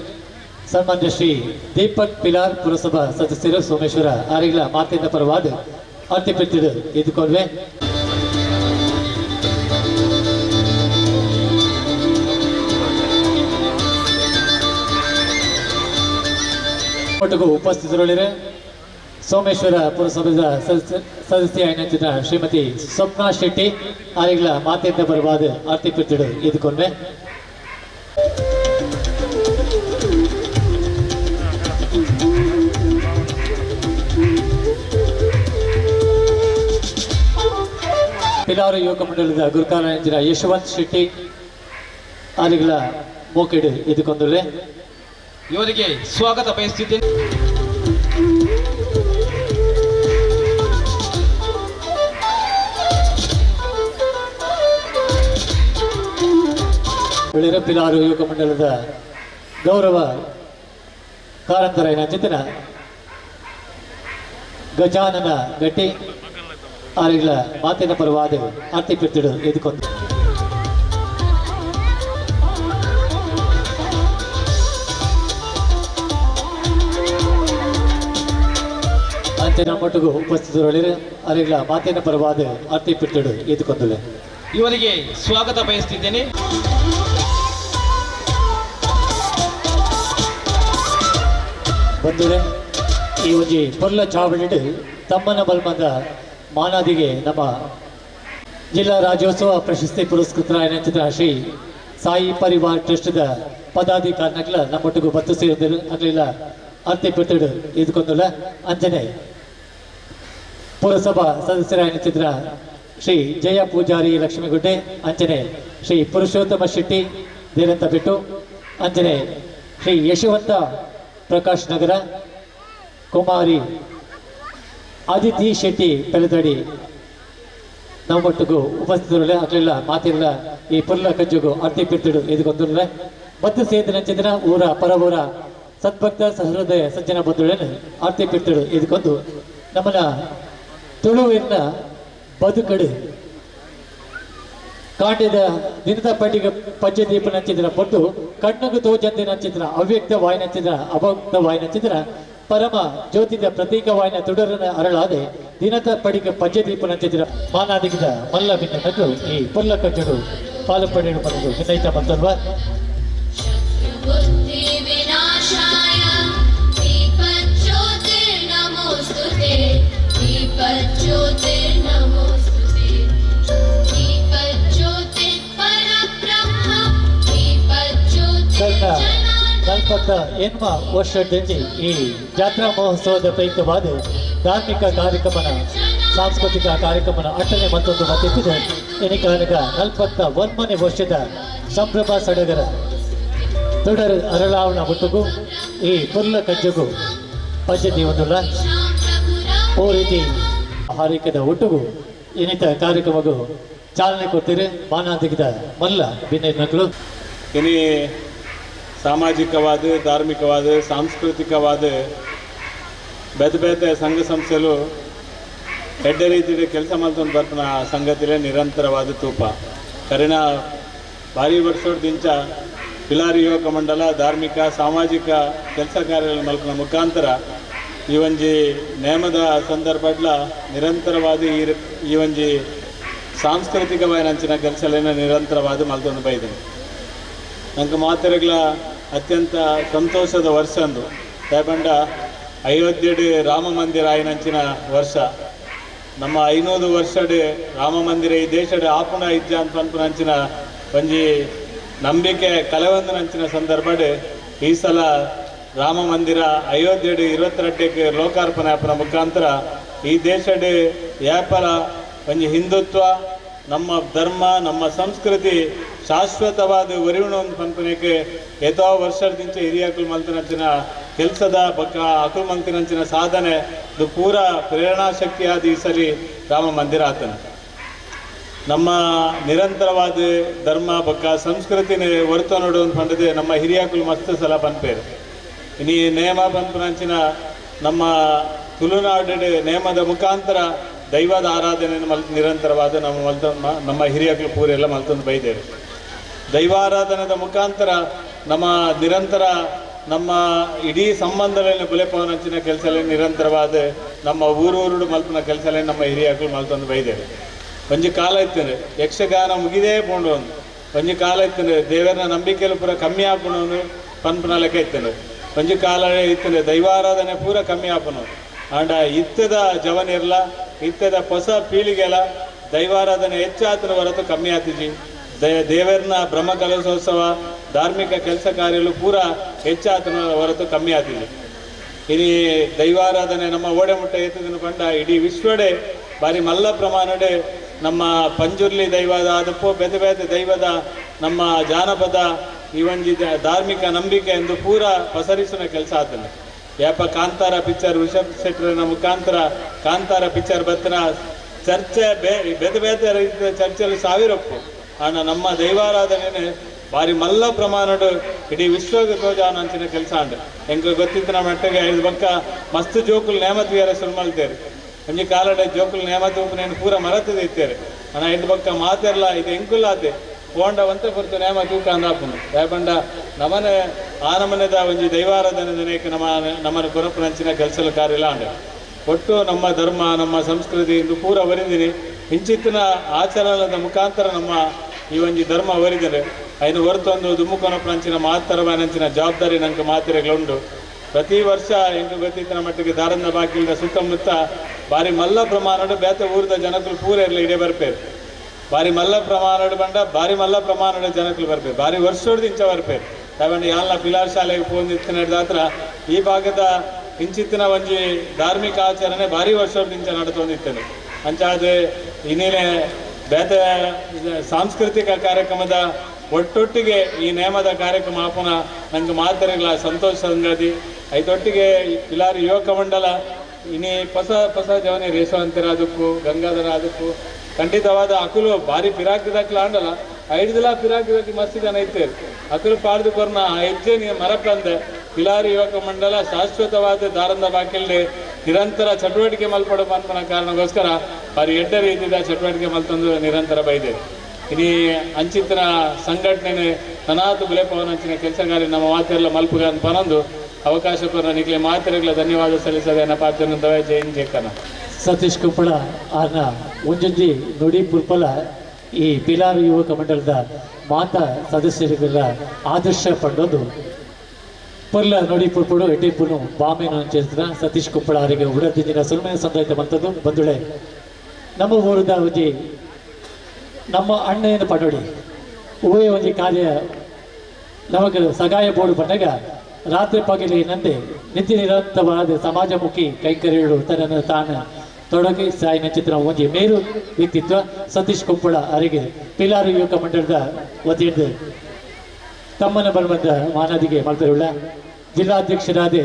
ಸನ್ಮಾನ್ಯ ಶ್ರೀ ದೀಪಕ್ ಪಿಲಾರ್ ಪುರಸಭಾ ಸದಸ್ಯರು ಸೋಮೇಶ್ವರ ಆರಿಗಳ ಮಾತಿನ ಪರವಾದ ಆರ್ತಿ ಪಿಟ್ಟಡು ಇದುಕೊಂಡ್ವೆ ಒಟ್ಟಿಗೂ ಉಪಸ್ಥಿತರುಳ್ಳಿರೆ ಸೋಮೇಶ್ವರ ಪುರಸಭೆಯ ಸದಸ್ಯ ಏನಂತಿನ ಶ್ರೀಮತಿ ಸ್ವಪ್ನಾ ಶೆಟ್ಟಿ ಆರಿಗಳ ಮಾತಿನ ಪರವಾದ ಆರ್ತಿ ಪಿಟ್ಟಡು ಇದುಕೊಂಡ್ವೆ ಪಿಲಾರು ಯುವಕ ಮಂಡಲದ ಗುರುಕಾರ್ಯಂಚಿನ ಯಶವಂತ್ ಶೆಟ್ಟಿ ಆಲಿಗಳ ಮೋಕೆಡು ಇದುಕೊಂಡುಳ್ಳೆ ಇವರಿಗೆ ಸ್ವಾಗತ ಬಯಸುತ್ತಿದ್ದೇನೆ. ಪಿಲಾರು ಯುವಕ ಮಂಡಲದ ಗೌರವ ಕಾರಂತರ ಚಿತ್ರ ಗಜಾನನ ಗಟ್ಟಿ ಆರಿಗಳ ಮಾತಿನ ಪರವಾದ ಆರ್ತಿ ಪಿಟ್ಟಡು ಎದುಕೊಂಡು ಅಂತೆ ನಮ್ಮೊಟ್ಟಿಗೂ ಉಪಸ್ಥಿತರುಳ್ಳಿರು ಆರಿಗಳ ಮಾತಿನ ಪರವಾದ ಆರ್ತಿ ಪಿಟ್ಟಡು ಎದುಕೊಂಡುಳ್ಳೆ ಇವರಿಗೆ ಸ್ವಾಗತ ಬಯಸ್ತಿದ್ದೇನೆ. ಬಂದರೆ ಈ ಒಂಜಿ ಪೊರ್ಲ ಚಾವಡಿಡ್ ತಮ್ಮನ ಬಲ್ಮದ ಮಾನಾದಿಗೆ ನಮ್ಮ ಜಿಲ್ಲಾ ರಾಜ್ಯೋತ್ಸವ ಪ್ರಶಸ್ತಿ ಪುರಸ್ಕೃತರಾಯನ ಶ್ರೀ ಸಾಯಿ ಪರಿವಾರ್ ಟ್ರಸ್ಟ್ದ ಪದಾಧಿಕಾರಿಗಳ ನಮ್ಮೊಟ್ಟಿಗೂ ಬತ್ತು ಸೇರಿದರು ಆಗಲಿಲ್ಲ ಅರ್ತಿ ಪೆಟ್ಟಡು ಇದ್ಕೊಂಡಲ್ಲ ಅಂಜನೆ ಪುರಸಭಾ ಸದಸ್ಯರಾಯನ ಚಿತ್ರ ಶ್ರೀ ಜಯ ಪೂಜಾರಿ ಲಕ್ಷ್ಮೀಗುಡ್ಡೆ ಅಂಜನೆ ಶ್ರೀ ಪುರುಷೋತ್ತಮ ಶೆಟ್ಟಿ ದೇರಂತ ಬಿಟ್ಟು ಅಂಜನೆ ಶ್ರೀ ಯಶವಂತ ಪ್ರಕಾಶ್ ನಗರ ಕುಮಾರಿ ಆದಿತಿ ಶೆಟ್ಟಿ ಪೆಲದಡಿ ನಮ್ಮೊಟ್ಟಿಗೂ ಉಪಸ್ಥಿತರಲ್ಲ ಆಗಲಿಲ್ಲ ಮಾತಿರಲ್ಲ ಈ ಪುರ್ಲ ಕಜ್ಜುಗು ಅರ್ತಿ ಪಿರ್ತಡು ಎದುಗೊಂದಿರಲ್ಲ ಬತ್ತು ಸೇದಿನ ಚಿತ್ರ ಊರ ಪರವೂರ ಸದ್ಭಕ್ತ ಸಹೃದಯ ಸಜ್ಜನ ಬಂಧುಗಳನ್ನು ಆರ್ತಿ ಪಿರ್ತಡು ಎದುಕೊಂಡು ನಮ್ಮನ್ನ ತುಳುವಿನ ಬದುಕಡು ಕಾಂಡ್ಯದ ದಿನದ ಪಟ್ಟಿಗೆ ಪಂಚದೀಪ ನಚ್ಚಿದ್ರ ಪೊಟ್ಟು ಕಣ್ಣುಗು ತೋಜಂದಿ ನಚ್ಚಿದ್ರ ಅವ್ಯಕ್ತ ವಾಯು ನಚ್ಚಿದ್ರ ಅಭಕ್ತ ವಾಯು ನಚ್ಚಿದ್ರ ಪರಮ ಜ್ಯೋತಿದ ಪ್ರತೀಕವಾಯಿನ ತುಡರನ ಅರಳಾದೆ ದಿನದ ಪಡಿಗೆ ಪಂಚದೀಪ ನಚ್ಚಿದ್ರ ಮಾನಾದಿಗಿದ ಮಲ್ಲ ಭಿನ್ನ ನಟು ಈ ಪುಲ್ಲ ಕಜ್ಜಡು ಪಾಲು ಪಡೆಯಲು ಬಂದು ಭಿನ್ನೈತ ಬಂತಲ್ವಾ ಎನ್ಮ ವರ್ಷದಲ್ಲಿ ಈ ಜಾತ್ರಾ ಮಹೋತ್ಸವದ ಪ್ರಯುಕ್ತವಾದ ಧಾರ್ಮಿಕ ಕಾರ್ಯಕ್ರಮನ ಸಾಂಸ್ಕೃತಿಕ ಕಾರ್ಯಕ್ರಮನ 8ನೇ ಮತ್ತೊಂದು ಮತ್ತಿದೆ ಎನಿಕಾಲಗ 41ನೇ ವರ್ಷದ ಸಂಭ್ರಮ ಸಡಗರ ತೊಡರು ಅರಳಾವಣ ಹುಟ್ಟುಗು ಈ ಪುರ್ಲ ಕಜ್ಜುಗು ಪಂಚದಿ ಒಂದುಲ್ಲ ಓ ರೀತಿ ಹಾರೈಕೆದ ಹುಟ್ಟುಗು ಇನ್ನಿತ ಕಾರ್ಯಕ್ರಮಗೂ ಚಾಲನೆ ಕೊಡ್ತೀರಿ ಮಾನಾದಿಗಿದ ಮಲ್ಲ ಭಿನ್ನ ಮಕ್ಕಳು ಇನಿ ಸಾಮಾಜಿಕವಾದ ಧಾರ್ಮಿಕವಾದ ಸಾಂಸ್ಕೃತಿಕವಾದ ಬೇತೆ ಬೇತೆ ಸಂಘ ಸಂಸ್ಥೆಗಳು ಎಡ್ಡೆ ರೀತಿಯ ಕೆಲಸ ಮಾಡ್ಕೊಂಡು ಬರ್ತಾನ ಸಂಗತಿಲೇ ನಿರಂತರವಾದ ತೂಪ ಕರಿನ ಭಾರಿ ವರ್ಷದಿಂದ ಪಿಲಾರಿ ಯುವಕ ಮಂಡಲ ಧಾರ್ಮಿಕ ಸಾಮಾಜಿಕ ಕೆಲಸ ಕಾರ್ಯಗಳು ಮಲ್ಪನ ಮುಖಾಂತರ ಈ ಒಂಜಿ ನೇಮದ ಸಂದರ್ಭಡ್ಲ ನಿರಂತರವಾದ ಈ ಒಂಜಿ ಸಾಂಸ್ಕೃತಿಕವಾದ ಅಂಚಿನ ಕೆಲಸಗಳನ್ನ ನಿರಂತರವಾದ ಮಲ್ತೊಂದು ಬೈದೇನೆ ನಂಗೆ ಮಾತೆರೆಗಳ ಅತ್ಯಂತ ಸಂತೋಷದ ವರ್ಷ ಅಂದು ಯಾಕಂಡ ಅಯೋಧ್ಯೆಡು ರಾಮ ಮಂದಿರ ಆಯ್ನಂಚಿನ ವರ್ಷ ನಮ್ಮ 500 ವರ್ಷಡ್ ರಾಮ ಮಂದಿರ ಈ ದೇಶದ ಆಪುಣ ಇಜ್ಜ ಅಂತ ಪನ್ಪುನಂಚಿನ ಒಂಜಿ ನಂಬಿಕೆ ಕಲೆವಂದನಂಚಿನ ಸಂದರ್ಭಡ್ ಈ ಸಲ ರಾಮ ಮಂದಿರ ಅಯೋಧ್ಯೆಡು 22ಕ್ಕೆ ಲೋಕಾರ್ಪಣೆ ಆಪನ ಮುಖಾಂತರ ಈ ದೇಶದ ವ್ಯಾಪಾರ ಒಂಜಿ ಹಿಂದುತ್ವ ನಮ್ಮ ಧರ್ಮ ನಮ್ಮ ಸಂಸ್ಕೃತಿ ಶಾಶ್ವತವಾದ ಒರಿವಣ ಒಂದು ಪಂಪನೆಗೆ ಎದೋ ವರ್ಷದಿಂದ ಹಿರಿಯಕಲು ಮಲ್ತನಂಚಿನ ಕೆಲಸದ ಬಕ್ಕ ಅಕಲು ಮಲ್ತಿನಂಚಿನ ಸಾಧನೆ ಇದು ಪೂರ ಪ್ರೇರಣಾ ಶಕ್ತಿಯಾದ ಈ ಸಲಿ ರಾಮ ಮಂದಿರ ಆತನ ನಮ್ಮ ನಿರಂತರವಾದ ಧರ್ಮ ಬಕ್ಕ ಸಂಸ್ಕೃತಿನ ಹೊರತು ನೋಡೋದು ಪಂಡದೆ ನಮ್ಮ ಹಿರಿಯಕಲು ಮಸ್ತ್ ಸಲ ಪನ್ಪೇರು ಇನಿ ನೇಮ ಪನ್ಪನಂಚಿನ ನಮ್ಮ ತುಳುನಾಡು ನೇಮದ ಮುಖಾಂತರ ದೈವದ ಆರಾಧನೆಯನ್ನು ನಿರಂತರವಾದ ನಮ್ಮ ಹಿರಿಯಕಲು ಪೂರೆಲ್ಲ ಮಲ್ತೊಂದು ಬೈದೇರು ದೈವಾರಾಧನದ ಮುಖಾಂತರ ನಮ್ಮ ನಿರಂತರ ನಮ್ಮ ಇಡೀ ಸಂಬಂಧಗಳನ್ನು ಬುಲೆಪವನಂಚಿನ ಕೆಲಸದಲ್ಲಿ ನಿರಂತರವಾದ ನಮ್ಮ ಊರೂರು ಮಲ್ಪನ ಕೆಲಸದಲ್ಲಿ ನಮ್ಮ ಹಿರಿಯಕಲು ಮಲ್ತೊಂದು ಬೈದೇರು ಒಂಜಿ ಕಾಲ ಇತ್ತಂದ್ರೆ ಯಕ್ಷಗಾನ ಮುಗಿದೇ ಪೋಂಡು ಒಂದು ಒಂಜಿ ಕಾಲ ಇತ್ತಂದ್ರೆ ದೇವರನ ನಂಬಿಕೆಯಲ್ಲಿ ಪೂರ ಕಮ್ಮಿ ಹಾಕೊಂಡು ಪನ್ಪನ ಲೆಕ್ಕ ಇತ್ತಂದ್ರೆ ಒಂಜಿ ಕಾಲ ಇತ್ತಂದ್ರೆ ದೈವಾರಾಧನೆ ಪೂರ ಕಮ್ಮಿ ಹಾಪನು ಆಂಡ ಇತ್ತದ ಜವನಿರ್ಲ ಇತ್ತದ ಹೊಸ ಪೀಳಿಗೆಲ ದೈವಾರಾಧನೆ ಹೆಚ್ಚಾತನ ಹೊರತು ಕಮ್ಮಿ ಆತಿಜಿ ದೇವರನ ಬ್ರಹ್ಮ ಕಲಶೋತ್ಸವ ಧಾರ್ಮಿಕ ಕೆಲಸ ಕಾರ್ಯಗಳು ಪೂರ ಹೆಚ್ಚಾತನ ಹೊರತು ಕಮ್ಮಿ ಆತಿದೆ ಇನಿ ದೈವಾರಾಧನೆ ನಮ್ಮ ಓಡೆ ಮುಟ್ಟ ಎತ್ತದನ್ನು ಕಂಡ ಇಡೀ ವಿಶ್ವಡೆ ಬಾರಿ ಮಲ್ಲ ಪ್ರಮಾಣಡೆ ನಮ್ಮ ಪಂಜುರ್ಲಿ ದೈವದ ಅದಪ್ಪೋ ಬೇತೆ ಬೇತೆ ದೈವದ ನಮ್ಮ ಜಾನಪದ ಈ ಒಂಜಿ ಧಾರ್ಮಿಕ ನಂಬಿಕೆ ಎಂದು ಪೂರ ಪಸರಿಸುವ ಕೆಲಸ ಆತನ ಯಾಪ ಕಾಂತಾರ ಪಿಕ್ಚರ್ ಋಷಭ್ ಶೆಟ್ಟರನ ಮುಖಾಂತರ ಕಾಂತಾರ ಪಿಕ್ಚರ್ ಬತ್ತನ ಚರ್ಚೆ ಬೇತೆ ಬೇತೆ ರೀತಿಯ ಚರ್ಚೆಯಲ್ಲಿ ಸಾವಿರಪ್ಪು ಆಣ ನಮ್ಮ ದೈವಾರಾಧನೆ ಬಾರಿ ಮಲ್ಲ ಪ್ರಮಾಣದ ಇಡೀ ವಿಶ್ವಕ್ಕೆ ತೋಜಾನ ಅಂಚಿನ ಕೆಲಸ ಅಂಡ ಹೆಂಗೆ ಗೊತ್ತಿತ್ತು ನಮ್ಮ ಮಟ್ಟಿಗೆ ಐದು ಬಕ್ಕ ಮಸ್ತ್ ಜೋಕುಲು ನೇಮತ್ ವೀರ ಶುರು ಮಾಡ್ತೇವೆ ಒಂಜಿ ಕಾಲಡ ಜೋಕುಲು ನೇಮತ್ ಉಪನೇನು ಪೂರ ಮರತದೆ ಇತ್ತೇವೆ ಅಣ್ಣ ಐದು ಬಕ್ಕ ಮಾತೆಲ್ಲ ಇದು ಹೆಂಕುಲ್ಲಾತೆ ಹೋಂಡವಂತ ಬರ್ತು ನೇಮ ತೂಕ ಅಂದಾಪನು ಯಾಕಂಡ ನಮ್ಮನೆ ಆ ನಮನೆದ ಒಂಜಿ ದೈವಾರಾಧನೆ ನಮ್ಮನ ಪುರಪುರಂಚಿನ ಕೆಲಸ ಕಾರ್ಯ ಇಲ್ಲ ಅಂಡ ಒಟ್ಟು ನಮ್ಮ ಧರ್ಮ ನಮ್ಮ ಸಂಸ್ಕೃತಿ ಇಂದು ಪೂರ ಬರಿದಿನಿ ಇಂಚಿತ್ತಿನ ಆಚರಣದ ಮುಖಾಂತರ ನಮ್ಮ ಈ ಒಂದು ಧರ್ಮ ಒರಿದರೆ ಐನು ಹೊರತೊಂದು ದುಮ್ಮುಕೊನ ಪ್ರಾಂಚಿನ ಮಾತರವಾನಂಚಿನ ಜವಾಬ್ದಾರಿ ನಂಗೆ ಮಾತಿರೆಗಳುಂಡು. ಪ್ರತಿ ವರ್ಷ ಎಂಟು ಗೊತ್ತಿತ್ತಿನ ಮಟ್ಟಿಗೆ ದಾರಂದ ಬಾಕಿಲ್ದ ಸುತ್ತಮುತ್ತ ಬಾರಿ ಮಲ್ಲ ಪ್ರಮಾಣದ ಬೇತೆ ಊರಿದ ಜನಗಳು ಪೂರ ಎಲ್ಲ ಇಡೇ ಬರ್ಪೇರು. ಬಾರಿ ಮಲ್ಲ ಪ್ರಮಾಣದ ಬಂಡ ಬಾರಿ ಮಲ್ಲ ಪ್ರಮಾಣದ ಜನಗಳು ಬರ್ಪೇರು. ಬಾರಿ ವರ್ಷೋಡ್ದು ಇಂಚ ಬರ್ಪೇರು. ತಗೊಂಡು ಯಾಲ್ನ ಪಿಲಾರ್ ಶಾಲೆಗೆ ಪೋಂದಿತ್ತಿನ ಹಿಡ್ದಾತ್ರ ಈ ಭಾಗದ ಇಂಚಿತ್ತಿನ ಒಂಜಿ ಧಾರ್ಮಿಕ ಆಚರಣೆ ಭಾರಿ ವರ್ಷೋಡ್ದು ಇಂಚ ನಡ್ತೊಂದಿತ್ತೇನೆ. ಅಂಚಾದ್ರೆ ಇನ್ನೇನೆ ಬೇತೆ ಸಾಂಸ್ಕೃತಿಕ ಕಾರ್ಯಕ್ರಮದ ಒಟ್ಟೊಟ್ಟಿಗೆ ಈ ನೇಮದ ಕಾರ್ಯಕ್ರಮ ಆಪುನ ನಂಗೆ ಮಾತರೆಗಳ ಸಂತೋಷ ಸಂಗತಿ ಐತೊಟ್ಟಿಗೆ ಈ ಪಿಲಾರಿ ಯುವಕ ಮಂಡಲ ಇನ್ನೇ ಹೊಸ ಜವನಿ ರೇಷವಂತರ ಅದಕ್ಕೂ ಗಂಗಾಧರ ಅದಕ್ಕೂ ಖಂಡಿತವಾದ ಅಕುಲು ಭಾರಿ ಪಿರಾಕಿದಾಕ್ಲ ಆಂಡಲ್ಲ 5 ದಿನ ಪಿರಾಕಿದಾಕಿ ಮಸ್ತ್ ಜನ ಐತೇರು ಅಕುಲು ಪಾಡ್ದು ಕೊರ್ನ ಹೆಜ್ಜೆ ನೀ ಮರಪಂದೆ ಪಿಲಾರಿ ಯುವಕ ಮಂಡಲ ಶಾಶ್ವತವಾದ ದಾರಂದ ಬಾಕಿಲ್ದೆ ನಿರಂತರ ಚಟುವಟಿಕೆ ಮಲ್ಪಡೋ ಪಂಪನ ಕಾರಣಕ್ಕೋಸ್ಕರ ಭಾರಿ ಎಡ್ಡ ರೀತಿಯ ಚಟುವಟಿಕೆ ಮಲ್ತಂದು ನಿರಂತರ ಬೈದೆ. ಇನಿ ಅಂಚಿತ್ತಿನ ಸಂಘಟನೆ ತನಾತು ಬೆಲೆ ಪವನಂಚಿನ ಕೆಲಸಗಾರಿ ನಮ್ಮ ಮಾತೆಲ್ಲ ಮಲ್ಪುಗ ಅಂತ ಪನೊಂದು ಅವಕಾಶ ಕೊರ ನಿಕ್ಲೆ ಮಾತೆರೆಗಳ ಧನ್ಯವಾದ ಸಲ್ಲಿಸದೆ ಪಾತ್ರ ಜೈ ಹಿಂದ್ ಜೈ ಕರ್ನಾಟಕ. ಸತೀಶ್ ಕುಪ್ಪಳ ಆರ್ನ ಒಂಜೊಂಜಿ ನುಡಿ ಪುಲ್ಪಲ ಈ ಪಿಲಾರು ಯುವಕ ಮಂಡಲದ ಮಾತಾ ಸದಸ್ಯರಿಗೆಲ್ಲ ಆದರ್ಶ ಪಂಡೋದು ಪೊಲ್ಲ ನುಡಿ ಪುಲ್ಪಡು ಎಡ್ಡಿಪ್ಪುನು ಬಾಮೇನು ಅಂಚಿನ ಸತೀಶ್ ಕುಪ್ಪಳ ಅವರಿಗೆ ಉಡದಿನ ಸುಲ್ಮೆಯ ಸಂದಾಯಿತ ಬಂತದ್ದು ಬಂದುಳೆ ನಮ್ಮ ಊರದ ಒಂಜಿ ನಮ್ಮ ಅಣ್ಣನ ಪಡೋಡಿ ಉಭಯ ಒಂಜಿ ಕಾರ್ಯ ನಮಗೆ ಸಗಾಯ ಬೋರ್ಡು ಬಂದಾಗ ರಾತ್ರಿ ಪಗಲಿ ನಂದೆ ನಿತ್ಯ ನಿರಂತರವಾದ ಸಮಾಜಮುಖಿ ಕೈಕರ್ಯಗಳು ತನ್ನ ತಾನು ತೊಡಗಿ ಸಾಯಿನ ಚಿತ್ರ ಒಂಜಿ ಮೇರು ವ್ಯಕ್ತಿತ್ವ ಸತೀಶ್ ಕುಪ್ಪಳ ಅವರಿಗೆ ಪಿಲಾರು ಯುವಕ ಮಂಡಲದ ವತಿಯಿಂದ ತಮ್ಮನ ಬರುವಂತ ಮಾನದಿಗೆ ಮಾಡ್ತಾರುಳ್ಳ ಜಿಲ್ಲಾಧ್ಯಕ್ಷರಾದ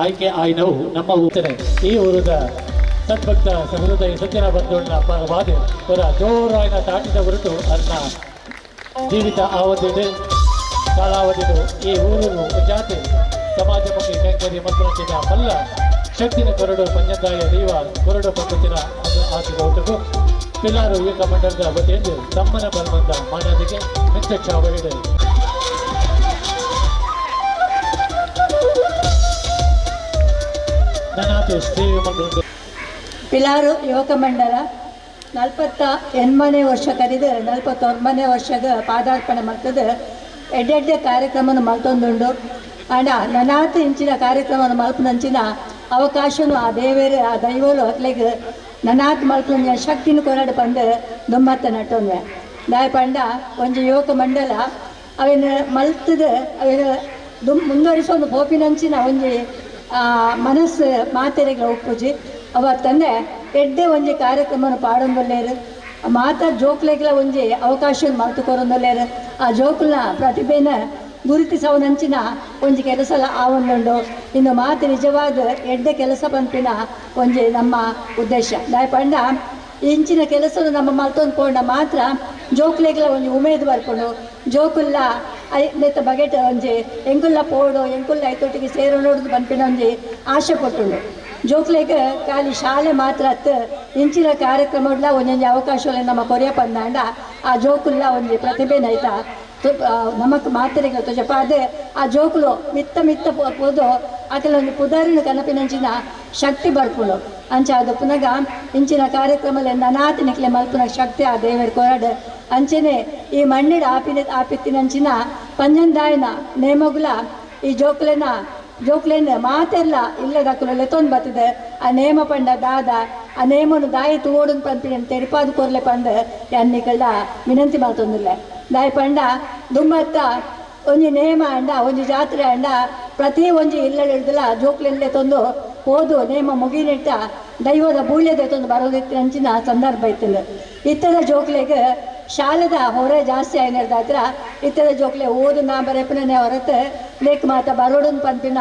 ಆಯ್ಕೆ ಆಯ್ನವು ನಮ್ಮ ಊತನೆ ಈ ಊರದ ಸದ್ಭಕ್ತ ಸಹೃದಯ ಸಜ್ಜನ ಬಂಧುಗಳ ಪರವಾದ ಅವರ ಜೋರಾಯಿನ ತಾಟಿದ ಹೊರಟು ಅನ್ನ ಜೀವಿತ ಆವಧಿದೆ ಕಾಲಾವಧಿದು ಈ ಊರು ಜಾತಿ ಸಮಾಜಮುಖಿ ಕೈಂಕರ್ಯ ಮಂತ್ರಿಸಿದ ಮಲ್ಲ ಶಕ್ತಿನ ಕೊರಡು ಪಂಜಂದಾಯ ದೈವ ಕೊರಡು ಪಂಪತಿನ ಆಸಿದ ಊಟಕ್ಕೂ ಪಿಲಾರು ಯುವಕ ಮಂಡಲದ ವತಿಯಿಂದ ತಮ್ಮನ ಬರುವಂತ ಮಾನದಿಗೆ ಮಿತ್ರ ಚಾವಳಿದೆ. ಪಿಲಾರು ಯುವಕ ಮಂಡಲ 48ನೇ ವರ್ಷ ಕರೆದು 49ನೇ ವರ್ಷದ ಪಾದಾರ್ಪಣೆ ಮಾಡ್ತದೆ. ಎಡ್ಡೆಡ್ಡೆ ಕಾರ್ಯಕ್ರಮವನ್ನು ಮಲ್ತೊಂದುಂಡು ಆಂಡ ನನಾತ್ ಇಂಚಿನ ಕಾರ್ಯಕ್ರಮವನ್ನು ಮಲ್ಪನಂಚಿನ ಅವಕಾಶನು ಆ ದೇವೇರು ಆ ದೈವಲು ಅಕ್ಲೆಗೆ ನನಾತ್ ಮಲ್ಪನ ಶಕ್ತಿನ ಕೊರಡು ಪಂದು ದುಮ್ಮತ್ತ ನಟೊಂದೆ ದಾಯ ಪಂಡ ಒಂಜಿ ಯುವಕ ಮಂಡಲ ಅವಿನ ಮಲ್ತದ ಅವಿನ ಮುಂದುವರಿಸೊಂದು ಪೋಪಿನಂಚಿನ ಒಂಜಿ ಮನಸ್ಸು ಮಾತೆರೆಗೆ ಒಪ್ಪುಜಿ ಅವತ್ತಂದೆ ಎಡ್ಡೆ ಒಂಜಿ ಕಾರ್ಯಕ್ರಮವನ್ನು ಪಾಡೊಂದುಲ್ಲೇರು ಮಾತಾ ಜೋಕ್ಲೆಗಳ ಒಂಜಿ ಅವಕಾಶ ಮಲ್ತು ಕೊರೊಂದುಲ್ಲೇರು ಆ ಜೋಕ್ಲನ ಪ್ರತಿಭೆನ ಗುರುತಿಸವನಂಚಿನ ಒಂಜಿ ಕೆಲಸ ಆವೊಂದುಂಡು ಇನ್ನು ಮಾತು ನಿಜವಾದ ಎಡ್ಡೆ ಕೆಲಸ ಪಂಪಿನ ಒಂಜಿ ನಮ್ಮ ಉದ್ದೇಶ ದಾಯ ಪಂಡ ಇಂಚಿನ ಕೆಲಸವನ್ನು ನಮ್ಮ ಮಲ್ತೊಂದ್ಕೊಂಡ ಮಾತ್ರ ಜೋಕ್ಲೆಗಳ ಒಂಜಿ ಉಮೇದು ಬರ್ಕೊಂಡು ಜೋಕುಲ್ಲ ನೆತ್ತ ಬಗೆಟ್ ಒಂಜಿ ಎಂಕುಲ್ಲ ಪೋಡು ಎಂಕುಲ್ಲ ಐತೊಟ್ಟಿಗೆ ಸೇರೋದು ಪಂಪಿನ ಒಂಜಿ ಆಶೆ ಪಟ್ಟುಂಡು ಜೋಕ್ಲೆಗೆ ಖಾಲಿ ಶಾಲೆ ಮಾತ್ರ ಅತ್ತು ಇಂಚಿನ ಕಾರ್ಯಕ್ರಮಗಳ ಒಂದೊಂದು ಅವಕಾಶಗಳು ನಮ್ಮ ಕೊರಿಯ ಪಂದಾಂಡ ಆ ಜೋಕುಲ್ಲ ಒಂಜಿ ಪ್ರತಿಭೆನೈತ ನಮಕ್ ಮಾತೆರೆಗೆ ತುಜಪ ಅದೇ ಆ ಜೋಕುಲು ಮಿತ್ತ ಪೋದು ಆಕಲ ಒಂದು ಪುದಾರಿನ ಕನಪಿನಂಚಿನ ಶಕ್ತಿ ಬರ್ಪುಳು ಅಂಚೆ ಅದು ಪುನಗ ಇಂಚಿನ ಕಾರ್ಯಕ್ರಮದಲ್ಲಿ ನನಾತಿ ನಿಕ್ಲೆ ಮಲ್ಪುನ ಶಕ್ತಿ ಆ ದೇವರ ಕೊರಡು ಅಂಚೆನೆ ಈ ಮಣ್ಣಿಡ ಆಪಿತ್ತಿನಂಚಿನ ಪಂಜಂದಾಯನ ನೇಮಗುಲ ಈ ಜೋಕ್ಲೆನ ಮಾತೆಲ್ಲ ಇಲ್ಲದ ಕುಲಲೆ ತೊಂದು ಬರ್ತದೆ ಆ ನೇಮ ಪಂಡ ದಾದ ಆ ನೇಮನು ದಾಯಿ ತೋಡನ್ ಪಂಪಿನ ತೆರಿಪಾದು ಕೊರ್ಲೆ ಪಂದ ಅನ್ನಿಗಳ ವಿನಂತಿ ಮಾಡ್ತೊಂದಿಲ್ಲ ದಾಯಿ ಪಂಡ ದುಮ್ಮತ್ತ ಒಂಜಿ ನೇಮ ಅಂಡ ಒಂಜಿ ಜಾತ್ರೆ ಅಂಡ ಪ್ರತಿ ಒಂಜಿ ಇಲ್ಲಡಿಲ್ಲ ಜೋಕ್ಲೆಲ್ಲೇ ತಂದು ಹೋದು ನೇಮ ಮುಗಿನಿಟ್ಟ ದೈವದ ಬೂಳ್ಯದೆ ತಂದು ಬರೋದಿತ್ತಿನಂಚಿನ ಸಂದರ್ಭ ಇತ್ತಂದು ಇತ್ತದ ಜೋಕ್ಲೆಗೆ ಶಾಲೆದ ಹೊರೆ ಜಾಸ್ತಿ ಆಯ್ನದಾತ್ರ ಇತ್ತದ ಜೋಕ್ಲೆ ಓದು ನಾ ಬರೆಪನೇ ಹೊರತು ಲೇಕ್ ಮಾತ ಬರೋಡನ್ ಪಂಪಿನ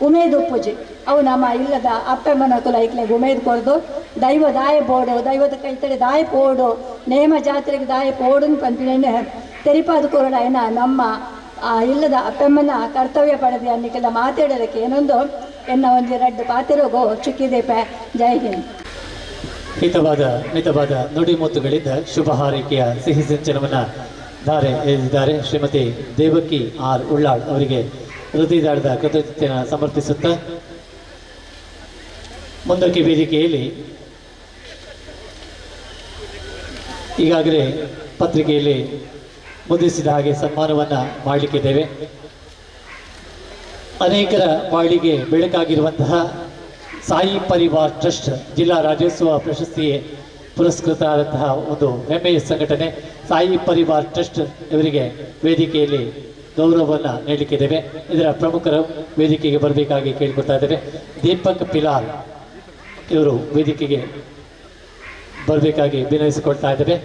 ಉಮೇದು ಉಪ್ಪುಜಿ ಅವು ನಮ್ಮ ಇಲ್ಲದ ಅಪ್ಪಮ್ಮನ ಕುಲ ಇಕ್ಲೆಗೆ ಉಮೇದು ಕೊಡ್ದು ದೈವ ದಾಯ ಬೋಡು ದೈವದ ಕೈತಡೆ ದಾಯ ಪೋಡು ನೇಮ ಜಾತ್ರೆಗೆ ದಾಯ ಪೋಡನ್ ಪಂಪಿನ ತೆರಿಪಾದ ಕೊರಡ ಏನ ನಮ್ಮ ಇಲ್ಲದ ಅಪ್ಪಮ್ಮನ ಕರ್ತವ್ಯ ಪಡೆದು ಅನ್ನಿಕೆಲ್ಲ ಮಾತಾಡೋದಕ್ಕೆ ಏನೊಂದು ಎನ್ನ ಒಂದು ರಡ್ಡು ಪಾತಿರೋಗೋ ಚುಕ್ಕಿದೇಪೆ ಜೈ ಹಿಂದ್. ಮಿತವಾದ ನುಡಿಮುತ್ತುಗಳಿಂದ ಶುಭ ಹಾರೈಕೆಯ ಸಿಹಿ ಸಿಂಚನವನ್ನು ಧಾರೆ ಎಳೆದಿದ್ದಾರೆ ಶ್ರೀಮತಿ ದೇವಕಿ ಆರ್ ಉಳ್ಳಾಳ್ ಅವರಿಗೆ ಹೃದಯದಾಳದ ಕೃತಜ್ಞತೆಯನ್ನು ಸಮರ್ಪಿಸುತ್ತಾ ಮುಂದಕ್ಕೆ ವೇದಿಕೆಯಲ್ಲಿ ಈಗಾಗಲೇ ಪತ್ರಿಕೆಯಲ್ಲಿ ಮುದ್ರಿಸಿದ ಹಾಗೆ ಸನ್ಮಾನವನ್ನು ಮಾಡಲಿಕ್ಕಿದ್ದೇವೆ. ಅನೇಕರ ಬಾಳಿಗೆ ಬೆಳಕಾಗಿರುವಂತಹ ಸಾಯಿ ಪರಿವಾರ್ ಟ್ರಸ್ಟ್ ಜಿಲ್ಲಾ ರಾಜ್ಯೋತ್ಸವ ಪ್ರಶಸ್ತಿ ಪುರಸ್ಕೃತ ಆದಂತಹ ಒಂದು ಹೆಮ್ಮೆಯ ಸಂಘಟನೆ ಸಾಯಿ ಪರಿವಾರ್ ಟ್ರಸ್ಟ್ ಇವರಿಗೆ ವೇದಿಕೆಯಲ್ಲಿ ಗೌರವವನ್ನು ನೀಡಲಿಕ್ಕಿದ್ದೇವೆ. ಇದರ ಪ್ರಮುಖರು ವೇದಿಕೆಗೆ ಬರಬೇಕಾಗಿ ಕೇಳಿಕೊಳ್ತಾ ಇದ್ದೇವೆ. ದೀಪಕ್ ಪಿಲಾಲ್ ಇವರು ವೇದಿಕೆಗೆ ಬರಬೇಕಾಗಿ ವಿನಯಿಸಿಕೊಳ್ತಾ ಇದ್ದೇವೆ.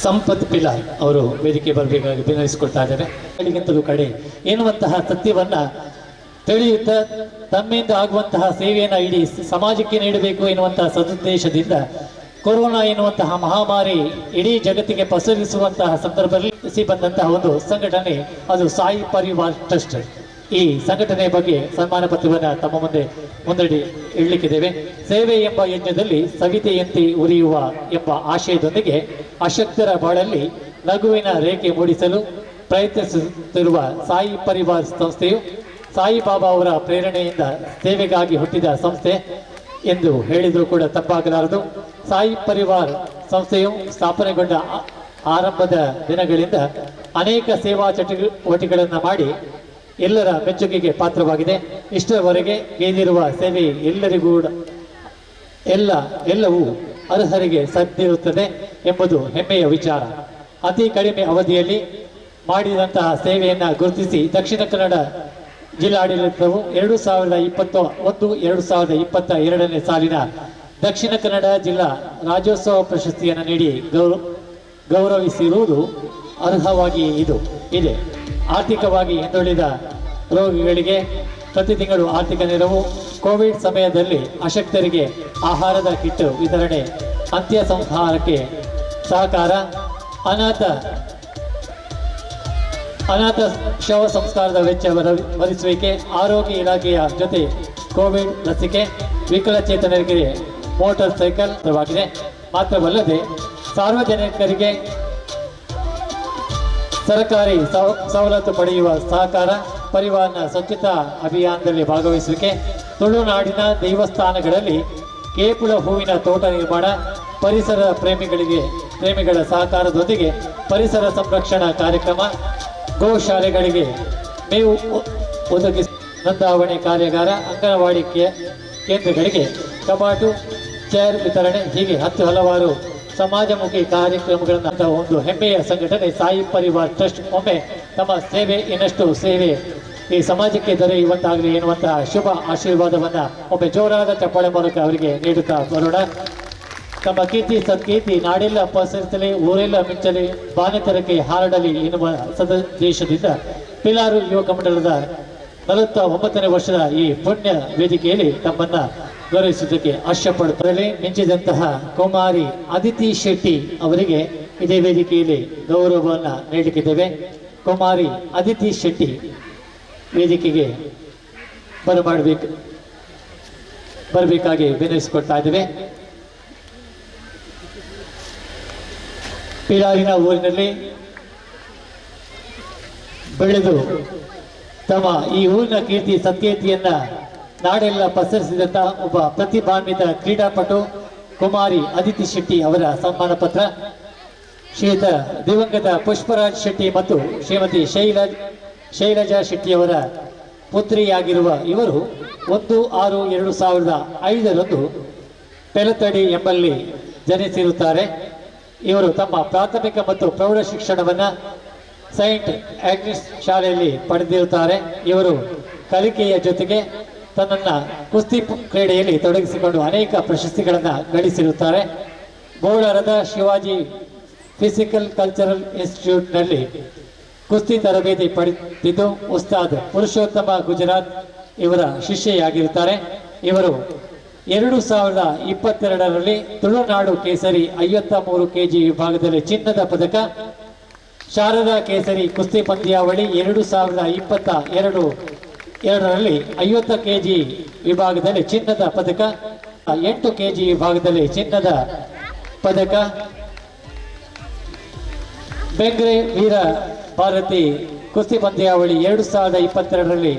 ಸಂಪತ್ ಪಿಲಾಲ್ ಅವರು ವೇದಿಕೆ ಬರಬೇಕಾಗಿ ವಿನಯಿಸಿಕೊಳ್ತಾ ಇದ್ದೇವೆ. ಗಿಂತಲೂ ಕಡೆ ಎನ್ನುವಂತಹ ಸತ್ಯವನ್ನು ತಿಳಿಯುತ್ತಾ ತಮ್ಮಿಂದ ಆಗುವಂತಹ ಸೇವೆಯನ್ನು ಇಡೀ ಸಮಾಜಕ್ಕೆ ನೀಡಬೇಕು ಎನ್ನುವಂತಹ ಸದುದ್ದೇಶದಿಂದ ಕೊರೋನಾ ಎನ್ನುವಂತಹ ಮಹಾಮಾರಿ ಇಡೀ ಜಗತ್ತಿಗೆ ಪಸರಿಸುವಂತಹ ಸಂದರ್ಭದಲ್ಲಿ ಬಂದಂತಹ ಒಂದು ಸಂಘಟನೆ ಅದು ಸಾಯಿ ಪರಿವಾರ್ ಟ್ರಸ್ಟ್. ಈ ಸಂಘಟನೆಯ ಬಗ್ಗೆ ಸನ್ಮಾನ ಪತ್ರವನ್ನು ತಮ್ಮ ಮುಂದೆ ಮುಂದಡಿ ಇಡಲಿಕ್ಕಿದ್ದೇವೆ. ಸೇವೆ ಎಂಬ ಯಜ್ಞದಲ್ಲಿ ಸವಿತೆಯಂತೆ ಉರಿಯುವ ಎಂಬ ಆಶಯದೊಂದಿಗೆ ಅಶಕ್ತರ ಬಾಳಲ್ಲಿ ನಗುವಿನ ರೇಖೆ ಮೂಡಿಸಲು ಪ್ರಯತ್ನಿಸುತ್ತಿರುವ ಸಾಯಿ ಪರಿವಾರ್ ಸಂಸ್ಥೆಯು ಸಾಯಿಬಾಬಾ ಅವರ ಪ್ರೇರಣೆಯಿಂದ ಸೇವೆಗಾಗಿ ಹುಟ್ಟಿದ ಸಂಸ್ಥೆ ಎಂದು ಹೇಳಿದರೂ ಕೂಡ ತಪ್ಪಾಗಲಾರದು. ಸಾಯಿ ಪರಿವಾರ್ ಸಂಸ್ಥೆಯು ಸ್ಥಾಪನೆಗೊಂಡ ಆರಂಭದ ದಿನಗಳಿಂದ ಅನೇಕ ಸೇವಾ ಚಟುವಟಿಕೆಗಳನ್ನು ಮಾಡಿ ಎಲ್ಲರ ಮೆಚ್ಚುಗೆಗೆ ಪಾತ್ರವಾಗಿದೆ. ಇಷ್ಟರವರೆಗೆ ಗೈದಿರುವ ಸೇವೆ ಎಲ್ಲವೂ ಅರ್ಹರಿಗೆ ಸದ್ದಿರುತ್ತದೆ ಎಂಬುದು ಹೆಮ್ಮೆಯ ವಿಚಾರ. ಅತಿ ಕಡಿಮೆ ಅವಧಿಯಲ್ಲಿ ಮಾಡಿದಂತಹ ಸೇವೆಯನ್ನು ಗುರುತಿಸಿ ದಕ್ಷಿಣ ಕನ್ನಡ ಜಿಲ್ಲಾಡಳಿತವು 2021-2022ನೇ ಸಾಲಿನ ದಕ್ಷಿಣ ಕನ್ನಡ ಜಿಲ್ಲಾ ರಾಜ್ಯೋತ್ಸವ ಪ್ರಶಸ್ತಿಯನ್ನು ನೀಡಿ ಗೌರವಿಸಿರುವುದು ಅರ್ಹವಾಗಿ ಇದೆ. ಆರ್ಥಿಕವಾಗಿ ಹಿಂದುಳಿದ ರೋಗಿಗಳಿಗೆ ಪ್ರತಿ ತಿಂಗಳು ಆರ್ಥಿಕ ನೆರವು, ಕೋವಿಡ್ ಸಮಯದಲ್ಲಿ ಅಶಕ್ತರಿಗೆ ಆಹಾರದ ಕಿಟ್ ವಿತರಣೆ, ಅಂತ್ಯ ಸಂಹಾರಕ್ಕೆ ಸಹಕಾರ, ಅನಾಥ ಶವ ಸಂಸ್ಕಾರದ ವೆಚ್ಚ ಭರಿಸುವಿಕೆ, ಆರೋಗ್ಯ ಇಲಾಖೆಯ ಜೊತೆ ಕೋವಿಡ್ ಲಸಿಕೆ, ವಿಕಲಚೇತನರಿಗೆ ಮೋಟಾರ್ ಸೈಕಲ್ ವಾಗಿದೆ. ಮಾತ್ರವಲ್ಲದೆ ಸಾರ್ವಜನಿಕರಿಗೆ ಸರ್ಕಾರಿ ಸವಲತ್ತು ಪಡೆಯುವ ಸಹಕಾರ, ಪರಿವಾರನ ಸ್ವಚ್ಛತಾ ಅಭಿಯಾನದಲ್ಲಿ ಭಾಗವಹಿಸುವಿಕೆ, ತುಳುನಾಡಿನ ದೇವಸ್ಥಾನಗಳಲ್ಲಿ ಕೇಪುಳ ಹೂವಿನ ತೋಟ ನಿರ್ಮಾಣ, ಪರಿಸರ ಪ್ರೇಮಿಗಳ ಸಹಕಾರದೊಂದಿಗೆ ಪರಿಸರ ಸಂರಕ್ಷಣಾ ಕಾರ್ಯಕ್ರಮ, ಗೋಶಾಲೆಗಳಿಗೆ ಮೇವು ಒದಗಿಸಿ ನೋಂದಾವಣೆ ಕಾರ್ಯಾಗಾರ, ಅಂಗನವಾಡಿ ಕೇಂದ್ರಗಳಿಗೆ ಕಪಾಟು, ಚೇರ್ ವಿತರಣೆ, ಹೀಗೆ ಹಲವಾರು ಸಮಾಜಮುಖಿ ಕಾರ್ಯಕ್ರಮಗಳನ್ನು ಒಂದು ಹೆಮ್ಮೆಯ ಸಂಘಟನೆ ಸಾಯಿ ಪರಿವಾರ್ ಟ್ರಸ್ಟ್ ಒಮ್ಮೆ ತಮ್ಮ ಸೇವೆ ಇನ್ನಷ್ಟು ಸೇವೆ ಈ ಸಮಾಜಕ್ಕೆ ದೊರೆಯುವಂತಾಗಲಿ ಎನ್ನುವಂತಹ ಶುಭ ಆಶೀರ್ವಾದವನ್ನು ಒಮ್ಮೆ ಜೋರಾದ ಚಪ್ಪಾಳೆ ಮೂಲಕ ಅವರಿಗೆ ನೀಡುತ್ತಾ ಬರೋಣ. ತಮ್ಮ ಕೀರ್ತಿ ಸತ್ಕೀರ್ತಿ ನಾಡೆಲ್ಲ ಪಸರಿಸಲಿ, ಊರೆಲ್ಲ ಮಿಂಚಲಿ, ಬಾನೆತರಕ್ಕೆ ಹಾರಡಲಿ ಎನ್ನುವ ಸದುದ್ದೇಶದಿಂದ ಪಿಲಾರು ಯುವಕ ಮಂಡಲದ 49ನೇ ವರ್ಷದ ಈ ಪುಣ್ಯ ವೇದಿಕೆಯಲ್ಲಿ ತಮ್ಮನ್ನ ಗೌರವಿಸುವುದಕ್ಕೆ ಆಶಪಡುತ್ತಲೇ ಮಿಂಚಿದಂತಹ ಕುಮಾರಿ ಅದಿತಿ ಶೆಟ್ಟಿ ಅವರಿಗೆ ಇದೇ ವೇದಿಕೆಯಲ್ಲಿ ಗೌರವವನ್ನು ನೀಡಲಿಕ್ಕಿದ್ದೇವೆ. ಕುಮಾರಿ ಅದಿತಿ ಶೆಟ್ಟಿ ವೇದಿಕೆಗೆ ಬರಬೇಕಾಗಿ ವಿನಯಿಸಿಕೊಡ್ತಾ ಇದ್ದೇವೆ. ಪಿಲಾರಿನ ಊರಿನಲ್ಲಿ ಬೆಳೆದು ತಮ್ಮ ಈ ಊರಿನ ಕೀರ್ತಿ ಸತ್ಕೀರ್ತಿಯನ್ನ ನಾಡೆಲ್ಲ ಪಸರಿಸಿದಂತ ಒಬ್ಬ ಪ್ರತಿಭಾನ್ವಿತ ಕ್ರೀಡಾಪಟು ಕುಮಾರಿ ಅದಿತಿ ಶೆಟ್ಟಿ ಅವರ ಸನ್ಮಾನ ಪತ್ರ. ಶ್ರೀಯುತ ದಿವಂಗತ ಪುಷ್ಪರಾಜ್ ಶೆಟ್ಟಿ ಮತ್ತು ಶ್ರೀಮತಿ ಶೈಲಜಾ ಶೆಟ್ಟಿಯವರ ಪುತ್ರಿಯಾಗಿರುವ ಇವರು 1/6/2005 ಪೆಲತಡಿ ಎಂಬಲ್ಲಿ ಜನಿಸಿರುತ್ತಾರೆ. ಇವರು ತಮ್ಮ ಪ್ರಾಥಮಿಕ ಮತ್ತು ಪ್ರೌಢ ಶಿಕ್ಷಣವನ್ನು ಸೈಂಟ್ ಆಗ್ನೆಸ್ ಶಾಲೆಯಲ್ಲಿ ಪಡೆದಿರುತ್ತಾರೆ. ಇವರು ಕಲಿಕೆಯ ಜೊತೆಗೆ ತನ್ನನ್ನು ಕುಸ್ತಿ ಕ್ರೀಡೆಯಲ್ಲಿ ತೊಡಗಿಸಿಕೊಂಡು ಅನೇಕ ಪ್ರಶಸ್ತಿಗಳನ್ನು ಗಳಿಸಿರುತ್ತಾರೆ. ಬೋಳಾರದ ಶಿವಾಜಿ ಫಿಸಿಕಲ್ ಕಲ್ಚರಲ್ ಇನ್ಸ್ಟಿಟ್ಯೂಟ್ನಲ್ಲಿ ಕುಸ್ತಿ ತರಬೇತಿ ಪಡೆದಿದ್ದು ಉಸ್ತಾದ್ ಪುರುಷೋತ್ತಮ ಗುಜರಾತ್ ಇವರ ಶಿಷ್ಯೆಯಾಗಿರುತ್ತಾರೆ. ಇವರು 2022ರಲ್ಲಿ ತುಳುನಾಡು ಕೇಸರಿ 53 kg ವಿಭಾಗದಲ್ಲಿ ಚಿನ್ನದ ಪದಕ, ಶಾರದಾ ಕೇಸರಿ ಕುಸ್ತಿ ಪಂದ್ಯಾವಳಿ 2022ರಲ್ಲಿ 50 kg ವಿಭಾಗದಲ್ಲಿ ಚಿನ್ನದ ಪದಕ, 8 kg ವಿಭಾಗದಲ್ಲಿ ಚಿನ್ನದ ಪದಕ, ಬೆಂಗ್ರೆ ವೀರ ಭಾರತಿ ಕುಸ್ತಿ ಪಂದ್ಯಾವಳಿ 2022ರಲ್ಲಿ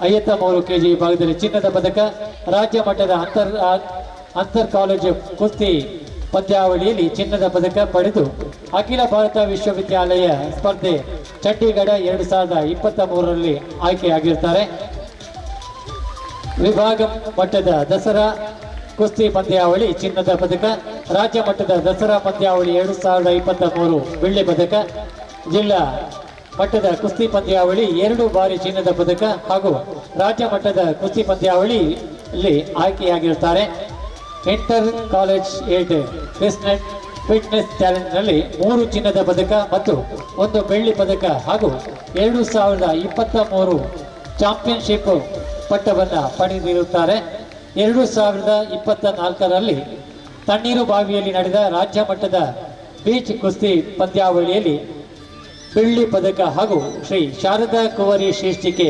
53 kg ವಿಭಾಗದಲ್ಲಿ ಚಿನ್ನದ ಪದಕ, ರಾಜ್ಯ ಮಟ್ಟದ ಅಂತರ್ ಕಾಲೇಜು ಕುಸ್ತಿ ಪಂದ್ಯಾವಳಿಯಲ್ಲಿ ಚಿನ್ನದ ಪದಕ ಪಡೆದು ಅಖಿಲ ಭಾರತ ವಿಶ್ವವಿದ್ಯಾಲಯ ಸ್ಪರ್ಧೆ ಚಂಡೀಗಢ 2023ರಲ್ಲಿ ಆಯ್ಕೆಯಾಗಿರ್ತಾರೆ. ವಿಭಾಗ ಮಟ್ಟದ ದಸರಾ ಕುಸ್ತಿ ಪಂದ್ಯಾವಳಿ ಚಿನ್ನದ ಪದಕ, ರಾಜ್ಯ ಮಟ್ಟದ ದಸರಾ ಪಂದ್ಯಾವಳಿ 2023 ಬೆಳ್ಳಿ ಪದಕ, ಜಿಲ್ಲಾ ಮಟ್ಟದ ಕುಸ್ತಿ ಪಂದ್ಯಾವಳಿ 2 ಬಾರಿ ಚಿನ್ನದ ಪದಕ ಹಾಗೂ ರಾಜ್ಯ ಮಟ್ಟದ ಕುಸ್ತಿ ಪಂದ್ಯಾವಳಿಯಲ್ಲಿ ಆಯ್ಕೆಯಾಗಿರುತ್ತಾರೆ. ಇಂಟರ್ ಕಾಲೇಜ್ ಏಟ್ ಫಿಟ್ನೆಸ್ ಚಾಲೆಂಜ್ನಲ್ಲಿ 3 ಚಿನ್ನದ ಪದಕ ಮತ್ತು 1 ಬೆಳ್ಳಿ ಪದಕ ಹಾಗೂ 2023 ಚಾಂಪಿಯನ್ಶಿಪ್ ಪಟ್ಟವನ್ನು ಪಡೆದಿರುತ್ತಾರೆ. 2024ರಲ್ಲಿ ತಣ್ಣೀರು ಬಾವಿಯಲ್ಲಿ ನಡೆದ ರಾಜ್ಯ ಮಟ್ಟದ ಬೀಚ್ ಕುಸ್ತಿ ಪಂದ್ಯಾವಳಿಯಲ್ಲಿ ಬೆಳ್ಳಿ ಪದಕ ಹಾಗೂ ಶ್ರೀ ಶಾರದಾ ಕುವರಿ ಶೀರ್ಷಿಕೆ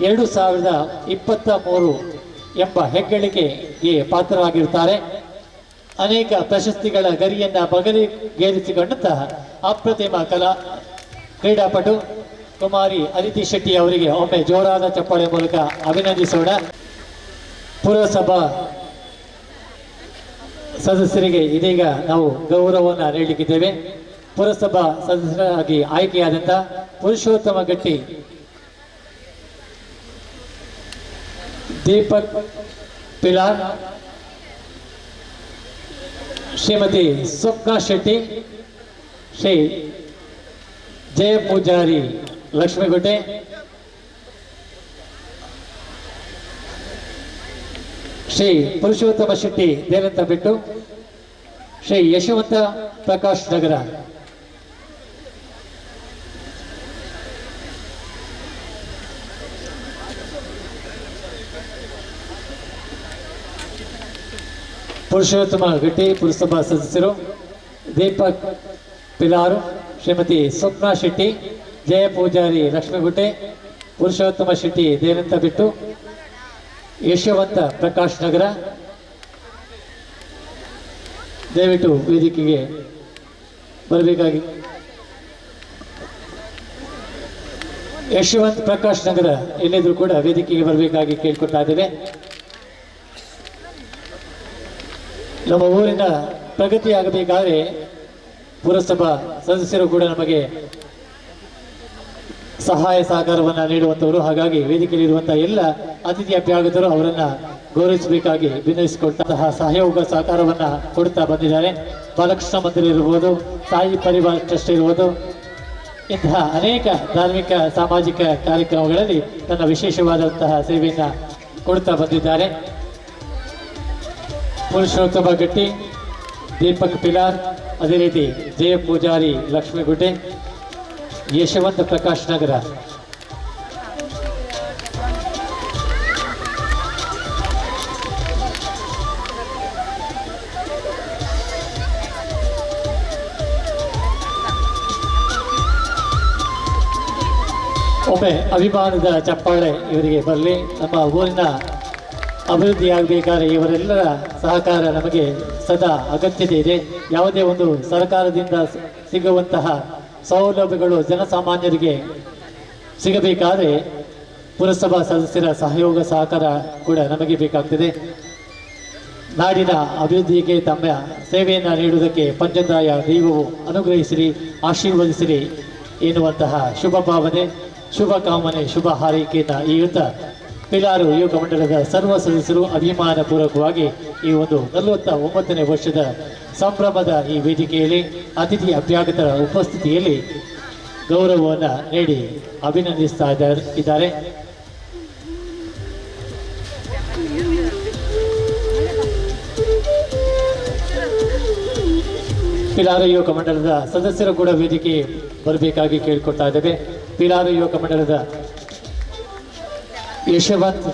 2023 ಎಂಬ ಹೆಗ್ಗಳಿಕೆಗೆ ಪಾತ್ರರಾಗಿರುತ್ತಾರೆ. ಅನೇಕ ಪ್ರಶಸ್ತಿಗಳ ಗರಿಯನ್ನ ಬಗಲಿಗೇರಿಸಿಕೊಂಡಂತಹ ಅಪ್ರತಿಮ ಕ್ರೀಡಾಪಟು ಕುಮಾರಿ ಅದಿತಿ ಶೆಟ್ಟಿ ಅವರಿಗೆ ಒಮ್ಮೆ ಜೋರಾದ ಚಪ್ಪಾಳೆ ಮೂಲಕ ಅಭಿನಂದಿಸೋಣ. ಪುರಸಭಾ ಸದಸ್ಯರಿಗೆ ಇದೀಗ ನಾವು ಗೌರವವನ್ನು ನೀಡಲಿಕ್ಕಿದ್ದೇವೆ. ಪುರಸಭಾ ಸದಸ್ಯರಾಗಿ ಆಯ್ಕೆಯಾದಂಥ ಪುರುಷೋತ್ತಮ ಗಟ್ಟಿ ದೀಪಕ್ ಪಿಲಾರ್, ಶ್ರೀಮತಿ ಸ್ವಪ್ನಾ ಶೆಟ್ಟಿ, ಶ್ರೀ ಜಯ ಪೂಜಾರಿ ಲಕ್ಷ್ಮೀಗುಡ್ಡೆ, ಶ್ರೀ ಪುರುಷೋತ್ತಮ ಶೆಟ್ಟಿ ದೇಲಂತಬೆಟ್ಟು, ಶ್ರೀ ಯಶವಂತ ಪ್ರಕಾಶ್ ನಗರ, ಪುರುಷೋತ್ತಮ ಗಟ್ಟಿ ಪುರಸಭಾ ಸದಸ್ಯರು, ದೀಪಕ್ ಪಿಲಾರು, ಶ್ರೀಮತಿ ಸ್ವಪ್ನಾ ಶೆಟ್ಟಿ, ಜಯ ಪೂಜಾರಿ ಲಕ್ಷ್ಮೀಗುಡ್ಡೆ, ಪುರುಷೋತ್ತಮ ಶೆಟ್ಟಿ ದೇಲಂತಬೆಟ್ಟು, ಯಶವಂತ ಪ್ರಕಾಶ್ ನಗರ ದಯವಿಟ್ಟು ವೇದಿಕೆಗೆ ಬರಬೇಕಾಗಿ. ಯಶವಂತ್ ಪ್ರಕಾಶ್ ನಗರ ಎಲ್ಲಿದ್ರು ಕೂಡ ವೇದಿಕೆಗೆ ಬರಬೇಕಾಗಿ ಕೇಳ್ಕೊಳ್ತಾ ಇದ್ದೇವೆ. ನಮ್ಮ ಊರಿನ ಪ್ರಗತಿ ಆಗಬೇಕಾದ್ರೆ ಪುರಸಭಾ ಸದಸ್ಯರು ಕೂಡ ನಮಗೆ ಸಹಾಯ ಸಹಕಾರವನ್ನು ನೀಡುವಂಥವರು. ಹಾಗಾಗಿ ವೇದಿಕೆಯಲ್ಲಿರುವಂತಹ ಎಲ್ಲ ಅತಿಥಿ ಅಭ್ಯಾಗತರು ಅವರನ್ನ ಗೌರವಿಸಬೇಕಾಗಿ ವಿನಯಿಸಿಕೊಟ್ಟಂತಹ ಸಹಯೋಗ ಸಹಕಾರವನ್ನು ಕೊಡುತ್ತಾ ಬಂದಿದ್ದಾರೆ. ಬಾಲಕೃಷ್ಣ ಮಂದಿರ ಇರ್ಬೋದು, ಸಾಯಿ ಪರಿವಾರ ಟ್ರಸ್ಟ್ ಇರ್ಬೋದು, ಇಂತಹ ಅನೇಕ ಧಾರ್ಮಿಕ ಸಾಮಾಜಿಕ ಕಾರ್ಯಕ್ರಮಗಳಲ್ಲಿ ತನ್ನ ವಿಶೇಷವಾದಂತಹ ಸೇವೆಯನ್ನು ಕೊಡುತ್ತಾ ಬಂದಿದ್ದಾರೆ. ಪುರುಷೋತ್ತಮ ಗಟ್ಟಿ, ದೀಪಕ್ ಪಿಲಾರ್, ಅದೇ ರೀತಿ ಜಯ ಪೂಜಾರಿ ಲಕ್ಷ್ಮೀಗುಡ್ಡೆ, ಯಶವಂತ ಪ್ರಕಾಶ್ ನಗರ. ಒಮ್ಮೆ ಅಭಿಮಾನದ ಚಪ್ಪಾಳೆ ಇವರಿಗೆ ಬರಲಿ. ನಮ್ಮ ಊರಿನ ಅಭಿವೃದ್ಧಿಯಾಗಬೇಕಾದ್ರೆ ಇವರೆಲ್ಲರ ಸಹಕಾರ ನಮಗೆ ಸದಾ ಅಗತ್ಯತೆ ಇದೆ. ಯಾವುದೇ ಒಂದು ಸರ್ಕಾರದಿಂದ ಸಿಗುವಂತಹ ಸೌಲಭ್ಯಗಳು ಜನಸಾಮಾನ್ಯರಿಗೆ ಸಿಗಬೇಕಾದರೆ ಪುರಸಭಾ ಸದಸ್ಯರ ಸಹಯೋಗ ಸಹಕಾರ ಕೂಡ ನಮಗೆ ಬೇಕಾಗ್ತದೆ. ನಾಡಿನ ಅಭಿವೃದ್ಧಿಗೆ ತಮ್ಮ ಸೇವೆಯನ್ನು ನೀಡುವುದಕ್ಕೆ ಪಂಚದಾಯ ದೈವವು ಅನುಗ್ರಹಿಸಿರಿ, ಆಶೀರ್ವದಿಸಿರಿ ಎನ್ನುವಂತಹ ಶುಭ ಭಾವನೆ, ಶುಭ ಕಾಮನೆ, ಶುಭ ಹಾರೈಕೆಯನ್ನು ಈ ಯುದ್ಧ ಪಿಲಾರು ಯುವಕ ಮಂಡಲದ ಸರ್ವ ಸದಸ್ಯರು ಅಭಿಮಾನಪೂರ್ವಕವಾಗಿ ಈ ಒಂದು 49ನೇ ವರ್ಷದ ಸಂಭ್ರಮದ ಈ ವೇದಿಕೆಯಲ್ಲಿ ಅತಿಥಿ ಅಭ್ಯಾಗತರ ಉಪಸ್ಥಿತಿಯಲ್ಲಿ ಗೌರವವನ್ನು ನೀಡಿ ಅಭಿನಂದಿಸ್ತಾ ಇದ್ದಾರೆ. ಪಿಲಾರು ಯುವಕ ಮಂಡಲದ ಸದಸ್ಯರು ಕೂಡ ವೇದಿಕೆ ಬರಬೇಕಾಗಿ ಕೇಳಿಕೊಳ್ತಾ ಇದ್ದೇವೆ. ಪಿಲಾರು ಯುವಕ ಮಂಡಲದ ಯಶವಂತ್,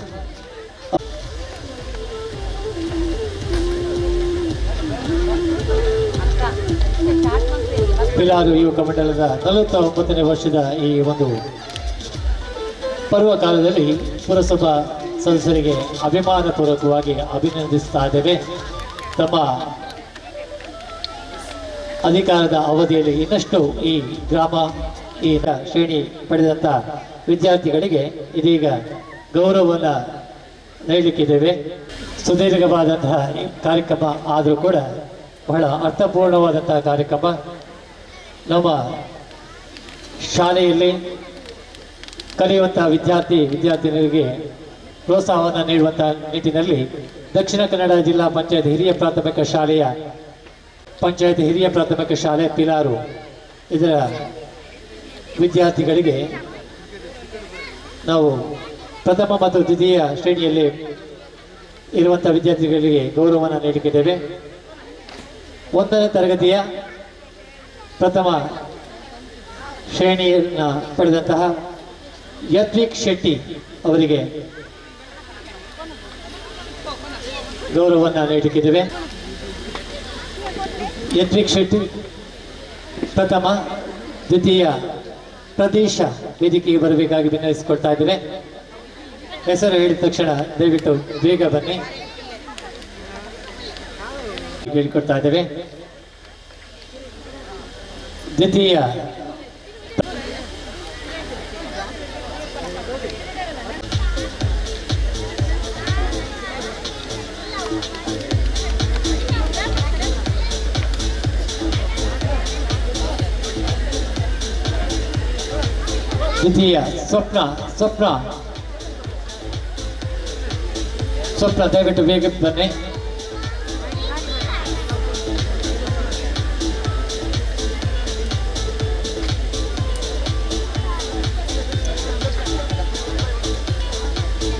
ಪಿಲಾರು ಯುವಕ ಮಂಡಲದ 49ನೇ ವರ್ಷದ ಈ ಒಂದು ಪರ್ವಕಾಲದಲ್ಲಿ ಪುರಸಭಾ ಸದಸ್ಯರಿಗೆ ಅಭಿಮಾನಪೂರ್ವಕವಾಗಿ ಅಭಿನಂದಿಸ್ತಾ ಇದ್ದೇವೆ. ತಮ್ಮ ಅಧಿಕಾರದ ಅವಧಿಯಲ್ಲಿ ಇನ್ನಷ್ಟು ಈ ಗ್ರಾಮ ಈ ಶ್ರೇಣಿ ಪಡೆದಂಥ ವಿದ್ಯಾರ್ಥಿಗಳಿಗೆ ಇದೀಗ ಗೌರವವನ್ನು ನೀಡಲಿಕ್ಕಿದ್ದೇವೆ. ಸುದೀರ್ಘವಾದಂತಹ ಕಾರ್ಯಕ್ರಮ ಆದರೂ ಕೂಡ ಬಹಳ ಅರ್ಥಪೂರ್ಣವಾದಂತಹ ಕಾರ್ಯಕ್ರಮ. ನಮ್ಮ ಶಾಲೆಯಲ್ಲಿ ಕಲಿಯುವಂತಹ ವಿದ್ಯಾರ್ಥಿನಿಯರಿಗೆ ಪ್ರೋತ್ಸಾಹವನ್ನು ನೀಡುವಂತಹ ನಿಟ್ಟಿನಲ್ಲಿ ದಕ್ಷಿಣ ಕನ್ನಡ ಜಿಲ್ಲಾ ಪಂಚಾಯತ್ ಹಿರಿಯ ಪ್ರಾಥಮಿಕ ಶಾಲೆಯ ಪಂಚಾಯತ್ ಹಿರಿಯ ಪ್ರಾಥಮಿಕ ಶಾಲೆ ಪಿಲಾರು ಇದರ ವಿದ್ಯಾರ್ಥಿಗಳಿಗೆ ನಾವು ಪ್ರಥಮ ಮತ್ತು ದ್ವಿತೀಯ ಶ್ರೇಣಿಯಲ್ಲಿ ಇರುವಂಥ ವಿದ್ಯಾರ್ಥಿಗಳಿಗೆ ಗೌರವವನ್ನು ನೀಡಿದ್ದೇವೆ. 1ನೇ ತರಗತಿಯ ಪ್ರಥಮ ಶ್ರೇಣಿಯನ್ನು ಪಡೆದಂತಹ ಯದ್ವಿಕ್ ಶೆಟ್ಟಿ ಅವರಿಗೆ ಗೌರವವನ್ನು ನೀಡಿದ್ದೇವೆ. ಯದ್ವಿಕ್ ಶೆಟ್ಟಿ ಪ್ರಥಮ, ದ್ವಿತೀಯ ಪ್ರದೇಶ ವೇದಿಕೆಗೆ ಬರಬೇಕಾಗಿ ವಿನಂತಿಸಿಕೊಳ್ತಾ ಇದ್ದೇವೆ. ಹೆಸರು ಹೇಳಿದ ತಕ್ಷಣ ದಯವಿಟ್ಟು ಬೇಗ ಬನ್ನಿ ಹೇಳಿಕೊಡ್ತಾ ಇದ್ದೇವೆ. ದ್ವಿತೀಯ ಸ್ವಪ್ನ ದಯವಿಟ್ಟು ಬೇಗ ಬನ್ನಿ.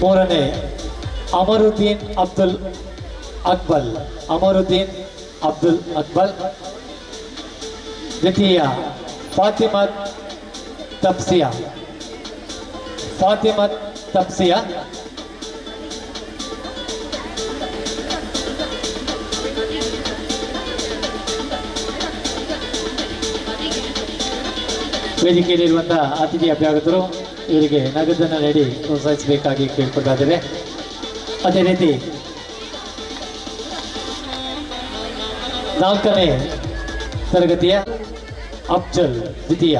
ಮೂರನೇ ಅಮರುದ್ದೀನ್ ಅಬ್ದುಲ್ ಅಕ್ಬಲ್. ದ್ವಿತೀಯ ಫಾತಿಮತ್ ತಪ್ಸಿಯಾ. ವೇದಿಕೆಯಲ್ಲಿರುವಂತಹ ಅತಿಥಿ ಅಭ್ಯಾಗತರು ಇವರಿಗೆ ನಗದನ್ನು ನೀಡಿ ಪ್ರೋತ್ಸಾಹಿಸಬೇಕಾಗಿ ಕೇಳಿಕೊಳ್ತಾ ಇದ್ದೇವೆ. ಅದೇ ರೀತಿ 4ನೇ ತರಗತಿಯ ಅಫ್ಜಲ್ ದ್ವಿತೀಯ,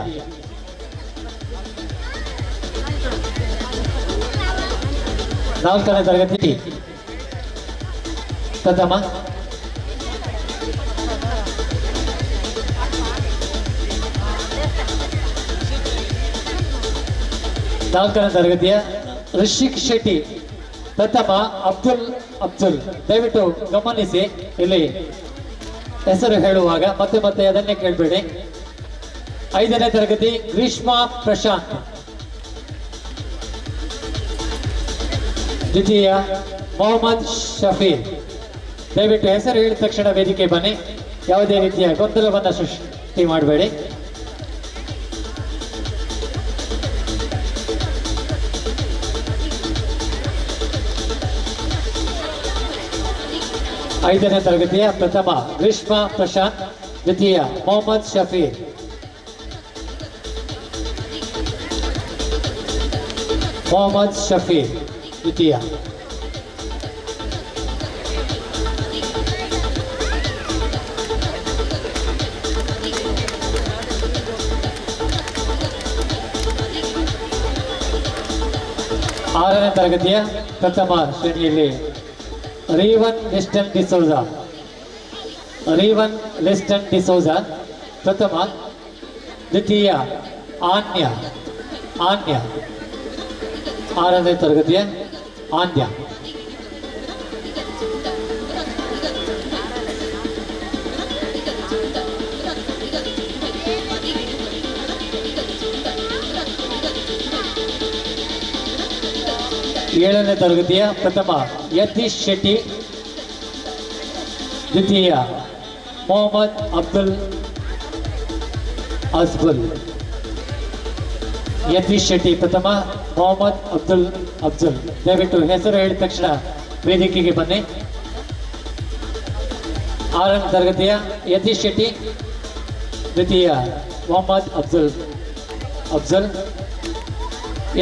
4ನೇ ತರಗತಿ ಪ್ರಥಮ, 4ನೇ ತರಗತಿಯ ಋಷಿಕ್ ಶೆಟ್ಟಿ ಪ್ರಥಮ, ಅಬ್ದುಲ್. ದಯವಿಟ್ಟು ಗಮನಿಸಿ, ಇಲ್ಲಿ ಹೆಸರು ಹೇಳುವಾಗ ಮತ್ತೆ ಅದನ್ನೇ ಕೇಳಬೇಡಿ. 5ನೇ ತರಗತಿ ಗ್ರೀಷ್ಮಾ ಪ್ರಶಾಂತ್. ದ್ವಿತೀಯ ಮೊಹಮ್ಮದ್ ಶಫೀರ್. ದಯವಿಟ್ಟು ಹೆಸರು ಹೇಳಿದ ತಕ್ಷಣ ವೇದಿಕೆ ಬನ್ನಿ. ಯಾವುದೇ ರೀತಿಯ ಗೊಂದಲವನ್ನು ಸೃಷ್ಟಿ ಮಾಡಬೇಡಿ. ಐದನೇ ತರಗತಿಯ ಪ್ರಥಮ ಗ್ರೀಷ್ಮಾ ಪ್ರಶಾಂತ್, ದ್ವಿತೀಯ ಮೊಹಮ್ಮದ್ ಶಫೀರ್. ದ್ವಿತೀಯ. ಆರನೇ ತರಗತಿಯ ಪ್ರಥಮ ಶ್ರೇಣಿಯಲ್ಲಿ ರೀವನ್ ಲಿಸ್ಟನ್ ಡಿಸೋಜಾ ಪ್ರಥಮ, ದ್ವಿತೀಯ ಆನ್ಯ. 6ನೇ ತರಗತಿಯ ಆನ್ಯ. ಏಳನೇ ತರಗತಿಯ ಪ್ರಥಮ ಯತೀಶ್ ಶೆಟ್ಟಿ, ದ್ವಿತೀಯ ಮೊಹಮ್ಮದ್ ಅಬ್ದುಲ್ ಅಜ್ಬುಲ್. ಯತೀಶ್ ಶೆಟ್ಟಿ ಪ್ರಥಮ, ಮೊಹಮ್ಮದ್ ಅಬ್ದುಲ್. ದಯವಿಟ್ಟು ಹೆಸರು ಹೇಳಿದ ತಕ್ಷಣ ವೇದಿಕೆಗೆ ಬನ್ನಿ. 6ನೇ ತರಗತಿಯ ಯತೀಶ್ ಶೆಟ್ಟಿ, ದ್ವಿತೀಯ ಮೊಹಮ್ಮದ್ ಅಬ್ದುಲ್.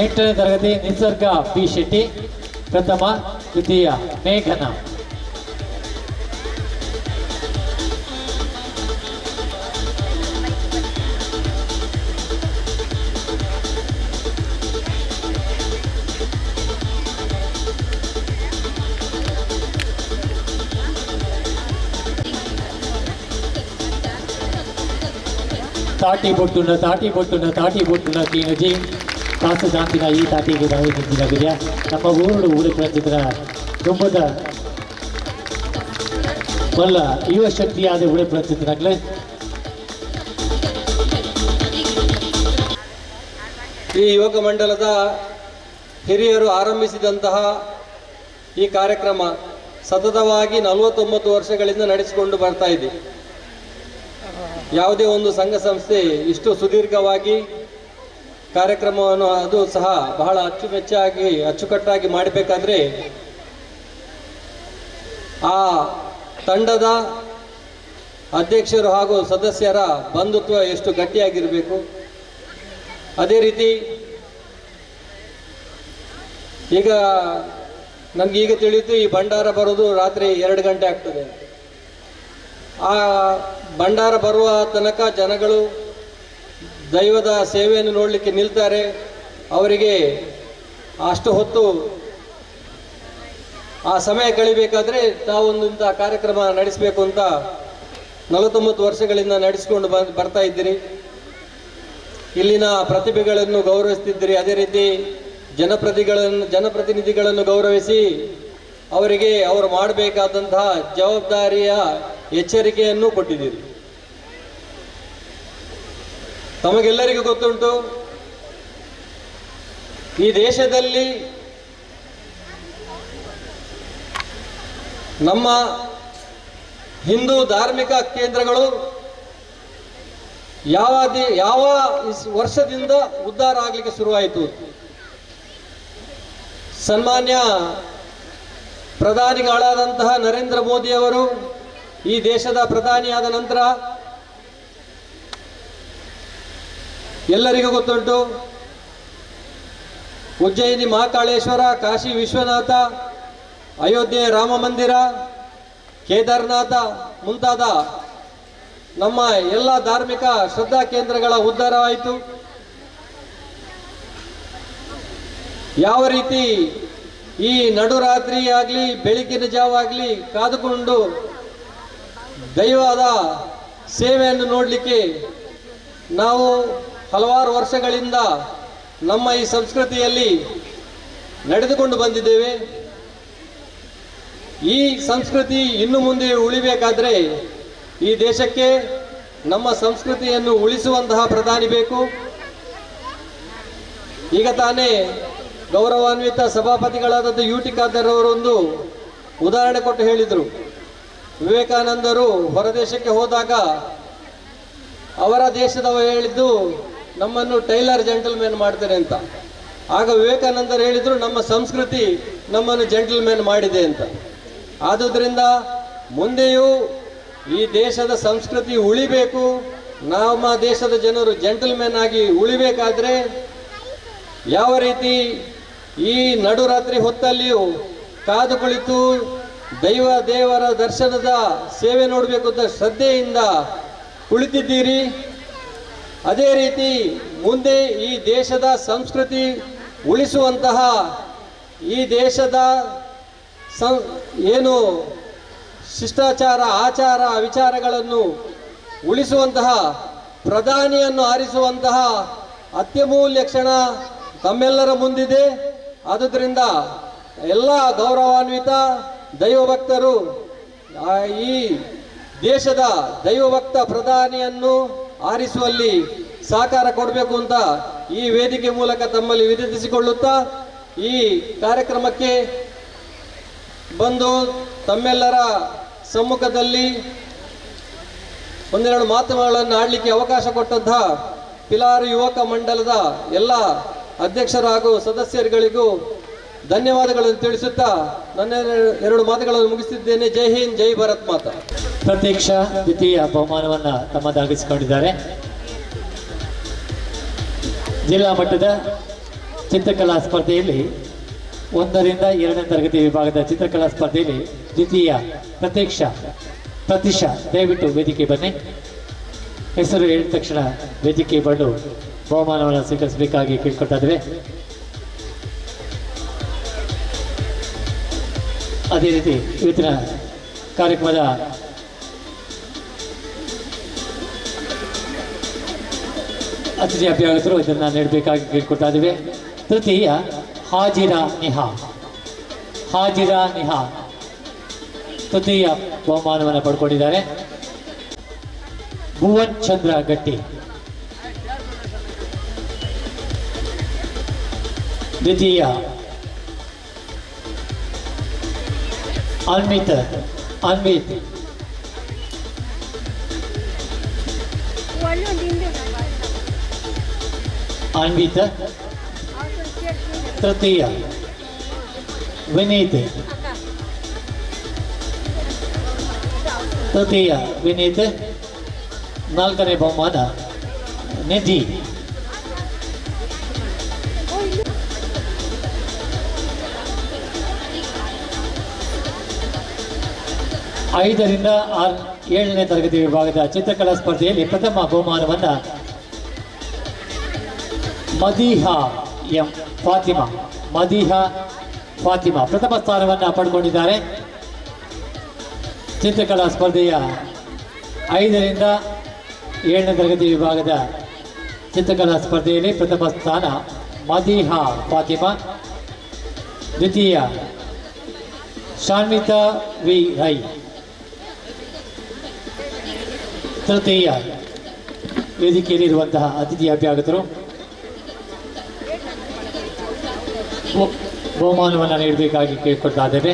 8ನೇ ತರಗತಿ ನಿಸರ್ಗ ಪಿ ಶೆಟ್ಟಿ ಪ್ರಥಮ, ದ್ವಿತೀಯ ಮೇಘನಾ. ತಾಟಿ ಬೊಟ್ಟುನ ಕೀನುಜಿ ಕಾಸು ಶಾಂತಿನ ಈ ತಾಟಿಗೆ ನಾವು ನಿಂತಿನಾಗಿದೆಯಾ ನಮ್ಮ ಊರು ಉಳಿದ ತುಂಬದ ಒಲ್ಲ ಯುವ ಶಕ್ತಿಯಾದ ಉಳಿಪುತ್ತಿನಾಗಲೇ ಈ ಯುವಕ ಮಂಡಲದ ಹಿರಿಯರು ಆರಂಭಿಸಿದಂತಹ ಈ ಕಾರ್ಯಕ್ರಮ ಸತತವಾಗಿ 49 ವರ್ಷಗಳಿಂದ ನಡೆಸಿಕೊಂಡು ಬರ್ತಾ ಇದೆ. ಯಾವುದೇ ಒಂದು ಸಂಘ ಸಂಸ್ಥೆ ಇಷ್ಟು ಸುದೀರ್ಘವಾಗಿ ಕಾರ್ಯಕ್ರಮವನ್ನು ಅದು ಸಹ ಬಹಳ ಅಚ್ಚುಕಟ್ಟಾಗಿ ಮಾಡಬೇಕಾದ್ರೆ ಆ ತಂಡದ ಅಧ್ಯಕ್ಷರು ಹಾಗೂ ಸದಸ್ಯರ ಬಂಧುತ್ವ ಎಷ್ಟು ಗಟ್ಟಿಯಾಗಿರಬೇಕು. ಅದೇ ರೀತಿ ಈಗ ನನಗೀಗ ತಿಳಿಯಿತು ಈ ಭಂಡಾರ ಬರೋದು ರಾತ್ರಿ 2 ಗಂಟೆ ಆಗ್ತದೆ. ಆ ಭಂಡಾರ ಬರುವ ತನಕ ಜನಗಳು ದೈವದ ಸೇವೆಯನ್ನು ನೋಡಲಿಕ್ಕೆ ನಿಲ್ತಾರೆ. ಅವರಿಗೆ ಅಷ್ಟು ಹೊತ್ತು ಆ ಸಮಯ ಕಳಿಬೇಕಾದ್ರೆ ತಾವೊಂದು ಇಂಥ ಕಾರ್ಯಕ್ರಮ ನಡೆಸಬೇಕು ಅಂತ 49 ವರ್ಷಗಳಿಂದ ನಡೆಸಿಕೊಂಡು ಬರ್ತಾ ಇದ್ದೀರಿ. ಇಲ್ಲಿನ ಪ್ರತಿಭೆಗಳನ್ನು ಗೌರವಿಸ್ತಿದ್ದೀರಿ. ಅದೇ ರೀತಿ ಜನಪ್ರತಿನಿಧಿಗಳನ್ನು ಗೌರವಿಸಿ ಅವರಿಗೆ ಅವರು ಮಾಡಬೇಕಾದಂತಹ ಜವಾಬ್ದಾರಿಯ ಎಚ್ಚರಿಕೆಯನ್ನು ಕೊಟ್ಟಿದ್ದೀರಿ. ತಮಗೆಲ್ಲರಿಗೂ ಗೊತ್ತುಂಟು, ಈ ದೇಶದಲ್ಲಿ ನಮ್ಮ ಹಿಂದೂ ಧಾರ್ಮಿಕ ಕೇಂದ್ರಗಳು ಯಾವ ವರ್ಷದಿಂದ ಉದ್ಧಾರ ಆಗಲಿಕ್ಕೆ ಶುರುವಾಯಿತು. ಸನ್ಮಾನ್ಯ ಪ್ರಧಾನಿಗಳಾದಂತಹ ನರೇಂದ್ರ ಮೋದಿಯವರು ಈ ದೇಶದ ಪ್ರಧಾನಿಯಾದ ನಂತರ ಎಲ್ಲರಿಗೂ ಗೊತ್ತುಂಟು, ಉಜ್ಜಯಿನಿ ಮಹಾಕಾಳೇಶ್ವರ, ಕಾಶಿ ವಿಶ್ವನಾಥ, ಅಯೋಧ್ಯೆ ರಾಮ ಮಂದಿರ, ಕೇದಾರನಾಥ ಮುಂತಾದ ನಮ್ಮ ಎಲ್ಲ ಧಾರ್ಮಿಕ ಶ್ರದ್ಧಾ ಕೇಂದ್ರಗಳ ಉದ್ಧಾರವಾಯಿತು. ಯಾವ ರೀತಿ ಈ ನಡುರಾತ್ರಿ ಆಗಲಿ ಬೆಳಗಿನ ಜಾವ ಆಗಲಿ ಕಾದುಕೊಂಡು ದೈವದ ಸೇವೆಯನ್ನು ನೋಡಲಿಕ್ಕೆ ನಾವು ಹಲವಾರು ವರ್ಷಗಳಿಂದ ನಮ್ಮ ಈ ಸಂಸ್ಕೃತಿಯಲ್ಲಿ ನಡೆದುಕೊಂಡು ಬಂದಿದ್ದೇವೆ. ಈ ಸಂಸ್ಕೃತಿ ಇನ್ನು ಮುಂದೆ ಉಳಿಬೇಕಾದ್ರೆ ಈ ದೇಶಕ್ಕೆ ನಮ್ಮ ಸಂಸ್ಕೃತಿಯನ್ನು ಉಳಿಸುವಂತಹ ಪ್ರಧಾನಿ ಬೇಕು. ಈಗ ತಾನೇ ಗೌರವಾನ್ವಿತ ಸಭಾಪತಿಗಳಾದದ್ದು ಯುಟಿ ಖಾದರ್ ಅವರೊಂದು ಉದಾಹರಣೆ ಕೊಟ್ಟು ಹೇಳಿದರು. ವಿವೇಕಾನಂದರು ಹೊರದೇಶಕ್ಕೆ ಹೋದಾಗ ಅವರ ದೇಶದವ ಹೇಳಿದ್ದು ನಮ್ಮನ್ನು ಟೈಲರ್ ಜೆಂಟಲ್ಮೆನ್ ಮಾಡ್ತಾರೆ ಅಂತ. ಆಗ ವಿವೇಕಾನಂದರು ಹೇಳಿದ್ರು ನಮ್ಮ ಸಂಸ್ಕೃತಿ ನಮ್ಮನ್ನು ಜೆಂಟಲ್ಮೆನ್ ಮಾಡಿದೆ ಅಂತ. ಆದುದರಿಂದ ಮುಂದೆಯೂ ಈ ದೇಶದ ಸಂಸ್ಕೃತಿ ಉಳಿಬೇಕು. ನಮ್ಮ ದೇಶದ ಜನರು ಜೆಂಟಲ್ಮೆನ್ ಆಗಿ ಉಳಿಬೇಕಾದ್ರೆ ಯಾವ ರೀತಿ ಈ ನಡುರಾತ್ರಿ ಹೊತ್ತಲ್ಲಿಯೂ ಕಾದು ಕುಳಿತು ದೇವರ ದರ್ಶನದ ಸೇವೆ ನೋಡಬೇಕು ಅಂತ ಶ್ರದ್ಧೆಯಿಂದ ಕುಳಿತಿದ್ದೀರಿ, ಅದೇ ರೀತಿ ಮುಂದೆ ಈ ದೇಶದ ಸಂಸ್ಕೃತಿ ಉಳಿಸುವಂತಹ ಈ ದೇಶದ ಏನು ಶಿಷ್ಟಾಚಾರ ಆಚಾರ ವಿಚಾರಗಳನ್ನು ಉಳಿಸುವಂತಹ ಪ್ರಧಾನಿಯನ್ನು ಆರಿಸುವಂತಹ ಅತ್ಯಮೂಲ್ಯ ಕ್ಷಣ ತಮ್ಮೆಲ್ಲರ ಮುಂದಿದೆ. ಆದುದರಿಂದ ಎಲ್ಲ ಗೌರವಾನ್ವಿತ ದೈವಭಕ್ತರು ಈ ದೇಶದ ದೈವಭಕ್ತ ಪ್ರಧಾನಿಯನ್ನು ಆರಿಸುವಲ್ಲಿ ಸಹಕಾರ ಕೊಡಬೇಕು ಅಂತ ಈ ವೇದಿಕೆ ಮೂಲಕ ತಮ್ಮಲ್ಲಿ ವಿನಂತಿಸಿಕೊಳ್ಳುತ್ತಾ ಈ ಕಾರ್ಯಕ್ರಮಕ್ಕೆ ಬಂದು ತಮ್ಮೆಲ್ಲರ ಸಮ್ಮುಖದಲ್ಲಿ ಒಂದೆರಡು ಮಾತುಗಳನ್ನು ಆಡಲಿಕ್ಕೆ ಅವಕಾಶ ಕೊಟ್ಟಂತಹ ಪಿಲಾರು ಯುವಕ ಮಂಡಲದ ಎಲ್ಲ ಅಧ್ಯಕ್ಷರು ಹಾಗೂ ಸದಸ್ಯರುಗಳಿಗೂ ಧನ್ಯವಾದಗಳನ್ನು ತಿಳಿಸುತ್ತಾ ನನ್ನ 2 ಮಾತುಗಳನ್ನು ಮುಗಿಸಿದ್ದೇನೆ. ಜೈ ಹಿಂದ್, ಜೈ ಭಾರತ್ ಮಾತಾ. ಪ್ರತೀಕ್ಷ ದ್ವಿತೀಯ ಬಹುಮಾನವನ್ನು ತಮ್ಮದಾಗಿಸಿಕೊಂಡಿದ್ದಾರೆ. ಜಿಲ್ಲಾ ಮಟ್ಟದ ಚಿತ್ರಕಲಾ ಸ್ಪರ್ಧೆಯಲ್ಲಿ 1ರಿಂದ 2ನೇ ತರಗತಿ ವಿಭಾಗದ ಚಿತ್ರಕಲಾ ಸ್ಪರ್ಧೆಯಲ್ಲಿ ದ್ವಿತೀಯ ಪ್ರತೀಕ್ಷಾ ದಯವಿಟ್ಟು ವೇದಿಕೆ ಬನ್ನಿ. ಹೆಸರು ಹೇಳಿದ ತಕ್ಷಣ ವೇದಿಕೆ ಬಂದು ಬಹುಮಾನವನ್ನು ಸ್ವೀಕರಿಸಬೇಕಾಗಿ ಕೇಳ್ಕೊಳ್ತಾ ಇದ್ದೇವೆ. ಅದೇ ರೀತಿ ಇವತ್ತಿನ ಕಾರ್ಯಕ್ರಮದ ಅತಿಥಿ ಅಭ್ಯಾಗತರು ಇದನ್ನು ನೀಡಬೇಕಾಗಿ ಕೇಳ್ಕೊಳ್ತಾ ಇದ್ದೀವಿ. ತೃತೀಯ ಹಾಜಿರಾ ನಿಹಾ ತೃತೀಯ ಬಹುಮಾನವನ್ನು ಪಡ್ಕೊಂಡಿದ್ದಾರೆ. ಭುವನ್ ಚಂದ್ರ ಗಟ್ಟಿ ದ್ವಿತೀಯ. ಅನ್ವಿತ್ ತೃತೀಯ. ವಿನೀತ್ ತೃತೀಯ. ನಾಲ್ಕನೇ ಬಹುಮಾನ ನಿಧಿ. ಐದರಿಂದ 7ನೇ ತರಗತಿ ವಿಭಾಗದ ಚಿತ್ರಕಲಾ ಸ್ಪರ್ಧೆಯಲ್ಲಿ ಪ್ರಥಮ ಬಹುಮಾನವನ್ನು ಮದೀಹಾ ಫಾತಿಮಾ ಪ್ರಥಮ ಸ್ಥಾನವನ್ನು ಪಡ್ಕೊಂಡಿದ್ದಾರೆ. ಚಿತ್ರಕಲಾ ಸ್ಪರ್ಧೆಯ 5ರಿಂದ 7ನೇ ತರಗತಿ ವಿಭಾಗದ ಚಿತ್ರಕಲಾ ಸ್ಪರ್ಧೆಯಲ್ಲಿ ಪ್ರಥಮ ಸ್ಥಾನ ಮದೀಹಾ ಫಾತಿಮಾ. ದ್ವಿತೀಯ ಶಾನ್ವಿತಾ ವಿ ರೈ. ತೃತೀಯ. ವೇದಿಕೆಯಲ್ಲಿರುವಂತಹ ಅತಿಥಿ ಅಭ್ಯಾಗತರು ಬಹುಮಾನವನ್ನು ನೀಡಬೇಕಾಗಿ ಕೇಳಿಕೊಳ್ತಾ ಇದ್ದೇವೆ.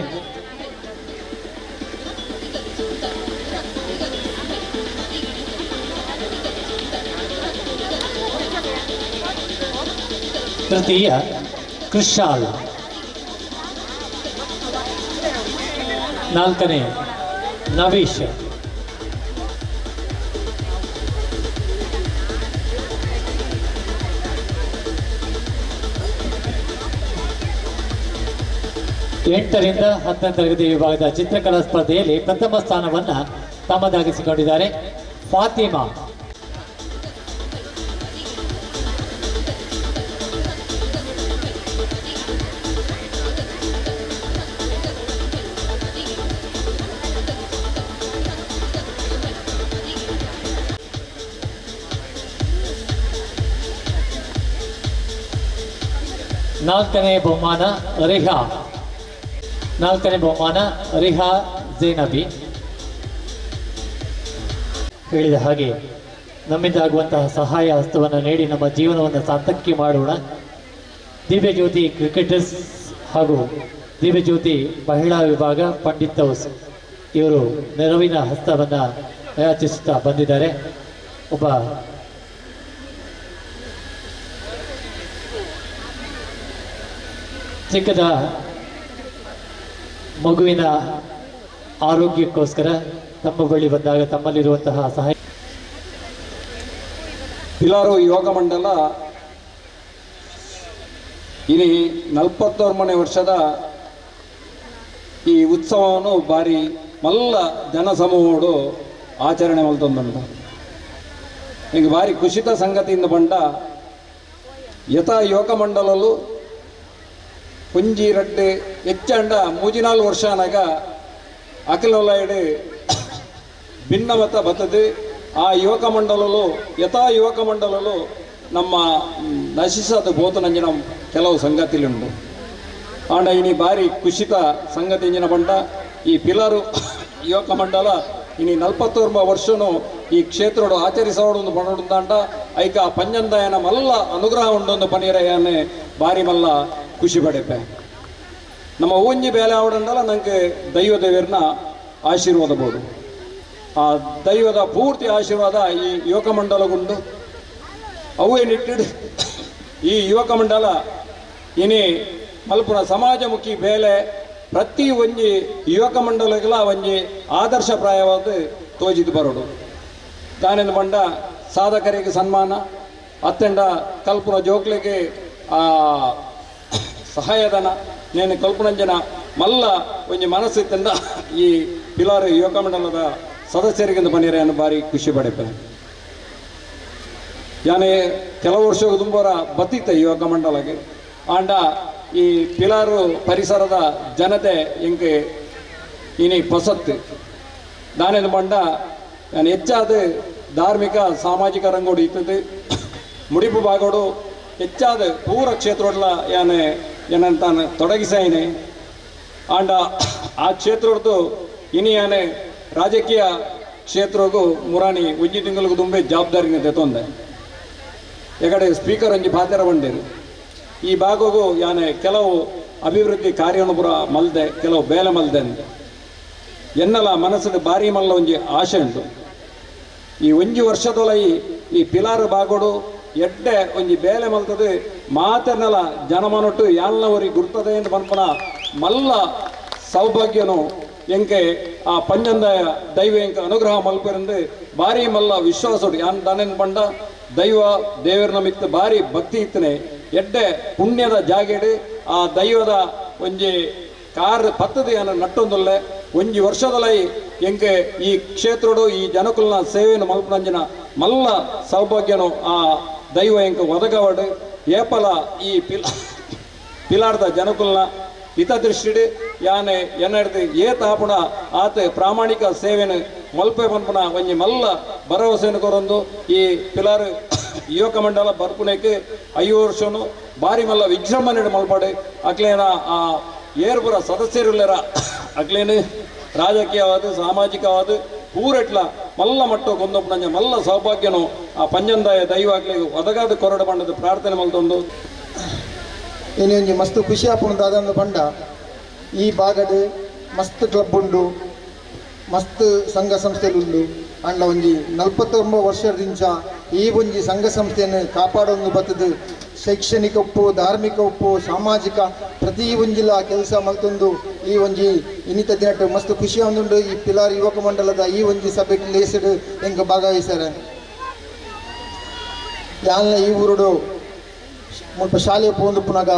ತೃತೀಯ ಕೃಷಾಲ್. ನಾಲ್ಕನೇ ನವೀಶ್. ಎಂಟರಿಂದ 10ನೇ ತರಗತಿ ವಿಭಾಗದ ಚಿತ್ರಕಲಾ ಸ್ಪರ್ಧೆಯಲ್ಲಿ ಪ್ರಥಮ ಸ್ಥಾನವನ್ನು ತಮ್ಮದಾಗಿಸಿಕೊಂಡಿದ್ದಾರೆ ಫಾತಿಮಾ. ನಾಲ್ಕನೇ ಬಹುಮಾನ ರಿಹಾ ಝೈನಬಿ. ಹೇಳಿದ ಹಾಗೆ ನಮ್ಮಿಂದಾಗುವಂತಹ ಸಹಾಯ ಹಸ್ತವನ್ನು ನೀಡಿ ನಮ್ಮ ಜೀವನವನ್ನು ಸಾರ್ಥಕ್ಕೆ ಮಾಡೋಣ. ದಿವ್ಯಜ್ಯೋತಿ ಕ್ರಿಕೆಟರ್ಸ್ ಹಾಗೂ ದಿವ್ಯಜ್ಯೋತಿ ಮಹಿಳಾ ವಿಭಾಗ ಪಂಡಿತ್ ಹೌಸ್ ಇವರು ನೆರವಿನ ಹಸ್ತವನ್ನು ಯಾಚಿಸುತ್ತಾ ಬಂದಿದ್ದಾರೆ. ಒಬ್ಬ ಚಿಕ್ಕದ ಮಗುವಿನ ಆರೋಗ್ಯಕ್ಕೋಸ್ಕರ ತಮ್ಮ ಬಳಿ ಬಂದಾಗ ತಮ್ಮಲ್ಲಿರುವಂತಹ ಸಹಾಯ. ಪಿಲಾರು ಯೋಗ ಮಂಡಲ ಇನಿ 41ನೇ ವರ್ಷದ ಈ ಉತ್ಸವವನ್ನು ಬಾರಿ ಮಲ್ಲ ಜನಸಮೂಹಡು ಆಚರಣೆ ಮಲ್ತೊಂದುಂಡು. ಈಗ ಬಾರಿ ಖುಷಿತ ಸಂಗತಿಯಿಂದ ಬಂಡ ಯಥಾ ಯೋಗ ಮಂಡಲಲು ಕುಂಜಿ ರಡ್ಡು ಹೆಚ್ಚಂಡ 3-4 ವರ್ಷ ಅನಾಗ ಅಖಿಲೊಲೈಡ್ ಭಿನ್ನಮತ ಬತ್ತದು. ಆ ಯುವಕ ಮಂಡಲಲು ಯಥಾ ಯುವಕ ಮಂಡಲಲು ನಮ್ಮ ನಶಿಸದ ಬೋತನಂಜಿನ ಕೆಲವು ಸಂಗತಿಲುಂಡು. ಆಂಡ ಇನಿ ಬಾರಿ ಖುಷಿತ ಸಂಗತಿ ಇಂಜಿನ ಬಂಡ ಈ ಪಿಲಾರು ಯುವಕ ಮಂಡಲ ಇನಿ 41 ವರ್ಷನು ಈ ಕ್ಷೇತ್ರಡು ಆಚರಿಸೋಡು ಪಣುಂದಾಂಡ ಐಕ ಪಂಜಂದಾಯನ ಮಲ್ಲ ಅನುಗ್ರಹ ಉಂಡೊಂದು ಪನೀರಯ್ಯನೇ ಬಾರಿ ಮಲ್ಲ ಖುಷಿ ಪಡೆಪೆ. ನಮ್ಮ ಊಂಜಿ ಬೇಲೆ ಆವಡಂದಲ್ಲ ನಂಗೆ ದೈವದೇವರನ್ನ ಆಶೀರ್ವಾದ ಬೋದು. ಆ ದೈವದ ಪೂರ್ತಿ ಆಶೀರ್ವಾದ ಈ ಯುವಕ ಮಂಡಲಗುಂಡು. ಅವೇನಿಟ್ಟಿಡು ಈ ಯುವಕ ಮಂಡಲ ಇನಿ ಮಲ್ಪುನ ಸಮಾಜಮುಖಿ ಬೇಲೆ ಪ್ರತಿ ಒಂಜಿ ಯುವಕ ಮಂಡಲಗಳ ಒಂಜಿ ಆದರ್ಶಪ್ರಾಯವಾದ ತೋಜಿದು ಬರೋಡು. ದಾನಿಂದ ಬಂಡ ಸಾಧಕರಿಗೆ ಸನ್ಮಾನ ಅತ್ತೆಂಡ ಕಲ್ಪುನ ಜೋಕ್ಲಿಗೆ ಸಹಾಯಧನ ನೇನು ಕಲ್ಪನಂಜನ ಮಲ್ಲ ಒಂಜಿ ಮನಸ್ಸಿತ್ತಂದ ಈ ಪಿಲಾರು ಯುವಕ ಮಂಡಲದ ಸದಸ್ಯರಿಗಿಂದ ಬನ್ನಿರೆಯನ್ನು ಬಾರಿ ಖುಷಿ ಪಡೆಪೆ. ಯಾನೇ ಕೆಲವು ವರ್ಷಕ್ಕೆ ತುಂಬರ ಬತ್ತಿತ್ತ ಯುವಕ ಮಂಡಲಗೆ ಆಂಡ ಈ ಪಿಲಾರು ಪರಿಸರದ ಜನತೆ ಇಂಗೆ ಇನಿ ಪಸತ್ತು ದಾನೇನು ಬಂಡ ನಾನು ಹೆಚ್ಚಾದ ಧಾರ್ಮಿಕ ಸಾಮಾಜಿಕ ರಂಗೋಡಿ ಇತ್ತದು ಮುಡಿಪು ಬಾಗೋಡು ಹೆಚ್ಚಾದ ಪೂರ ಕ್ಷೇತ್ರಗಳ ಯಾನೆ ಏನಂತಾನೆ ತೊಡಗಿಸಾಯಿನಿ ಆಂಡ ಆ ಕ್ಷೇತ್ರದ್ದು ಇನಿ ಯಾನೆ ರಾಜಕೀಯ ಕ್ಷೇತ್ರಗೂ ಮುರಾಣಿ ಒಂಜಿ ತಿಂಗಳಿಗೆ ತುಂಬೆ ಜವಾಬ್ದಾರಿನ ತೆತ್ತೊಂದೆ ಎಕಡೆ ಸ್ಪೀಕರ್ ಒಂಜಿ ಪಾತ್ರ ಬಂದಿರು ಈ ಭಾಗಗೂ ಯಾನೆ ಕೆಲವು ಅಭಿವೃದ್ಧಿ ಕಾರ್ಯವನ್ನು ಪುರ ಮಲ್ದೆ ಕೆಲವು ಬೇಲೆ ಮಲ್ದೆ ಅಂತ ಎನ್ನಲ ಮನಸ್ಸಿನ ಭಾರಿ ಮಲ್ಲ ಒಂಜಿ ಆಶೆ ಉಂಟು ಈ ಒಂಜಿ ವರ್ಷದೊಳೈ ಈ ಪಿಲಾರು ಬಾಗೋಡು ಎಡ್ಡೆ ಒಂಜಿ ಬೇಲೆ ಮಲ್ತದೆ ಮಾತೆನ್ನಲ ಜನಮನೊಟ್ಟು ಯಾಲ್ನವರಿಗೆ ಗುರ್ತದೆ ಅಂತ ಪನ್ಪನ ಮಲ್ಲ ಸೌಭಾಗ್ಯನು ಎಂಕೆ ಆ ಪಂಜಂದಾಯ ದೈವ ಎಂಕ ಅನುಗ್ರಹ ಮಲ್ಪೆರಂದು ಭಾರಿ ಮಲ್ಲ ವಿಶ್ವಾಸ ಯಾನ್ ದಾನೆನ್ ಪಂಡ ದೈವ ದೇವರ ಮಿತ್ತ ಭಾರಿ ಭಕ್ತಿ ಇತ್ತನೆ ಎಡ್ಡೆ ಪುಣ್ಯದ ಜಾಗೆಡು ಆ ದೈವದ ಒಂಜಿ ಕಾರ್ ಪತ್ತದೆಯನ್ನು ನಟ್ಟೊಂದೊಲ್ಲೆ ಒಂಜಿ ವರ್ಷದಲೈ ಎಂಕೆ ಈ ಕ್ಷೇತ್ರಡು ಈ ಜನಕುಲ್ನ ಸೇವೆಯನ್ನು ಮಲ್ಪನಂಜಿನ ಮಲ್ಲ ಸೌಭಾಗ್ಯನು ಆ ದೈವ ಎಂಕ ಒದಗವಡು ಏಪಲ ಈ ಪಿಲಾರ್ದ ಜನಕುಲ್ನ ಹಿತದೃಷ್ಟಿಡು ಯಾನೆ ಎನ್ನಡ್ದು ಏತಾಪುಣ ಆತ ಪ್ರಾಮಾಣಿಕ ಸೇವೆನು ಮಲ್ಪೆ ಪನ್ಪುನ ಒಂಜಿ ಮಲ್ಲ ಭರವಸೆಯನ್ನು ಕೊರೊಂದು ಈ ಪಿಲಾರ್ ಯುವಕ ಮಂಡಲ ಬರ್ಪುನೆಗೆ 5 ವರ್ಷನು ಭಾರಿ ಮಲ್ಲ ವಿಜೃಂಭಣೆ ಮಲ್ಪಡೆ ಅಕ್ಲೇನ ಆ ಏರ್ಪುರ ಸದಸ್ಯರುಲ್ಲರ ಅಕ್ಲೇನು ರಾಜಕೀಯವಾದ ಸಾಮಾಜಿಕವಾದ ಪೂರೆಟ್ಲ ಮಲ್ಲ ಮಟ್ಟ ಕೊಂದೊಪ್ಪನಂಜ ಮಲ್ಲ ಸೌಭಾಗ್ಯನು ಆ ಪಂಜಂದಾಯ ದೈವ ಆಗ್ಲಿಗೆ ಒದಗಾದ ಕೊರಡು ಬಣ್ಣದ ಪ್ರಾರ್ಥನೆ ಮಲ್ತೊಂದು ಇನಿ ಒಂಜಿ ಮಸ್ತ್ ಖುಷಿ ಆಪುಂಡು ಪಂಡ ಈ ಬಾಗಡ್ ಮಸ್ತ್ ಕ್ಲಬ್ ಉಂಡು ಮಸ್ತ್ ಸಂಘ ಸಂಸ್ಥೆಲು ಅಂಡ ಒಂಜಿ 49 ವರ್ಷದಿಂದ ಈ ಒಂಜಿ ಸಂಘ ಸಂಸ್ಥೆಯನ್ನು ಕಾಪಾಡೊಂದು ಬತ್ತದು ಶೈಕ್ಷಣಿಕ ಉಪ್ಪು ಧಾರ್ಮಿಕ ಉಪ್ಪು ಸಾಮಾಜಿಕ ಪ್ರತಿ ಒಂಜಿಲ ಕೆಲಸ ಮಲ್ತೊಂದು ಈ ಒಂಜಿ ಇನ್ನಿತ ದಿನಟ್ಟು ಮಸ್ತ್ ಖುಷಿ ಒಂದುಂಡು ಈ ಪಿಲಾರ್ ಯುವಕ ಮಂಡಲದ ಈ ಒಂಜಿ ಸಭೆಟ್ ಲೇಸಡ್ ಎಂಕ ಭಾಗವಹಿಸ್ಯಾರ ಯಾಲ್ನ ಈ ಊರುಡು ಮುಲ್ಪ ಶಾಲೆ ಪೋಂದು ಪುನಗ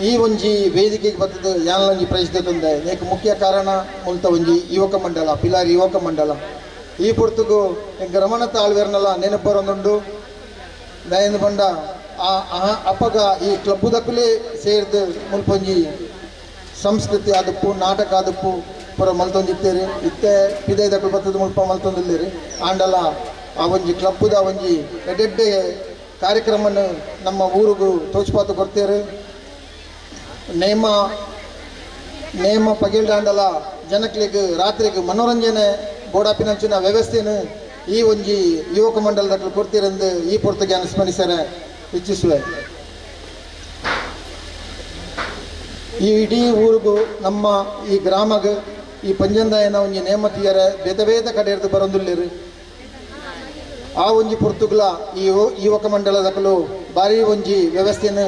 ಈ ಒಂಜಿ ವೇದಿಕೆಗೆ ಬರ್ತದೆ ಯಾನ್ಲ ಒಂಜಿ ಪ್ರೈಸ್ ತಂದೆ ಏಕ ಮುಖ್ಯ ಕಾರಣ ಮುಲ್ತ ಒಂಜಿ ಯುವಕ ಮಂಡಲ ಪಿಲಾರ್ ಯುವಕ ಮಂಡಲ ಈ ಪುರ್ತುಗು ಎಂಕ ರಮಣ ತಾಳ್ವೇರ್ನಲ ನೆನಪರೊಂದುಂಡು ದಯಂದು ಬಂಡ ಆ ಅಪ್ಪಗ ಈ ಕ್ಲಬ್ಬುದಕ್ಕಲೇ ಸೇರ್ದು ಮುಲ್ಪ ಒಂಜಿ ಸಂಸ್ಕೃತಿ ಆದಪ್ಪು ನಾಟಕ ಆದಪ್ಪು ಪುರ ಮಲ್ತೊಂದಿತ್ತೇರಿ ಇತ್ತೆ ಪಿದೈದಕ್ಕಲು ಬರ್ತದ ಮುಲ್ಪ ಮಲ್ತೊಂದಿಲ್ಲೇರಿ ಆಂಡಲ ಆ ಒಂಜಿ ಕ್ಲಬ್ಬುದ ಒಂಜಿ ಎಡೆಡ್ಡೆ ಕಾರ್ಯಕ್ರಮವನ್ನು ನಮ್ಮ ಊರಿಗೂ ತೋಚ್ಪಾತು ಕೊಡ್ತೇವೆ ನೇಮ ಪಗಿಲ್ಡಾಂಡಲ ಜನಕ್ಲಿಗೆ ರಾತ್ರಿಗೆ ಮನೋರಂಜನೆ ಬೋಡಾಪಿನಂಚಿನ ವ್ಯವಸ್ಥೆಯನ್ನು ಈ ಒಂಜಿ ಯುವಕ ಮಂಡಲದಲ್ಲಿ ಕೊಡ್ತೀರೆಂದು ಈ ಪೊರ್ತಗೆ ಸ್ಮರಿಸರೆ ಇಚ್ಛಿಸುವೆ ಈ ಇಡೀ ಊರಿಗೂ ನಮ್ಮ ಈ ಗ್ರಾಮಗೆ ಈ ಪಂಜಂದಾಯನ ಒಂಜಿ ನೇಮತಿಯರ ಬೇತ ಕಡೆ ಬರೋದಿಲ್ಲರು ಆ ಒಂಜಿ ಪುರ್ತುಗ್ಲ ಈ ಯುವಕ ಮಂಡಲದಕ್ಕಲು ಭಾರಿ ಒಂಜಿ ವ್ಯವಸ್ಥೆಯನ್ನು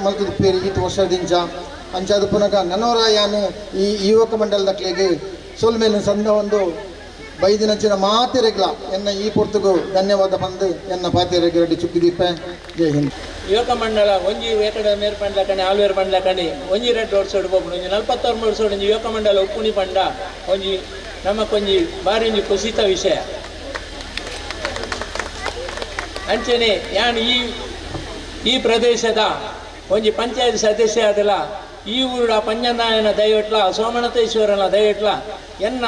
ಮಲ್ತಿಪ್ಪೇರಿ ಈತ ವರ್ಷದಿಂಚ ಅಂಚಾದ ಪುನಗ ನನೋರಾಯಾನು ಈ ಯುವಕ ಮಂಡಲದಕ್ಲಿಗೆ ಸೋಲ್ಮೇಲಿನ ಸಂದ ಒಂದು ಬೈದಿನಂಚಿನ ಮಾತಿರೆಗ್ಲ ಎನ್ನ ಈ ಪುರ್ತುಗು ಧನ್ಯವಾದ ಬಂದು ಎನ್ನ ಪಾತಿರೆಗ್ರಡ್ಡಿ ಚುಕ್ಕಿದೀಪೆ ಜೈ ಹಿಂದ್ ಯುವಕ ಮಂಡಲ ಒಂಜಿ ಏಕಡ ಮೇರ್ ಪಂಡ್ಲಕಣಿ ಆಲ್ವೇರ್ ಪಂಡ್ಲಕಣಿ ಒಂಜಿ 2 ವರ್ಷೋಡು ಬೋಪುಂಡು ಒಂಜಿ 46 ವರ್ಷೋಡು ಒಂಜಿ ಯುವಕ ಮಂಡಲ ಉಪ್ಪುನಿ ಪಂಡ ಒಂಜಿ ನಮಕೊಂಜಿ ಭಾರಿ ಒಂಜಿ ಕುಸಿತ ವಿಷಯ ಅಂಚನೆ ಯಾನ್ ಈ ಪ್ರದೇಶದ ಒಂಜಿ ಪಂಚಾಯತ್ ಸದಸ್ಯ ಆದಲ ಈ ಊರ ಪಂಜನಾಯನ ದಯವಿಟ್ಲ ಸೋಮನಾಥೇಶ್ವರನ ದಯವಿಟ್ಲ ಎನ್ನ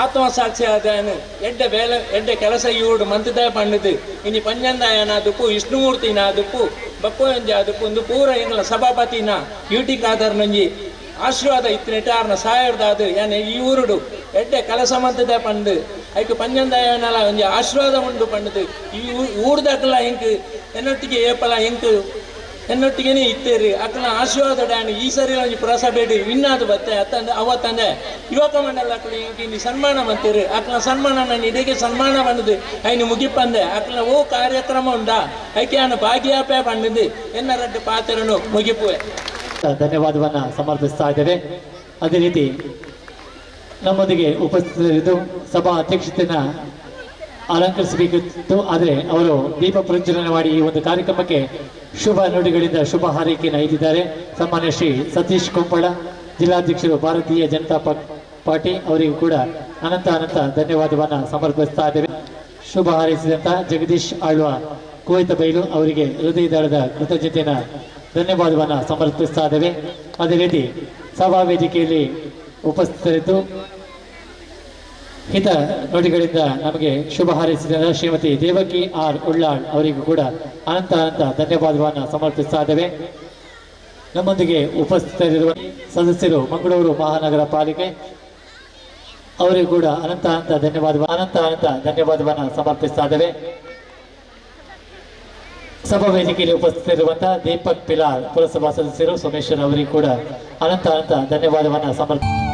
ಆತ್ಮಸಾಕ್ಷಿ ಆದಾಯನು ಎಡ್ಡೆ ಕೆಲಸ ಈ ಊರು ಮಂತದಾಯ ಪಂಡದು ಇನಿ ಪಂಜಂದಾಯನ ಅದಕ್ಕೂ ವಿಷ್ಣುಮೂರ್ತಿನ ಅದಕ್ಕೂ ಬಕ್ಕೋಂಜಿ ಅದಕ್ಕೂ ಒಂದು ಪೂರ ಎಂಗ್ಲ ಸಭಾಪತಿನ ಡ್ಯೂಟಿ ಕಾದರ್ನೊಂಜಿ ಆಶೀರ್ವಾದ ಇತ್ತಿನೆಟಾರ್ನ ಸಾವಿರದಾದು ಯಾನೆ ಈ ಊರುಡು ಎಡ್ಡೆ ಕೆಲಸ ಮಂತದಾಯ ಪಂಡು ಐಕೆ ಪಂಜಂದಾಯನಲ ಒಂಜಿ ಆಶೀರ್ವಾದ ಉಂಡು ಪಂಡದು ಈ ಊರ್ದಕ್ಕಲ ಎಂಕ್ ಎನ್ನೊಟ್ಟಿಗೆ ಏಪಲ ಎಂಕ್ ಎನ್ನೊಟ್ಟಿಗೆ ಇತ್ತೇರಿ ಅಕ್ಕನ ಆಶೀರ್ವಾದ ಡ್ಯಾನ್ ಈ ಸರಿ ಒಂಜಿ ಪುರಸಭೆಡು ವಿನ್ನಾದು ಬತ್ತೆ ಅವತ್ತಂದೆ ಯುವಕ ಮಂಡಲ ಅಕ್ಕಳು ಇಂಕಿ ಸನ್ಮಾನ ಮಂತೀರಿ ಅಕ್ಕನ ಸನ್ಮಾನ ನಾನು ಇದಕ್ಕೆ ಸನ್ಮಾನ ಬಂದದು ಐನು ಮುಗಿಪಂದೆ ಅಕ್ಕನ ಓ ಕಾರ್ಯಕ್ರಮ ಉಂಡಾ ಐಕೆ ನಾನು ಭಾಗ್ಯಾಪೆ ಬಂದಿದ್ದು ಎನ್ನ ರಡ್ಡು ಪಾತ್ರನು ಮುಗಿಪುವೆ ಧನ್ಯವಾದವನ್ನ ಸಮರ್ಪಿಸ್ತಾ ಇದ್ದೇವೆ. ಅದೇ ರೀತಿ ನಮ್ಮೊಂದಿಗೆ ಉಪಸ್ಥಿತರಿದ್ದು ಸಭಾ ಅಧ್ಯಕ್ಷತೆಯನ್ನ ಅಲಂಕರಿಸಬೇಕಿತ್ತು. ಆದರೆ ಅವರು ದೀಪ ಪ್ರಜ್ವಲನೆ ಮಾಡಿ ಈ ಒಂದು ಕಾರ್ಯಕ್ರಮಕ್ಕೆ ಶುಭ ನುಡಿಗಳಿಂದ ಶುಭ ಹಾರೈಕೆಯನ್ನು ಐದಿದ್ದಾರೆ. ಸನ್ಮಾನ್ಯ ಶ್ರೀ ಸತೀಶ್ ಕೊಂಪಳ ಜಿಲ್ಲಾಧ್ಯಕ್ಷರು ಭಾರತೀಯ ಜನತಾ ಪಾರ್ಟಿ ಅವರಿಗೂ ಕೂಡ ಅನಂತ ಧನ್ಯವಾದವನ್ನ ಸಮರ್ಪಿಸ್ತಾ ಇದ್ದೇವೆ. ಶುಭ ಹಾರೈಸಿದಂತಹ ಜಗದೀಶ್ ಆಳ್ವ ಕುವೈತ ಬೈಲು ಅವರಿಗೆ ಹೃದಯದಾಳದ ಕೃತಜ್ಞತೆಯನ್ನು ಧನ್ಯವಾದವನ್ನ ಸಮರ್ಪಿಸ್ತಾ ಇದ್ದೇವೆ. ಅದೇ ರೀತಿ ಸಭಾ ವೇದಿಕೆಯಲ್ಲಿ ಉಪಸ್ಥಿತರಿದ್ದು ಹಿತ ನುಡಿಗಳಿಂದ ನಮಗೆ ಶುಭ ಹಾರೈಸಿದ ಶ್ರೀಮತಿ ದೇವಕಿ ಆರ್ ಉಳ್ಳಾಳ್ ಅವರಿಗೂ ಕೂಡ ಅನಂತ ಅನಂತ ಧನ್ಯವಾದವನ್ನು ಸಮರ್ಪಿಸ್ತಾ ಇದ್ದೇವೆ. ನಮ್ಮೊಂದಿಗೆ ಉಪಸ್ಥಿತರಿರುವ ಸದಸ್ಯರು ಮಂಗಳೂರು ಮಹಾನಗರ ಪಾಲಿಕೆ ಅವರಿಗೂ ಕೂಡ ಅನಂತ ಅನಂತ ಧನ್ಯವಾದವನ್ನು ಸಮರ್ಪಿಸ್ತಾ ಇದ್ದೇವೆ. ಸಭಾ ವೇದಿಕೆಯಲ್ಲಿ ಉಪಸ್ಥಿತರಿರುವಂತಹ ದೀಪಕ್ ಪಿಲಾರ್ ಪುರಸಭಾ ಸದಸ್ಯರು ಸೋಮೇಶ್ವರ್ ಅವರಿಗೂ ಕೂಡ ಅನಂತ ಧನ್ಯವಾದವನ್ನು ಸಮರ್ಪಿಸಿ